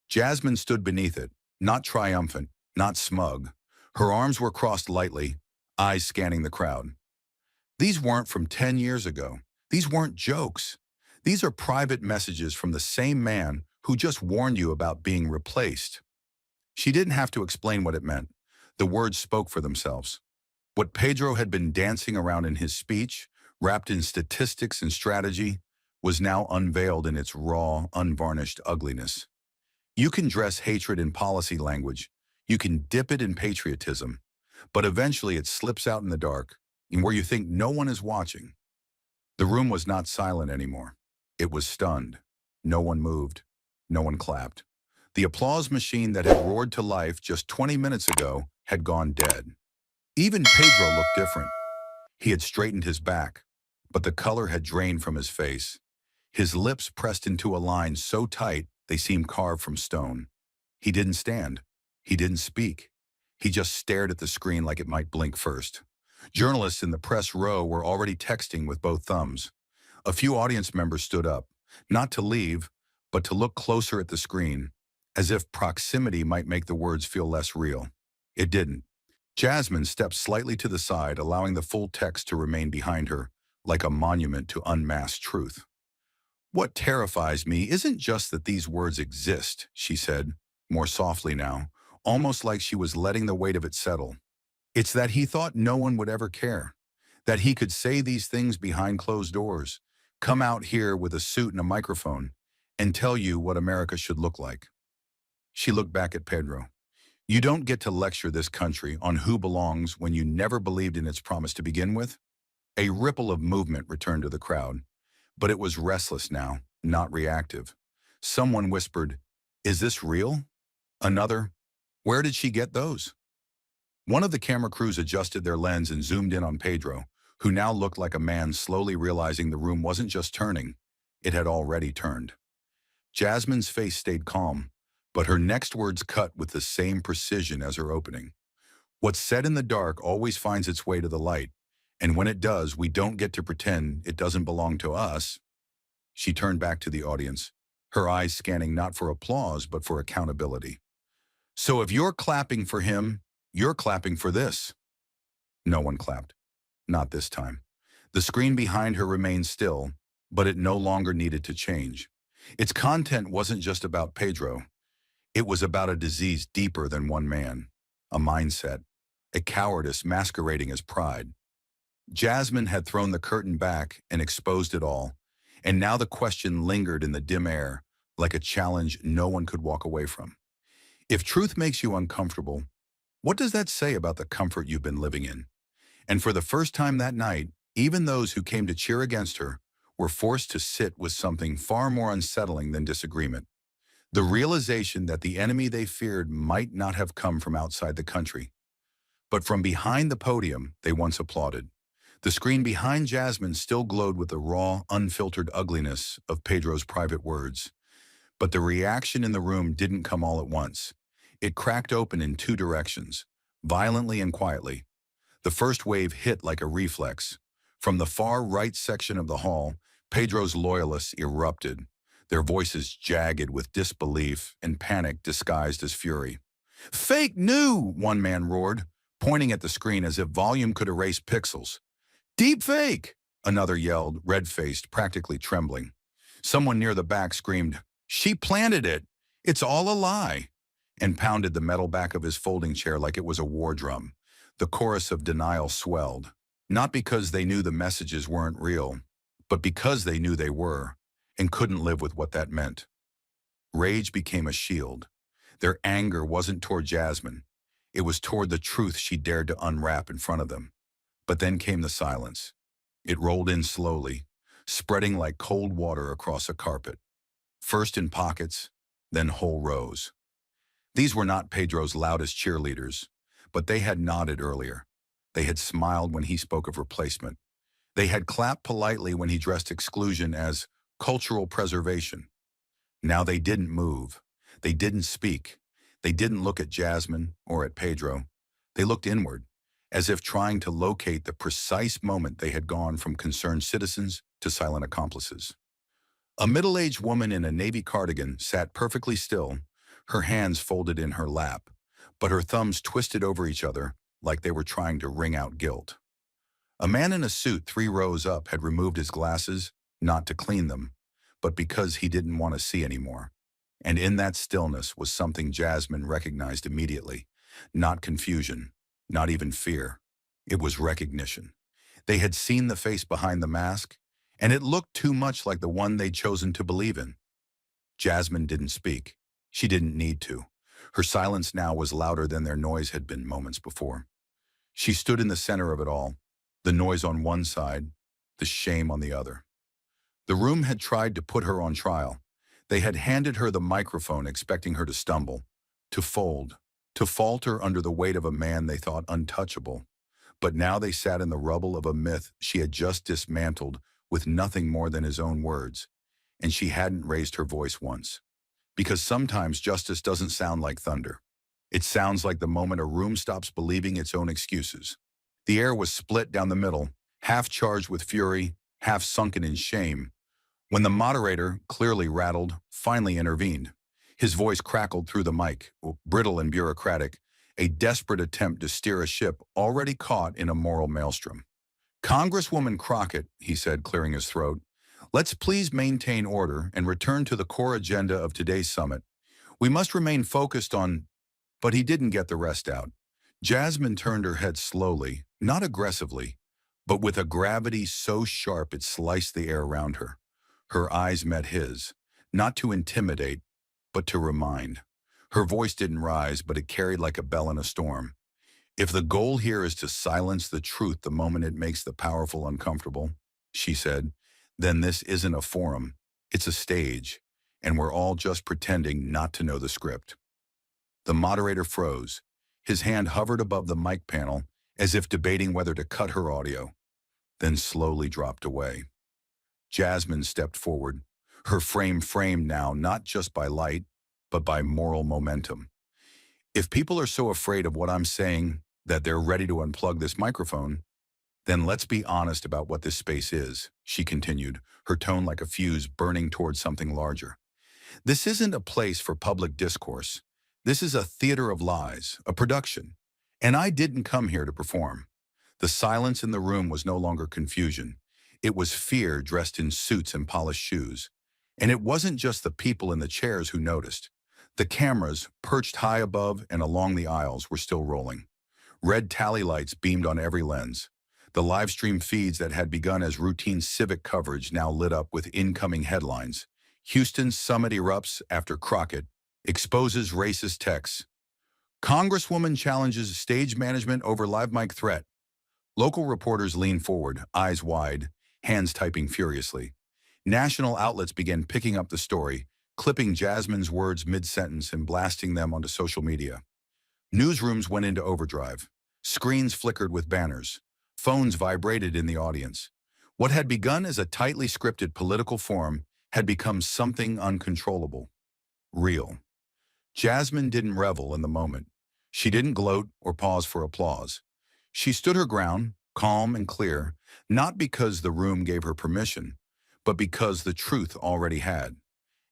Jasmine stood beneath it, not triumphant, not smug. Her arms were crossed lightly, eyes scanning the crowd. These weren't from 10 years ago. These weren't jokes. These are private messages from the same man who just warned you about being replaced. She didn't have to explain what it meant. The words spoke for themselves. What Pedro had been dancing around in his speech, wrapped in statistics and strategy, was now unveiled in its raw, unvarnished ugliness. You can dress hatred in policy language. You can dip it in patriotism. But eventually it slips out in the dark, in where you think no one is watching. The room was not silent anymore. It was stunned. No one moved. No one clapped. The applause machine that had roared to life just 20 minutes ago had gone dead. Even Pedro looked different. He had straightened his back, but the color had drained from his face. His lips pressed into a line so tight they seemed carved from stone. He didn't stand. He didn't speak. He just stared at the screen like it might blink first. Journalists in the press row were already texting with both thumbs. A few audience members stood up, not to leave, but to look closer at the screen, as if proximity might make the words feel less real. It didn't. Jasmine stepped slightly to the side, allowing the full text to remain behind her, like a monument to unmasked truth. What terrifies me isn't just that these words exist, she said, more softly now, almost like she was letting the weight of it settle. It's that he thought no one would ever care, that he could say these things behind closed doors, come out here with a suit and a microphone, and tell you what America should look like. She looked back at Pedro. You don't get to lecture this country on who belongs when you never believed in its promise to begin with. A ripple of movement returned to the crowd. But it was restless now, not reactive. Someone whispered, "Is this real?" Another, "Where did she get those?" One of the camera crews adjusted their lens and zoomed in on Pedro, who now looked like a man slowly realizing the room wasn't just turning, it had already turned. Jasmine's face stayed calm, but her next words cut with the same precision as her opening. What's said in the dark always finds its way to the light, and when it does, we don't get to pretend it doesn't belong to us. She turned back to the audience, her eyes scanning not for applause but for accountability. "So if you're clapping for him, you're clapping for this." No one clapped. Not this time. The screen behind her remained still, but it no longer needed to change. Its content wasn't just about Pedro. It was about a disease deeper than one man, a mindset, a cowardice masquerading as pride. Jasmine had thrown the curtain back and exposed it all, and now the question lingered in the dim air, like a challenge no one could walk away from. If truth makes you uncomfortable, what does that say about the comfort you've been living in? And for the first time that night, even those who came to cheer against her were forced to sit with something far more unsettling than disagreement. The realization that the enemy they feared might not have come from outside the country, but from behind the podium they once applauded. The screen behind Jasmine still glowed with the raw, unfiltered ugliness of Pedro's private words. But the reaction in the room didn't come all at once. It cracked open in two directions, violently and quietly. The first wave hit like a reflex. From the far right section of the hall, Pedro's loyalists erupted, their voices jagged with disbelief and panic disguised as fury. "Fake new!" one man roared, pointing at the screen as if volume could erase pixels. "Deep fake!" another yelled, red-faced, practically trembling. Someone near the back screamed, "She planted it! It's all a lie!" and pounded the metal back of his folding chair like it was a war drum. The chorus of denial swelled, not because they knew the messages weren't real, but because they knew they were, and couldn't live with what that meant. Rage became a shield. Their anger wasn't toward Jasmine. It was toward the truth she dared to unwrap in front of them. But then came the silence. It rolled in slowly, spreading like cold water across a carpet. First in pockets, then whole rows. These were not Pedro's loudest cheerleaders, but they had nodded earlier. They had smiled when he spoke of replacement. They had clapped politely when he dressed exclusion as cultural preservation. Now they didn't move. They didn't speak. They didn't look at Jasmine or at Pedro. They looked inward, as if trying to locate the precise moment they had gone from concerned citizens to silent accomplices. A middle-aged woman in a navy cardigan sat perfectly still, her hands folded in her lap, but her thumbs twisted over each other like they were trying to wring out guilt. A man in a suit 3 rows up had removed his glasses, not to clean them, but because he didn't want to see anymore. And in that stillness was something Jasmine recognized immediately. Not confusion, not even fear. It was recognition. They had seen the face behind the mask, and it looked too much like the one they'd chosen to believe in. Jasmine didn't speak. She didn't need to. Her silence now was louder than their noise had been moments before. She stood in the center of it all, the noise on one side, the shame on the other. The room had tried to put her on trial. They had handed her the microphone expecting her to stumble, to fold, to falter under the weight of a man they thought untouchable. But now they sat in the rubble of a myth she had just dismantled with nothing more than his own words, and she hadn't raised her voice once. Because sometimes justice doesn't sound like thunder. It sounds like the moment a room stops believing its own excuses. The air was split down the middle, half charged with fury, half sunken in shame, when the moderator, clearly rattled, finally intervened. His voice crackled through the mic, brittle and bureaucratic, a desperate attempt to steer a ship already caught in a moral maelstrom. "Congresswoman Crockett," he said, clearing his throat, "let's please maintain order and return to the core agenda of today's summit. We must remain focused on—" But he didn't get the rest out. Jasmine turned her head slowly, not aggressively, but with a gravity so sharp it sliced the air around her. Her eyes met his, not to intimidate, but to remind. Her voice didn't rise, but it carried like a bell in a storm. "If the goal here is to silence the truth the moment it makes the powerful uncomfortable," she said, then this isn't a forum, it's a stage, and we're all just pretending not to know the script. The moderator froze. His hand hovered above the mic panel as if debating whether to cut her audio, then slowly dropped away. Jasmine stepped forward, her frame framed now not just by light, but by moral momentum. If people are so afraid of what I'm saying that they're ready to unplug this microphone, then let's be honest about what this space is, she continued, her tone like a fuse burning towards something larger. This isn't a place for public discourse. This is a theater of lies, a production. And I didn't come here to perform. The silence in the room was no longer confusion. It was fear dressed in suits and polished shoes. And it wasn't just the people in the chairs who noticed. The cameras, perched high above and along the aisles, were still rolling. Red tally lights beamed on every lens. The live stream feeds that had begun as routine civic coverage now lit up with incoming headlines. Houston's summit erupts after Crockett exposes racist texts. Congresswoman challenges stage management over live mic threat. Local reporters lean forward, eyes wide, hands typing furiously. National outlets began picking up the story, clipping Jasmine's words mid-sentence and blasting them onto social media. Newsrooms went into overdrive. Screens flickered with banners. Phones vibrated in the audience. What had begun as a tightly scripted political forum had become something uncontrollable. Real. Jasmine didn't revel in the moment. She didn't gloat or pause for applause. She stood her ground, calm and clear, not because the room gave her permission, but because the truth already had.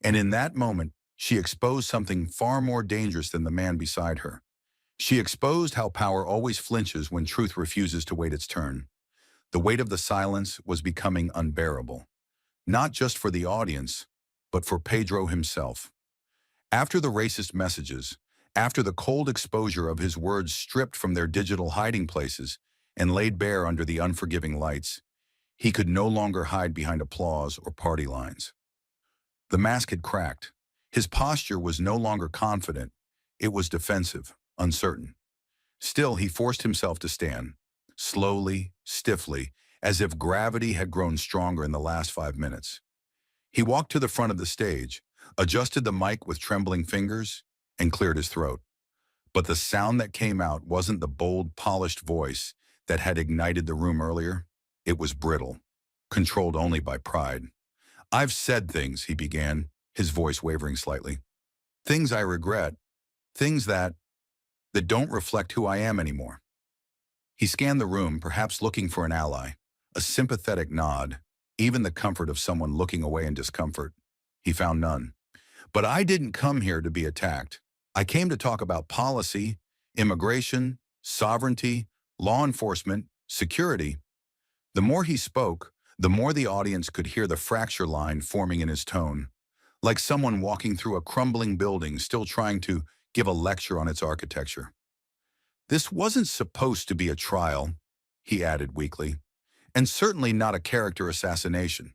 And in that moment, she exposed something far more dangerous than the man beside her. She exposed how power always flinches when truth refuses to wait its turn. The weight of the silence was becoming unbearable, not just for the audience, but for Pedro himself. After the racist messages, after the cold exposure of his words stripped from their digital hiding places and laid bare under the unforgiving lights, he could no longer hide behind applause or party lines. The mask had cracked. His posture was no longer confident. It was defensive, uncertain. Still, he forced himself to stand, slowly, stiffly, as if gravity had grown stronger in the last 5 minutes. He walked to the front of the stage, adjusted the mic with trembling fingers, and cleared his throat. But the sound that came out wasn't the bold, polished voice that had ignited the room earlier. It was brittle, controlled only by pride. "I've said things," he began, his voice wavering slightly. "Things I regret. Things that don't reflect who I am anymore." He scanned the room, perhaps looking for an ally, a sympathetic nod, even the comfort of someone looking away in discomfort. He found none. "But I didn't come here to be attacked. I came to talk about policy, immigration, sovereignty, law enforcement, security." The more he spoke, the more the audience could hear the fracture line forming in his tone, like someone walking through a crumbling building still trying to give a lecture on its architecture. "This wasn't supposed to be a trial," he added weakly, "and certainly not a character assassination."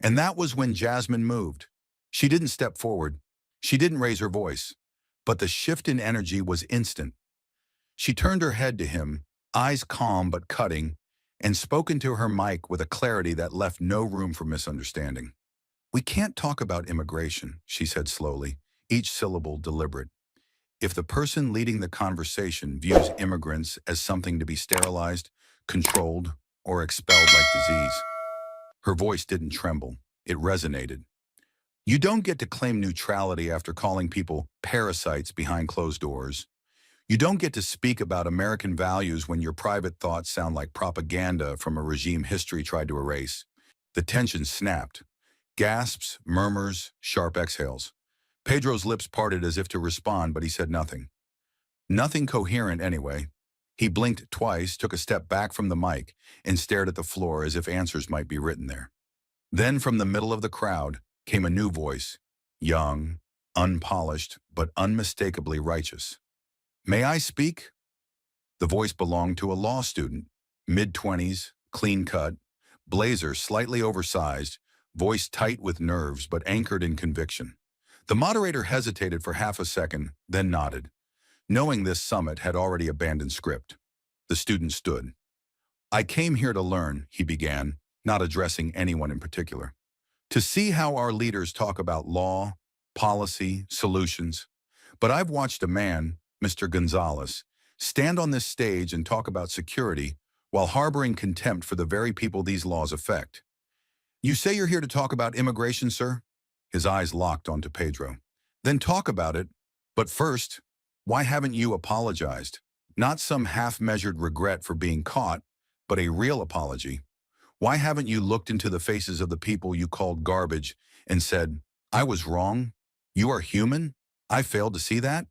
And that was when Jasmine moved. She didn't step forward. She didn't raise her voice. But the shift in energy was instant. She turned her head to him, eyes calm but cutting, and spoke into her mic with a clarity that left no room for misunderstanding. "We can't talk about immigration," she said slowly, each syllable deliberate. "If the person leading the conversation views immigrants as something to be sterilized, controlled, or expelled like disease." Her voice didn't tremble. It resonated. "You don't get to claim neutrality after calling people parasites behind closed doors. You don't get to speak about American values when your private thoughts sound like propaganda from a regime history tried to erase." The tension snapped. Gasps, murmurs, sharp exhales. Pedro's lips parted as if to respond, but he said nothing. Nothing coherent anyway. He blinked twice, took a step back from the mic, and stared at the floor as if answers might be written there. Then from the middle of the crowd came a new voice, young, unpolished, but unmistakably righteous. "May I speak?" The voice belonged to a law student, mid-20s, clean-cut, blazer slightly oversized, voice tight with nerves but anchored in conviction. The moderator hesitated for half a second, then nodded. Knowing this summit had already abandoned script. The student stood. "I came here to learn," he began, not addressing anyone in particular. To see how our leaders talk about law, policy, solutions. But I've watched a man, Mr. Gonzalez, stand on this stage and talk about security while harboring contempt for the very people these laws affect. You say you're here to talk about immigration, sir? His eyes locked onto Pedro. Then talk about it. But first, why haven't you apologized? Not some half-measured regret for being caught, but a real apology. Why haven't you looked into the faces of the people you called garbage and said, I was wrong? You are human? I failed to see that?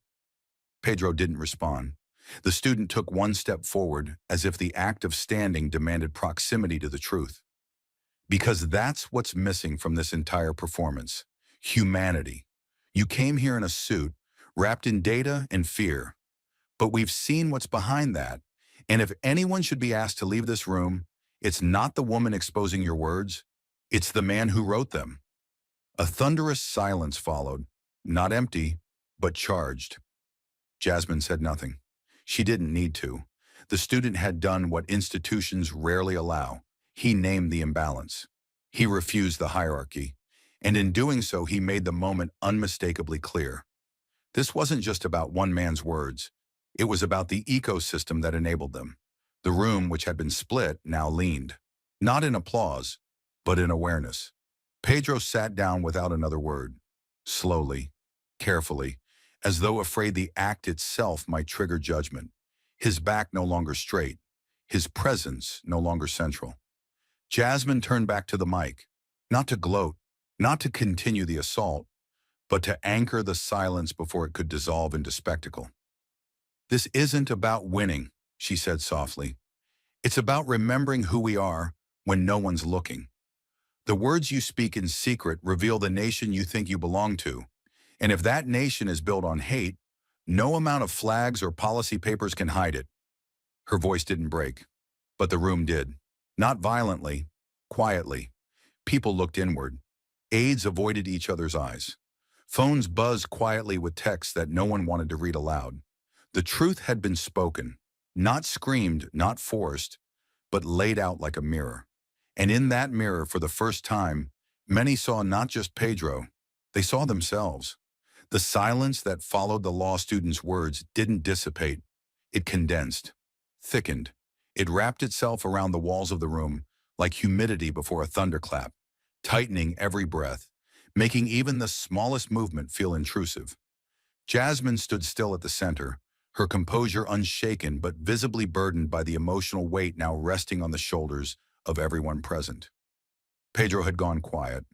Pedro didn't respond. The student took one step forward as if the act of standing demanded proximity to the truth. Because that's what's missing from this entire performance. Humanity. You came here in a suit, wrapped in data and fear. But we've seen what's behind that. And if anyone should be asked to leave this room, it's not the woman exposing your words, it's the man who wrote them. A thunderous silence followed, not empty, but charged. Jasmine said nothing. She didn't need to. The student had done what institutions rarely allow. He named the imbalance. He refused the hierarchy. And in doing so, he made the moment unmistakably clear. This wasn't just about one man's words. It was about the ecosystem that enabled them. The room, which had been split, now leaned. Not in applause, but in awareness. Pedro sat down without another word. Slowly, carefully, as though afraid the act itself might trigger judgment. His back no longer straight. His presence no longer central. Jasmine turned back to the mic, not to gloat, not to continue the assault, but to anchor the silence before it could dissolve into spectacle. This isn't about winning, she said softly. It's about remembering who we are when no one's looking. The words you speak in secret reveal the nation you think you belong to. And if that nation is built on hate, no amount of flags or policy papers can hide it. Her voice didn't break, but the room did. Not violently, quietly. People looked inward. Aides avoided each other's eyes. Phones buzzed quietly with texts that no one wanted to read aloud. The truth had been spoken, not screamed, not forced, but laid out like a mirror. And in that mirror, for the first time, many saw not just Pedro, they saw themselves. The silence that followed the law student's words didn't dissipate. It condensed, thickened. It wrapped itself around the walls of the room like humidity before a thunderclap, tightening every breath, making even the smallest movement feel intrusive. Jasmine stood still at the center, her composure unshaken but visibly burdened by the emotional weight now resting on the shoulders of everyone present. Pedro had gone quiet,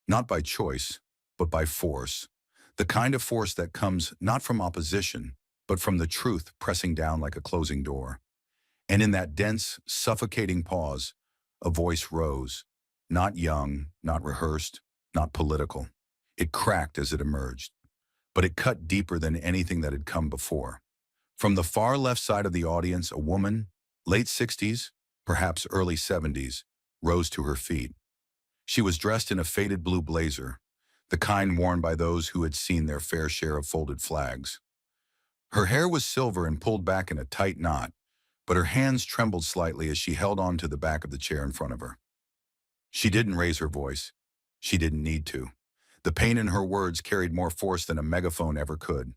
not by choice, but by force. The kind of force that comes not from opposition, but from the truth pressing down like a closing door. And in that dense, suffocating pause, a voice rose, not young, not rehearsed, not political. It cracked as it emerged, but it cut deeper than anything that had come before. From the far left side of the audience, a woman, late 60s, perhaps early 70s, rose to her feet. She was dressed in a faded blue blazer, the kind worn by those who had seen their fair share of folded flags. Her hair was silver and pulled back in a tight knot, but her hands trembled slightly as she held on to the back of the chair in front of her. She didn't raise her voice. She didn't need to. The pain in her words carried more force than a megaphone ever could.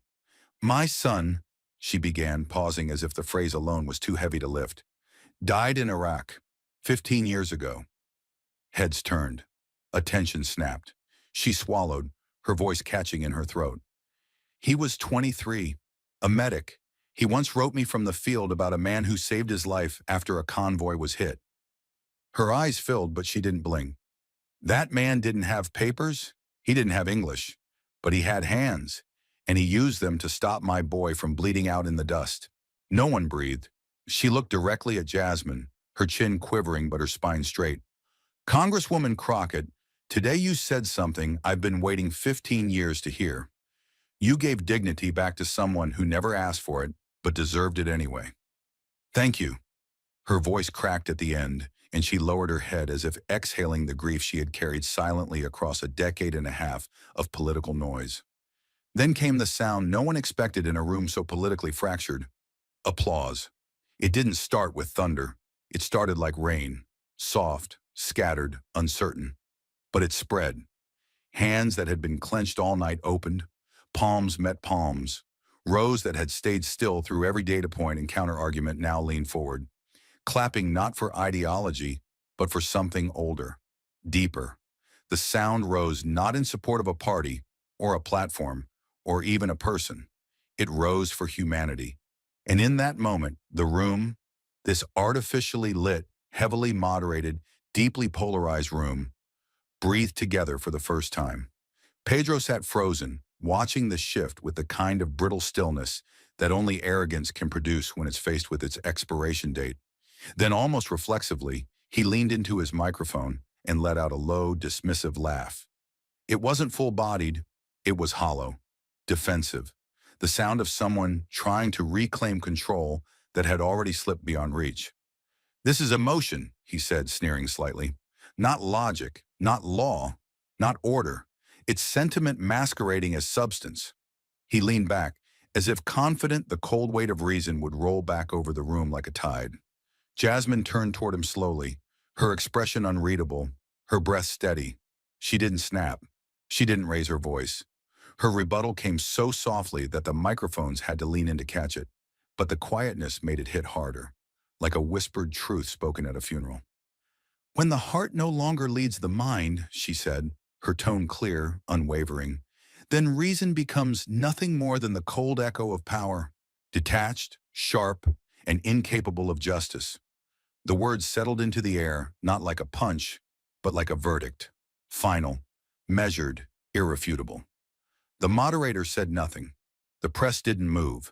My son, she began, pausing as if the phrase alone was too heavy to lift, died in Iraq 15 years ago. Heads turned. Attention snapped. She swallowed, her voice catching in her throat. He was 23, a medic. He once wrote me from the field about a man who saved his life after a convoy was hit. Her eyes filled, but she didn't blink. That man didn't have papers. He didn't have English, but he had hands, and he used them to stop my boy from bleeding out in the dust. No one breathed. She looked directly at Jasmine, her chin quivering but her spine straight. Congresswoman Crockett, today you said something I've been waiting 15 years to hear. You gave dignity back to someone who never asked for it, but deserved it anyway. Thank you. Her voice cracked at the end, and she lowered her head as if exhaling the grief she had carried silently across a decade and a half of political noise. Then came the sound no one expected in a room so politically fractured. Applause. It didn't start with thunder. It started like rain, soft, scattered, uncertain. But it spread. Hands that had been clenched all night opened. Palms met palms. Rows that had stayed still through every data point and counter-argument now leaned forward, clapping not for ideology, but for something older, deeper. The sound rose not in support of a party, or a platform, or even a person. It rose for humanity. And in that moment, the room, this artificially lit, heavily moderated, deeply polarized room, breathed together for the first time. Pedro sat frozen, watching the shift with the kind of brittle stillness that only arrogance can produce when it's faced with its expiration date. Then, almost reflexively, he leaned into his microphone and let out a low, dismissive laugh. It wasn't full-bodied, it was hollow, defensive, the sound of someone trying to reclaim control that had already slipped beyond reach. "This is emotion," he said, sneering slightly. "Not logic, not law, not order. It's sentiment masquerading as substance." He leaned back, as if confident the cold weight of reason would roll back over the room like a tide. Jasmine turned toward him slowly, her expression unreadable, her breath steady. She didn't snap. She didn't raise her voice. Her rebuttal came so softly that the microphones had to lean in to catch it, but the quietness made it hit harder, like a whispered truth spoken at a funeral. "When the heart no longer leads the mind," she said, her tone clear, unwavering, "then reason becomes nothing more than the cold echo of power, detached, sharp, and incapable of justice." The words settled into the air, not like a punch, but like a verdict. Final, measured, irrefutable. The moderator said nothing. The press didn't move.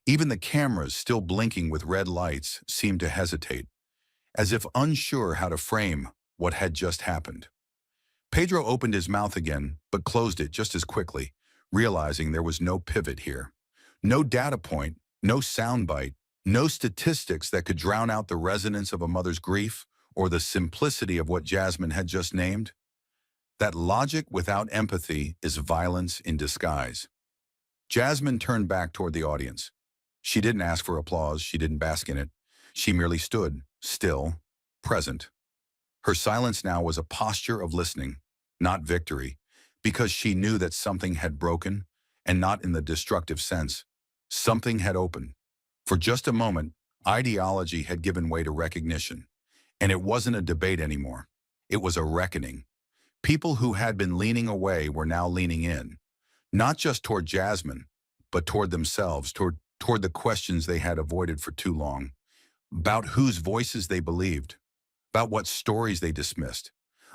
Even the cameras, still blinking with red lights, seemed to hesitate, as if unsure how to frame what had just happened. Pedro opened his mouth again, but closed it just as quickly, realizing there was no pivot here. No data point, no soundbite, no statistics that could drown out the resonance of a mother's grief or the simplicity of what Jasmine had just named. That logic without empathy is violence in disguise. Jasmine turned back toward the audience. She didn't ask for applause, she didn't bask in it. She merely stood, still, present. Her silence now was a posture of listening, not victory, because she knew that something had broken, and not in the destructive sense. Something had opened. For just a moment, ideology had given way to recognition, and it wasn't a debate anymore. It was a reckoning. People who had been leaning away were now leaning in, not just toward Jasmine, but toward themselves, toward the questions they had avoided for too long, about whose voices they believed, about what stories they dismissed,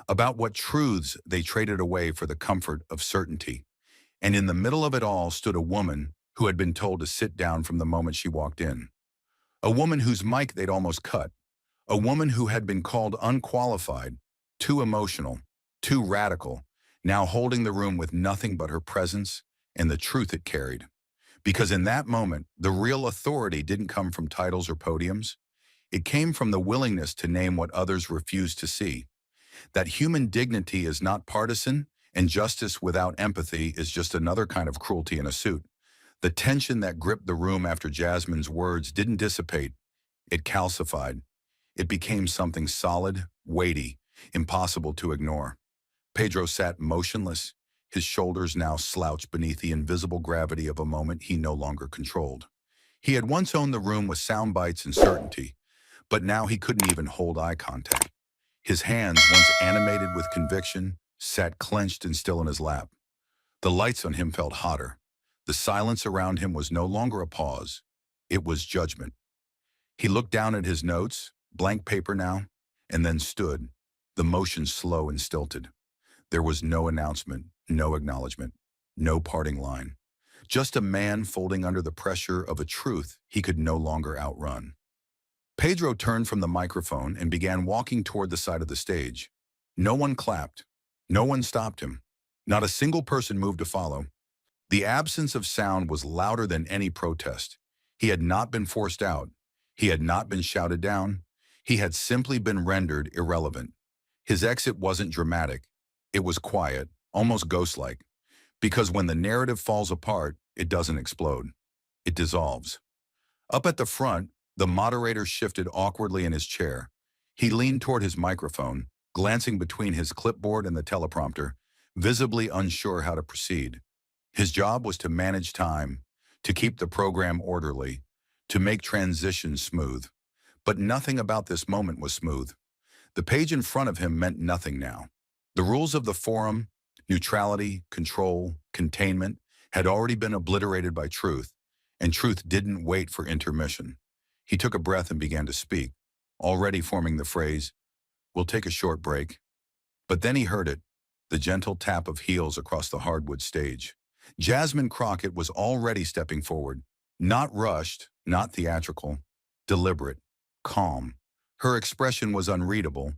about what truths they traded away for the comfort of certainty. And in the middle of it all stood a woman who had been told to sit down from the moment she walked in. A woman whose mic they'd almost cut. A woman who had been called unqualified, too emotional, too radical, now holding the room with nothing but her presence and the truth it carried. Because in that moment, the real authority didn't come from titles or podiums. It came from the willingness to name what others refused to see. That human dignity is not partisan, and justice without empathy is just another kind of cruelty in a suit. The tension that gripped the room after Jasmine's words didn't dissipate. It calcified. It became something solid, weighty, impossible to ignore. Pedro sat motionless, his shoulders now slouched beneath the invisible gravity of a moment he no longer controlled. He had once owned the room with sound bites and certainty, but now he couldn't even hold eye contact. His hands, once animated with conviction, sat clenched and still in his lap. The lights on him felt hotter. The silence around him was no longer a pause. It was judgment. He looked down at his notes, blank paper now, and then stood, the motion slow and stilted. There was no announcement, no acknowledgement, no parting line. Just a man folding under the pressure of a truth he could no longer outrun. Pedro turned from the microphone and began walking toward the side of the stage. No one clapped. No one stopped him. Not a single person moved to follow. The absence of sound was louder than any protest. He had not been forced out. He had not been shouted down. He had simply been rendered irrelevant. His exit wasn't dramatic. It was quiet, almost ghost-like. Because when the narrative falls apart, it doesn't explode. It dissolves. Up at the front, the moderator shifted awkwardly in his chair. He leaned toward his microphone, glancing between his clipboard and the teleprompter, visibly unsure how to proceed. His job was to manage time, to keep the program orderly, to make transitions smooth. But nothing about this moment was smooth. The page in front of him meant nothing now. The rules of the forum, neutrality, control, containment, had already been obliterated by truth, and truth didn't wait for intermission. He took a breath and began to speak, already forming the phrase, "We'll take a short break." But then he heard it, the gentle tap of heels across the hardwood stage. Jasmine Crockett was already stepping forward, not rushed, not theatrical, deliberate, calm. Her expression was unreadable,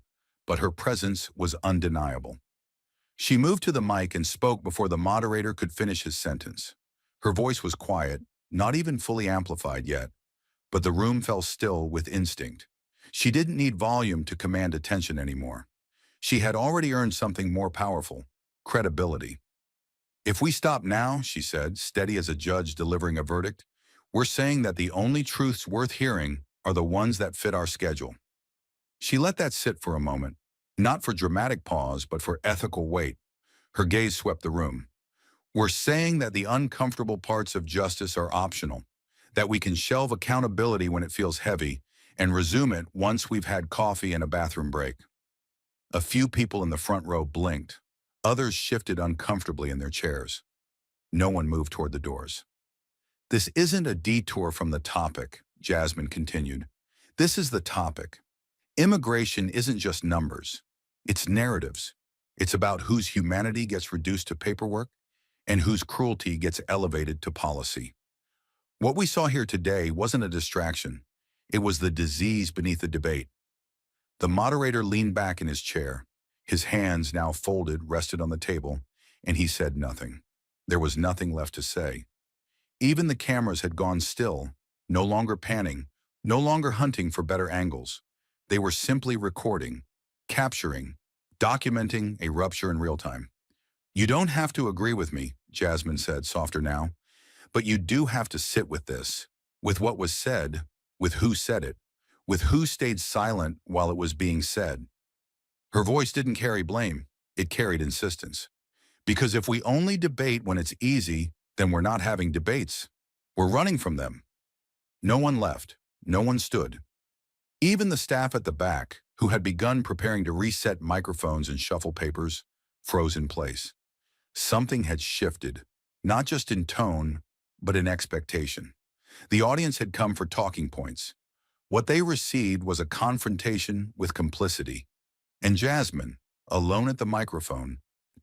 but her presence was undeniable. She moved to the mic and spoke before the moderator could finish his sentence. Her voice was quiet, not even fully amplified yet, but the room fell still with instinct. She didn't need volume to command attention anymore. She had already earned something more powerful, credibility. "If we stop now," she said, steady as a judge delivering a verdict, "we're saying that the only truths worth hearing are the ones that fit our schedule." She let that sit for a moment, not for dramatic pause, but for ethical weight. Her gaze swept the room. "We're saying that the uncomfortable parts of justice are optional, that we can shelve accountability when it feels heavy and resume it once we've had coffee and a bathroom break." A few people in the front row blinked. Others shifted uncomfortably in their chairs. No one moved toward the doors. "This isn't a detour from the topic," Jasmine continued. "This is the topic. Immigration isn't just numbers. It's narratives. It's about whose humanity gets reduced to paperwork and whose cruelty gets elevated to policy. What we saw here today wasn't a distraction. It was the disease beneath the debate." The moderator leaned back in his chair. His hands, now folded, rested on the table, and he said nothing. There was nothing left to say. Even the cameras had gone still, no longer panning, no longer hunting for better angles. They were simply recording, capturing, documenting a rupture in real time. "You don't have to agree with me," Jasmine said, softer now, "but you do have to sit with this, with what was said, with who said it, with who stayed silent while it was being said." Her voice didn't carry blame, it carried insistence. Because if we only debate when it's easy, then we're not having debates. We're running from them. No one left. No one stood. Even the staff at the back, who had begun preparing to reset microphones and shuffle papers, froze in place. Something had shifted, not just in tone, but in expectation. The audience had come for talking points. What they received was a confrontation with complicity. And Jasmine, alone at the microphone,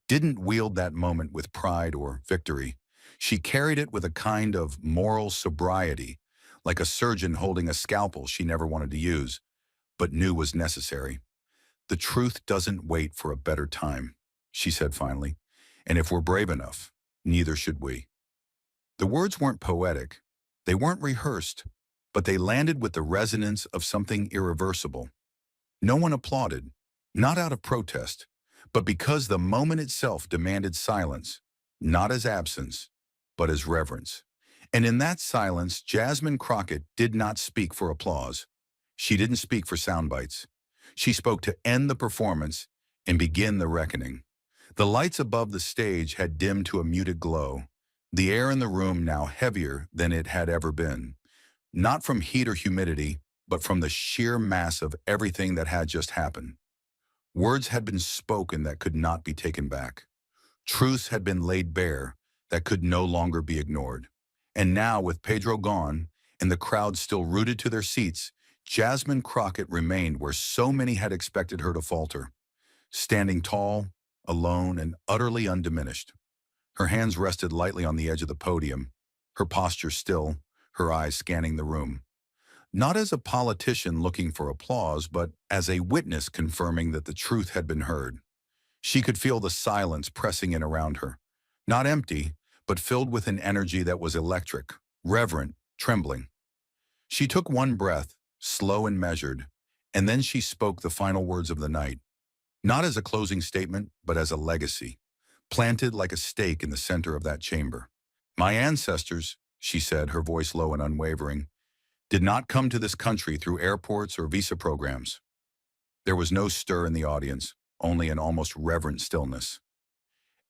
didn't wield that moment with pride or victory. She carried it with a kind of moral sobriety, like a surgeon holding a scalpel she never wanted to use, but knew was necessary. "The truth doesn't wait for a better time," she said finally, "and if we're brave enough, neither should we." The words weren't poetic, they weren't rehearsed, but they landed with the resonance of something irreversible. No one applauded, not out of protest, but because the moment itself demanded silence, not as absence, but as reverence. And in that silence, Jasmine Crockett did not speak for applause. She didn't speak for sound bites. She spoke to end the performance and begin the reckoning. The lights above the stage had dimmed to a muted glow, the air in the room now heavier than it had ever been, not from heat or humidity, but from the sheer mass of everything that had just happened. Words had been spoken that could not be taken back. Truths had been laid bare that could no longer be ignored. And now, with Pedro gone and the crowd still rooted to their seats, Jasmine Crockett remained where so many had expected her to falter, standing tall, alone, and utterly undiminished. Her hands rested lightly on the edge of the podium, her posture still, her eyes scanning the room. Not as a politician looking for applause, but as a witness confirming that the truth had been heard. She could feel the silence pressing in around her, not empty, but filled with an energy that was electric, reverent, trembling. She took one breath, slow and measured, and then she spoke the final words of the night, not as a closing statement, but as a legacy, planted like a stake in the center of that chamber. "My ancestors," she said, her voice low and unwavering, "did not come to this country through airports or visa programs." There was no stir in the audience, only an almost reverent stillness.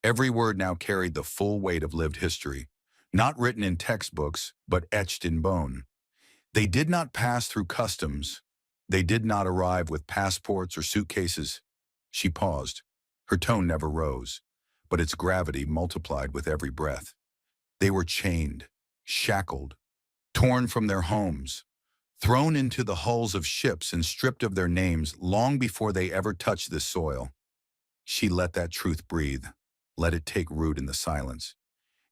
Every word now carried the full weight of lived history, not written in textbooks, but etched in bone. They did not pass through customs. They did not arrive with passports or suitcases. She paused. Her tone never rose, but its gravity multiplied with every breath. They were chained, shackled, torn from their homes, thrown into the hulls of ships and stripped of their names long before they ever touched this soil. She let that truth breathe, let it take root in the silence.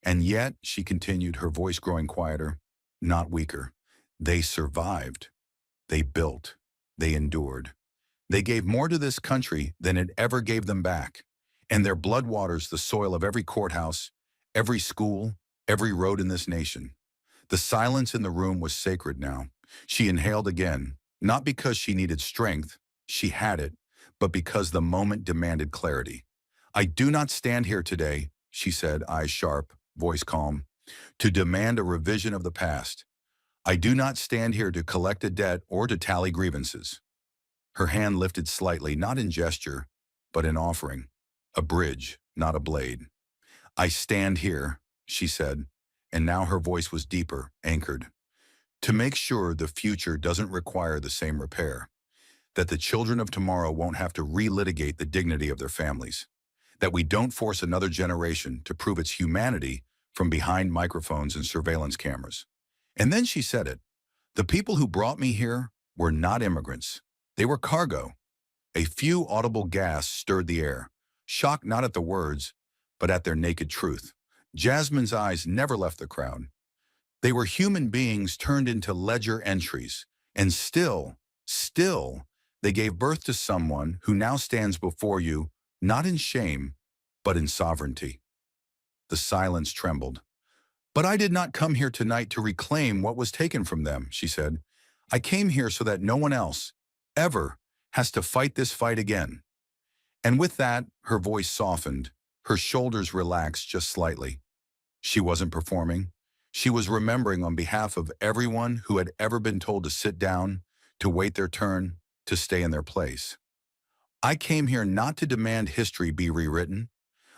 And yet, she continued, her voice growing quieter, not weaker. They survived. They built. They endured. They gave more to this country than it ever gave them back. And their blood waters the soil of every courthouse, every school, every road in this nation. The silence in the room was sacred now. She inhaled again, not because she needed strength, she had it, but because the moment demanded clarity. I do not stand here today, she said, eyes sharp, voice calm, to demand a revision of the past. I do not stand here to collect a debt or to tally grievances. Her hand lifted slightly, not in gesture, but in offering. A bridge, not a blade. I stand here, she said, and now her voice was deeper, anchored, to make sure the future doesn't require the same repair, that the children of tomorrow won't have to relitigate the dignity of their families, that we don't force another generation to prove its humanity from behind microphones and surveillance cameras. And then she said it. The people who brought me here were not immigrants. They were cargo. A few audible gasps stirred the air, shocked not at the words, but at their naked truth. Jasmine's eyes never left the crowd. They were human beings turned into ledger entries, and still, they gave birth to someone who now stands before you, not in shame, but in sovereignty. The silence trembled. But I did not come here tonight to reclaim what was taken from them, she said. I came here so that no one else, ever, has to fight this fight again. And with that, her voice softened, her shoulders relaxed just slightly. She wasn't performing. She was remembering on behalf of everyone who had ever been told to sit down, to wait their turn, to stay in their place. I came here not to demand history be rewritten.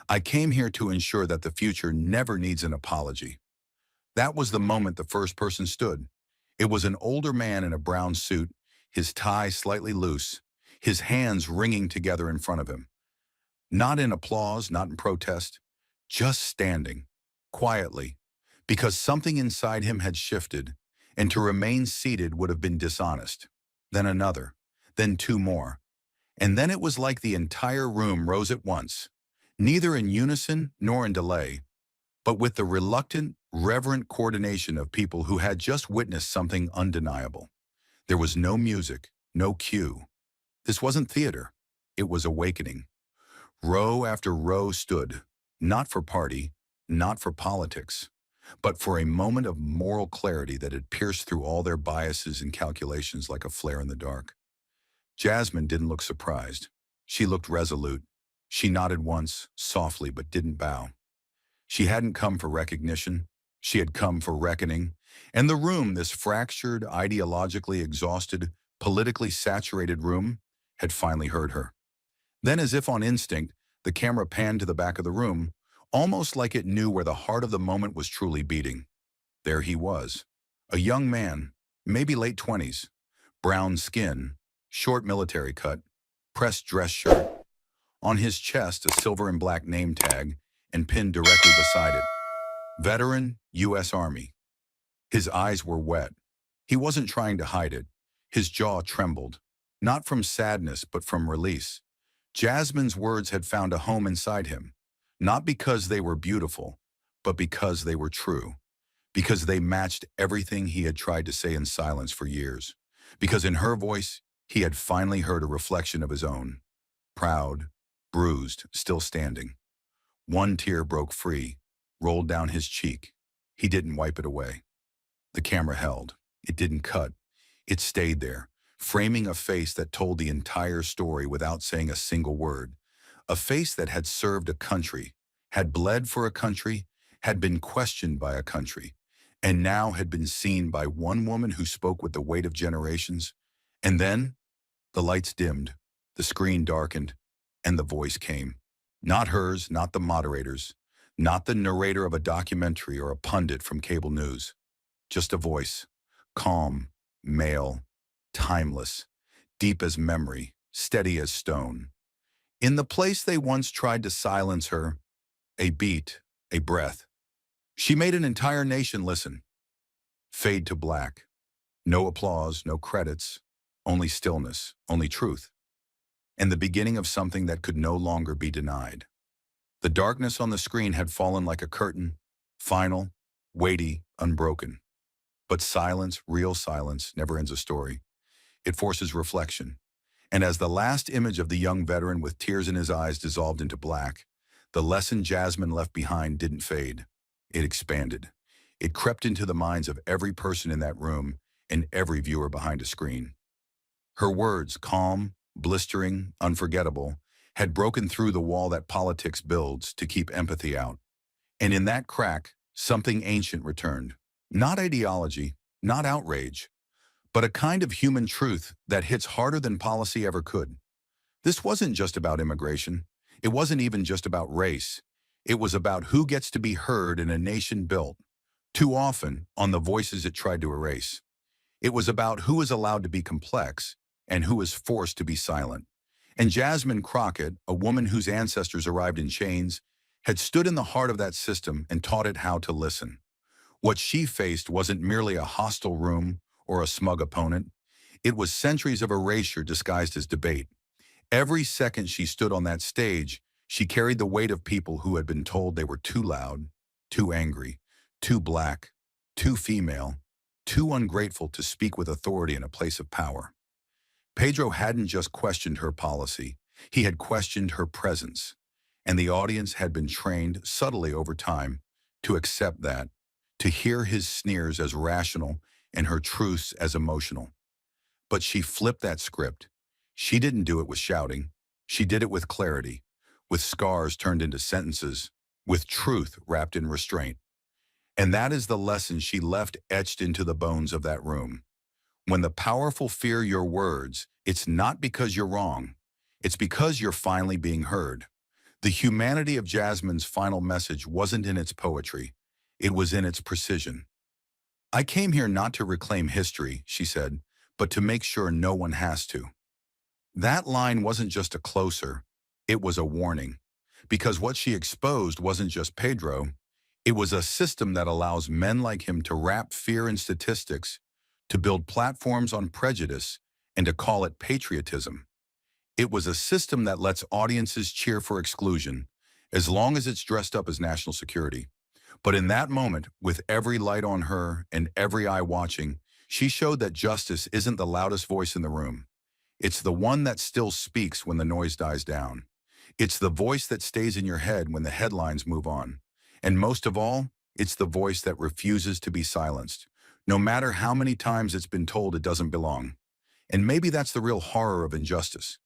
I came here to ensure that the future never needs an apology. That was the moment the first person stood. It was an older man in a brown suit, his tie slightly loose, his hands wringing together in front of him. Not in applause, not in protest, just standing, quietly, because something inside him had shifted, and to remain seated would have been dishonest. Then another, then two more. And then it was like the entire room rose at once, neither in unison nor in delay, but with the reluctant, reverent coordination of people who had just witnessed something undeniable. There was no music, no cue. This wasn't theater. It was awakening. Row after row stood, not for party, not for politics, but for a moment of moral clarity that had pierced through all their biases and calculations like a flare in the dark. Jasmine didn't look surprised. She looked resolute. She nodded once, softly, but didn't bow. She hadn't come for recognition. She had come for reckoning. And the room, this fractured, ideologically exhausted, politically saturated room, had finally heard her. Then, as if on instinct, the camera panned to the back of the room, almost like it knew where the heart of the moment was truly beating. There he was, a young man, maybe late 20s, brown skin, short military cut, pressed dress shirt. On his chest, a silver and black name tag, and pinned directly beside it, Veteran, U.S. Army. His eyes were wet. He wasn't trying to hide it. His jaw trembled, not from sadness, but from release. Jasmine's words had found a home inside him, not because they were beautiful, but because they were true, because they matched everything he had tried to say in silence for years, because in her voice, he had finally heard a reflection of his own, proud, bruised, still standing. One tear broke free, rolled down his cheek. He didn't wipe it away. The camera held. It didn't cut. It stayed there, framing a face that told the entire story without saying a single word. A face that had served a country, had bled for a country, had been questioned by a country, and now had been seen by one woman who spoke with the weight of generations. And then, the lights dimmed, the screen darkened, And the voice came. Not hers, not the moderator's, not the narrator of a documentary or a pundit from cable news. Just a voice. Calm, male, timeless, deep as memory, steady as stone. In the place they once tried to silence her, a beat, a breath, she made an entire nation listen. Fade to black. No applause, no credits, only stillness, only truth, and the beginning of something that could no longer be denied. The darkness on the screen had fallen like a curtain, final, weighty, unbroken. But silence, real silence, never ends a story. It forces reflection. And as the last image of the young veteran with tears in his eyes dissolved into black, the lesson Jasmine left behind didn't fade. It expanded. It crept into the minds of every person in that room and every viewer behind a screen. Her words, calm, blistering, unforgettable, had broken through the wall that politics builds to keep empathy out. And in that crack, something ancient returned. Not ideology, not outrage, but a kind of human truth that hits harder than policy ever could. This wasn't just about immigration. It wasn't even just about race. It was about who gets to be heard in a nation built, too often, on the voices it tried to erase. It was about who is allowed to be complex and who is forced to be silent. And Jasmine Crockett, a woman whose ancestors arrived in chains, had stood in the heart of that system and taught it how to listen. What she faced wasn't merely a hostile room or a smug opponent. It was centuries of erasure disguised as debate. Every second she stood on that stage, she carried the weight of people who had been told they were too loud, too angry, too black, too female, too ungrateful to speak with authority in a place of power. Pedro hadn't just questioned her policy, he had questioned her presence. And the audience had been trained subtly over time to accept that, to hear his sneers as rational and her truths as emotional. But she flipped that script. She didn't do it with shouting. She did it with clarity, with scars turned into sentences, with truth wrapped in restraint. And that is the lesson she left etched into the bones of that room. When the powerful fear your words, it's not because you're wrong. It's because you're finally being heard. The humanity of Jasmine's final message wasn't in its poetry. It was in its precision. I came here not to reclaim history, she said, but to make sure no one has to. That line wasn't just a closer, it was a warning. Because what she exposed wasn't just Pedro, it was a system that allows men like him to wrap fear in statistics, to build platforms on prejudice, and to call it patriotism. It was a system that lets audiences cheer for exclusion, as long as it's dressed up as national security. But in that moment, with every light on her and every eye watching, she showed that justice isn't the loudest voice in the room. It's the one that still speaks when the noise dies down. It's the voice that stays in your head when the headlines move on. And most of all, it's the voice that refuses to be silenced, no matter how many times it's been told it doesn't belong. And maybe that's the real horror of injustice.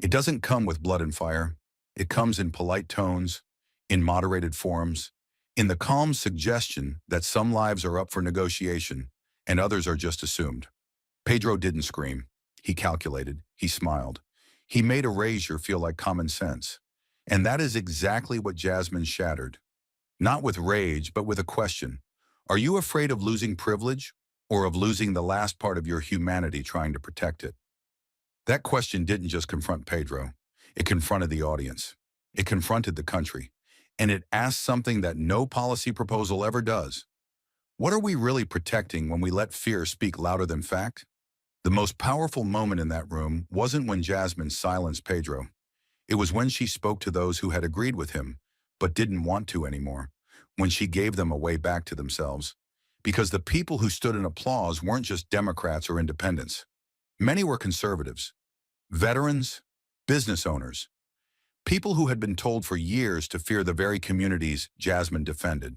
It doesn't come with blood and fire. It comes in polite tones, in moderated forums, in the calm suggestion that some lives are up for negotiation and others are just assumed. Pedro didn't scream. He calculated. He smiled. He made erasure feel like common sense. And that is exactly what Jasmine shattered. Not with rage, but with a question. Are you afraid of losing privilege or of losing the last part of your humanity trying to protect it? That question didn't just confront Pedro. It confronted the audience. It confronted the country. And it asked something that no policy proposal ever does. What are we really protecting when we let fear speak louder than fact? The most powerful moment in that room wasn't when Jasmine silenced Pedro. It was when she spoke to those who had agreed with him, but didn't want to anymore, when she gave them a way back to themselves. Because the people who stood in applause weren't just Democrats or independents. Many were conservatives, veterans, business owners, people who had been told for years to fear the very communities Jasmine defended.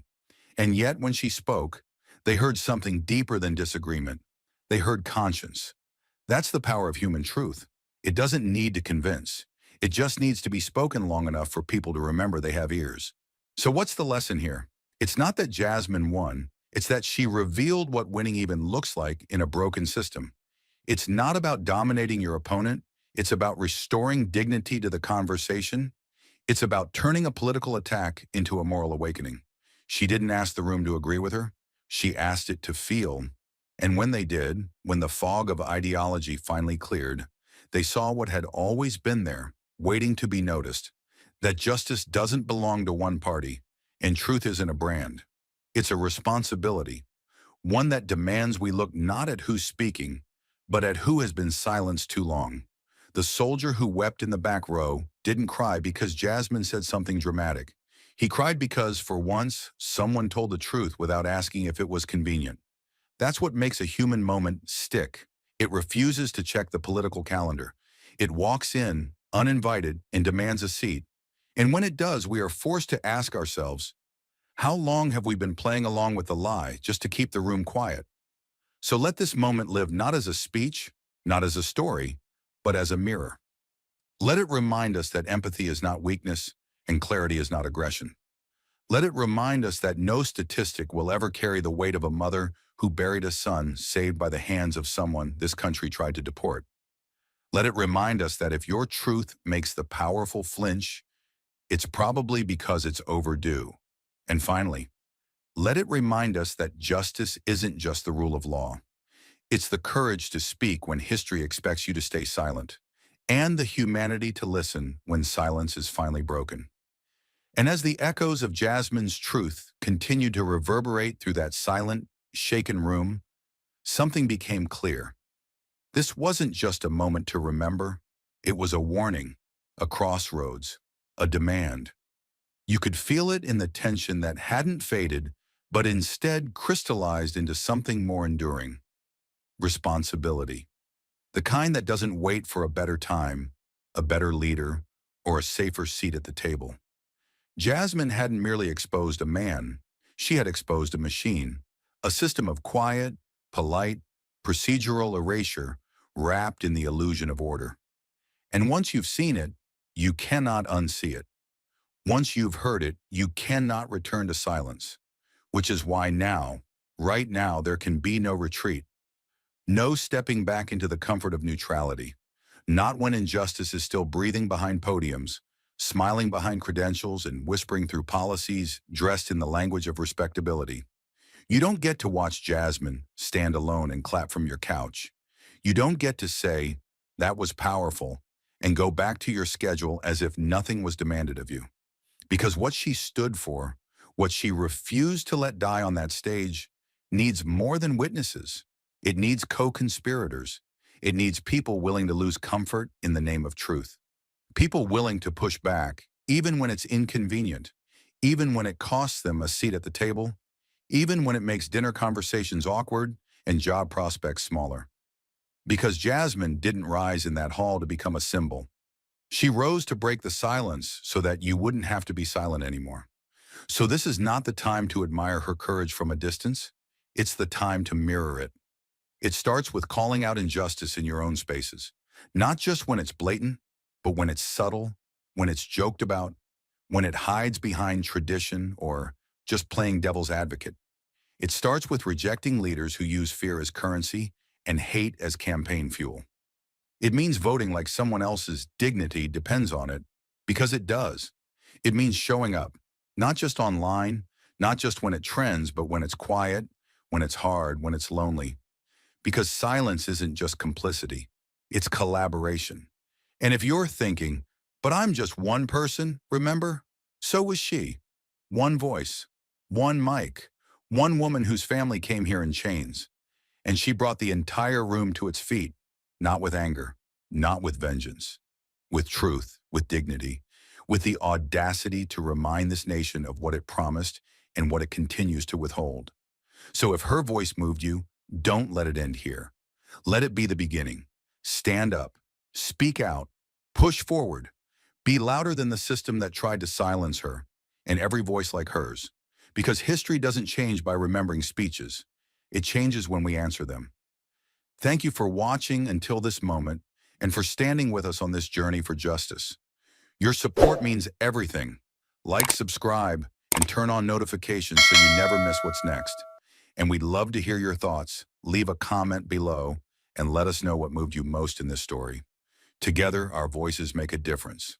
And yet, when she spoke, they heard something deeper than disagreement. They heard conscience. That's the power of human truth. It doesn't need to convince. It just needs to be spoken long enough for people to remember they have ears. So what's the lesson here? It's not that Jasmine won. It's that she revealed what winning even looks like in a broken system. It's not about dominating your opponent. It's about restoring dignity to the conversation. It's about turning a political attack into a moral awakening. She didn't ask the room to agree with her. She asked it to feel. And when they did, when the fog of ideology finally cleared, they saw what had always been there, waiting to be noticed, that justice doesn't belong to one party, and truth isn't a brand. It's a responsibility, one that demands we look not at who's speaking, but at who has been silenced too long. The soldier who wept in the back row didn't cry because Jasmine said something dramatic. He cried because, for once, someone told the truth without asking if it was convenient. That's what makes a human moment stick. It refuses to check the political calendar. It walks in, uninvited, and demands a seat. And when it does, we are forced to ask ourselves, how long have we been playing along with the lie just to keep the room quiet? So let this moment live not as a speech, not as a story, but as a mirror. Let it remind us that empathy is not weakness and clarity is not aggression. Let it remind us that no statistic will ever carry the weight of a mother who buried a son saved by the hands of someone this country tried to deport. Let it remind us that if your truth makes the powerful flinch, it's probably because it's overdue. And finally, let it remind us that justice isn't just the rule of law. It's the courage to speak when history expects you to stay silent, and the humanity to listen when silence is finally broken. And as the echoes of Jasmine's truth continued to reverberate through that silent, shaken room, something became clear. This wasn't just a moment to remember. It was a warning, a crossroads, a demand. You could feel it in the tension that hadn't faded, but instead crystallized into something more enduring. Responsibility. The kind that doesn't wait for a better time, a better leader, or a safer seat at the table. Jasmine hadn't merely exposed a man, she had exposed a machine, a system of quiet, polite, procedural erasure wrapped in the illusion of order. And once you've seen it, you cannot unsee it. Once you've heard it, you cannot return to silence, which is why now, right now, there can be no retreat. No stepping back into the comfort of neutrality, not when injustice is still breathing behind podiums, smiling behind credentials, and whispering through policies dressed in the language of respectability. You don't get to watch Jasmine stand alone and clap from your couch. You don't get to say, that was powerful, and go back to your schedule as if nothing was demanded of you. Because what she stood for, what she refused to let die on that stage, needs more than witnesses. It needs co-conspirators. It needs people willing to lose comfort in the name of truth. People willing to push back, even when it's inconvenient, even when it costs them a seat at the table, even when it makes dinner conversations awkward and job prospects smaller. Because Jasmine didn't rise in that hall to become a symbol. She rose to break the silence so that you wouldn't have to be silent anymore. So this is not the time to admire her courage from a distance. It's the time to mirror it. It starts with calling out injustice in your own spaces, not just when it's blatant, but when it's subtle, when it's joked about, when it hides behind tradition or just playing devil's advocate. It starts with rejecting leaders who use fear as currency and hate as campaign fuel. It means voting like someone else's dignity depends on it, because it does. It means showing up, not just online, not just when it trends, but when it's quiet, when it's hard, when it's lonely. Because silence isn't just complicity, it's collaboration. And if you're thinking, but I'm just one person, remember? So was she. One voice, one mic, one woman whose family came here in chains. And she brought the entire room to its feet, not with anger, not with vengeance, with truth, with dignity, with the audacity to remind this nation of what it promised and what it continues to withhold. So if her voice moved you, don't let it end here. Let it be the beginning. Stand up, speak out, push forward, be louder than the system that tried to silence her, and every voice like hers. Because history doesn't change by remembering speeches. It changes when we answer them. Thank you for watching until this moment and for standing with us on this journey for justice. Your support means everything. Like, subscribe, and turn on notifications so you never miss what's next. And we'd love to hear your thoughts. Leave a comment below and let us know what moved you most in this story. Together, our voices make a difference.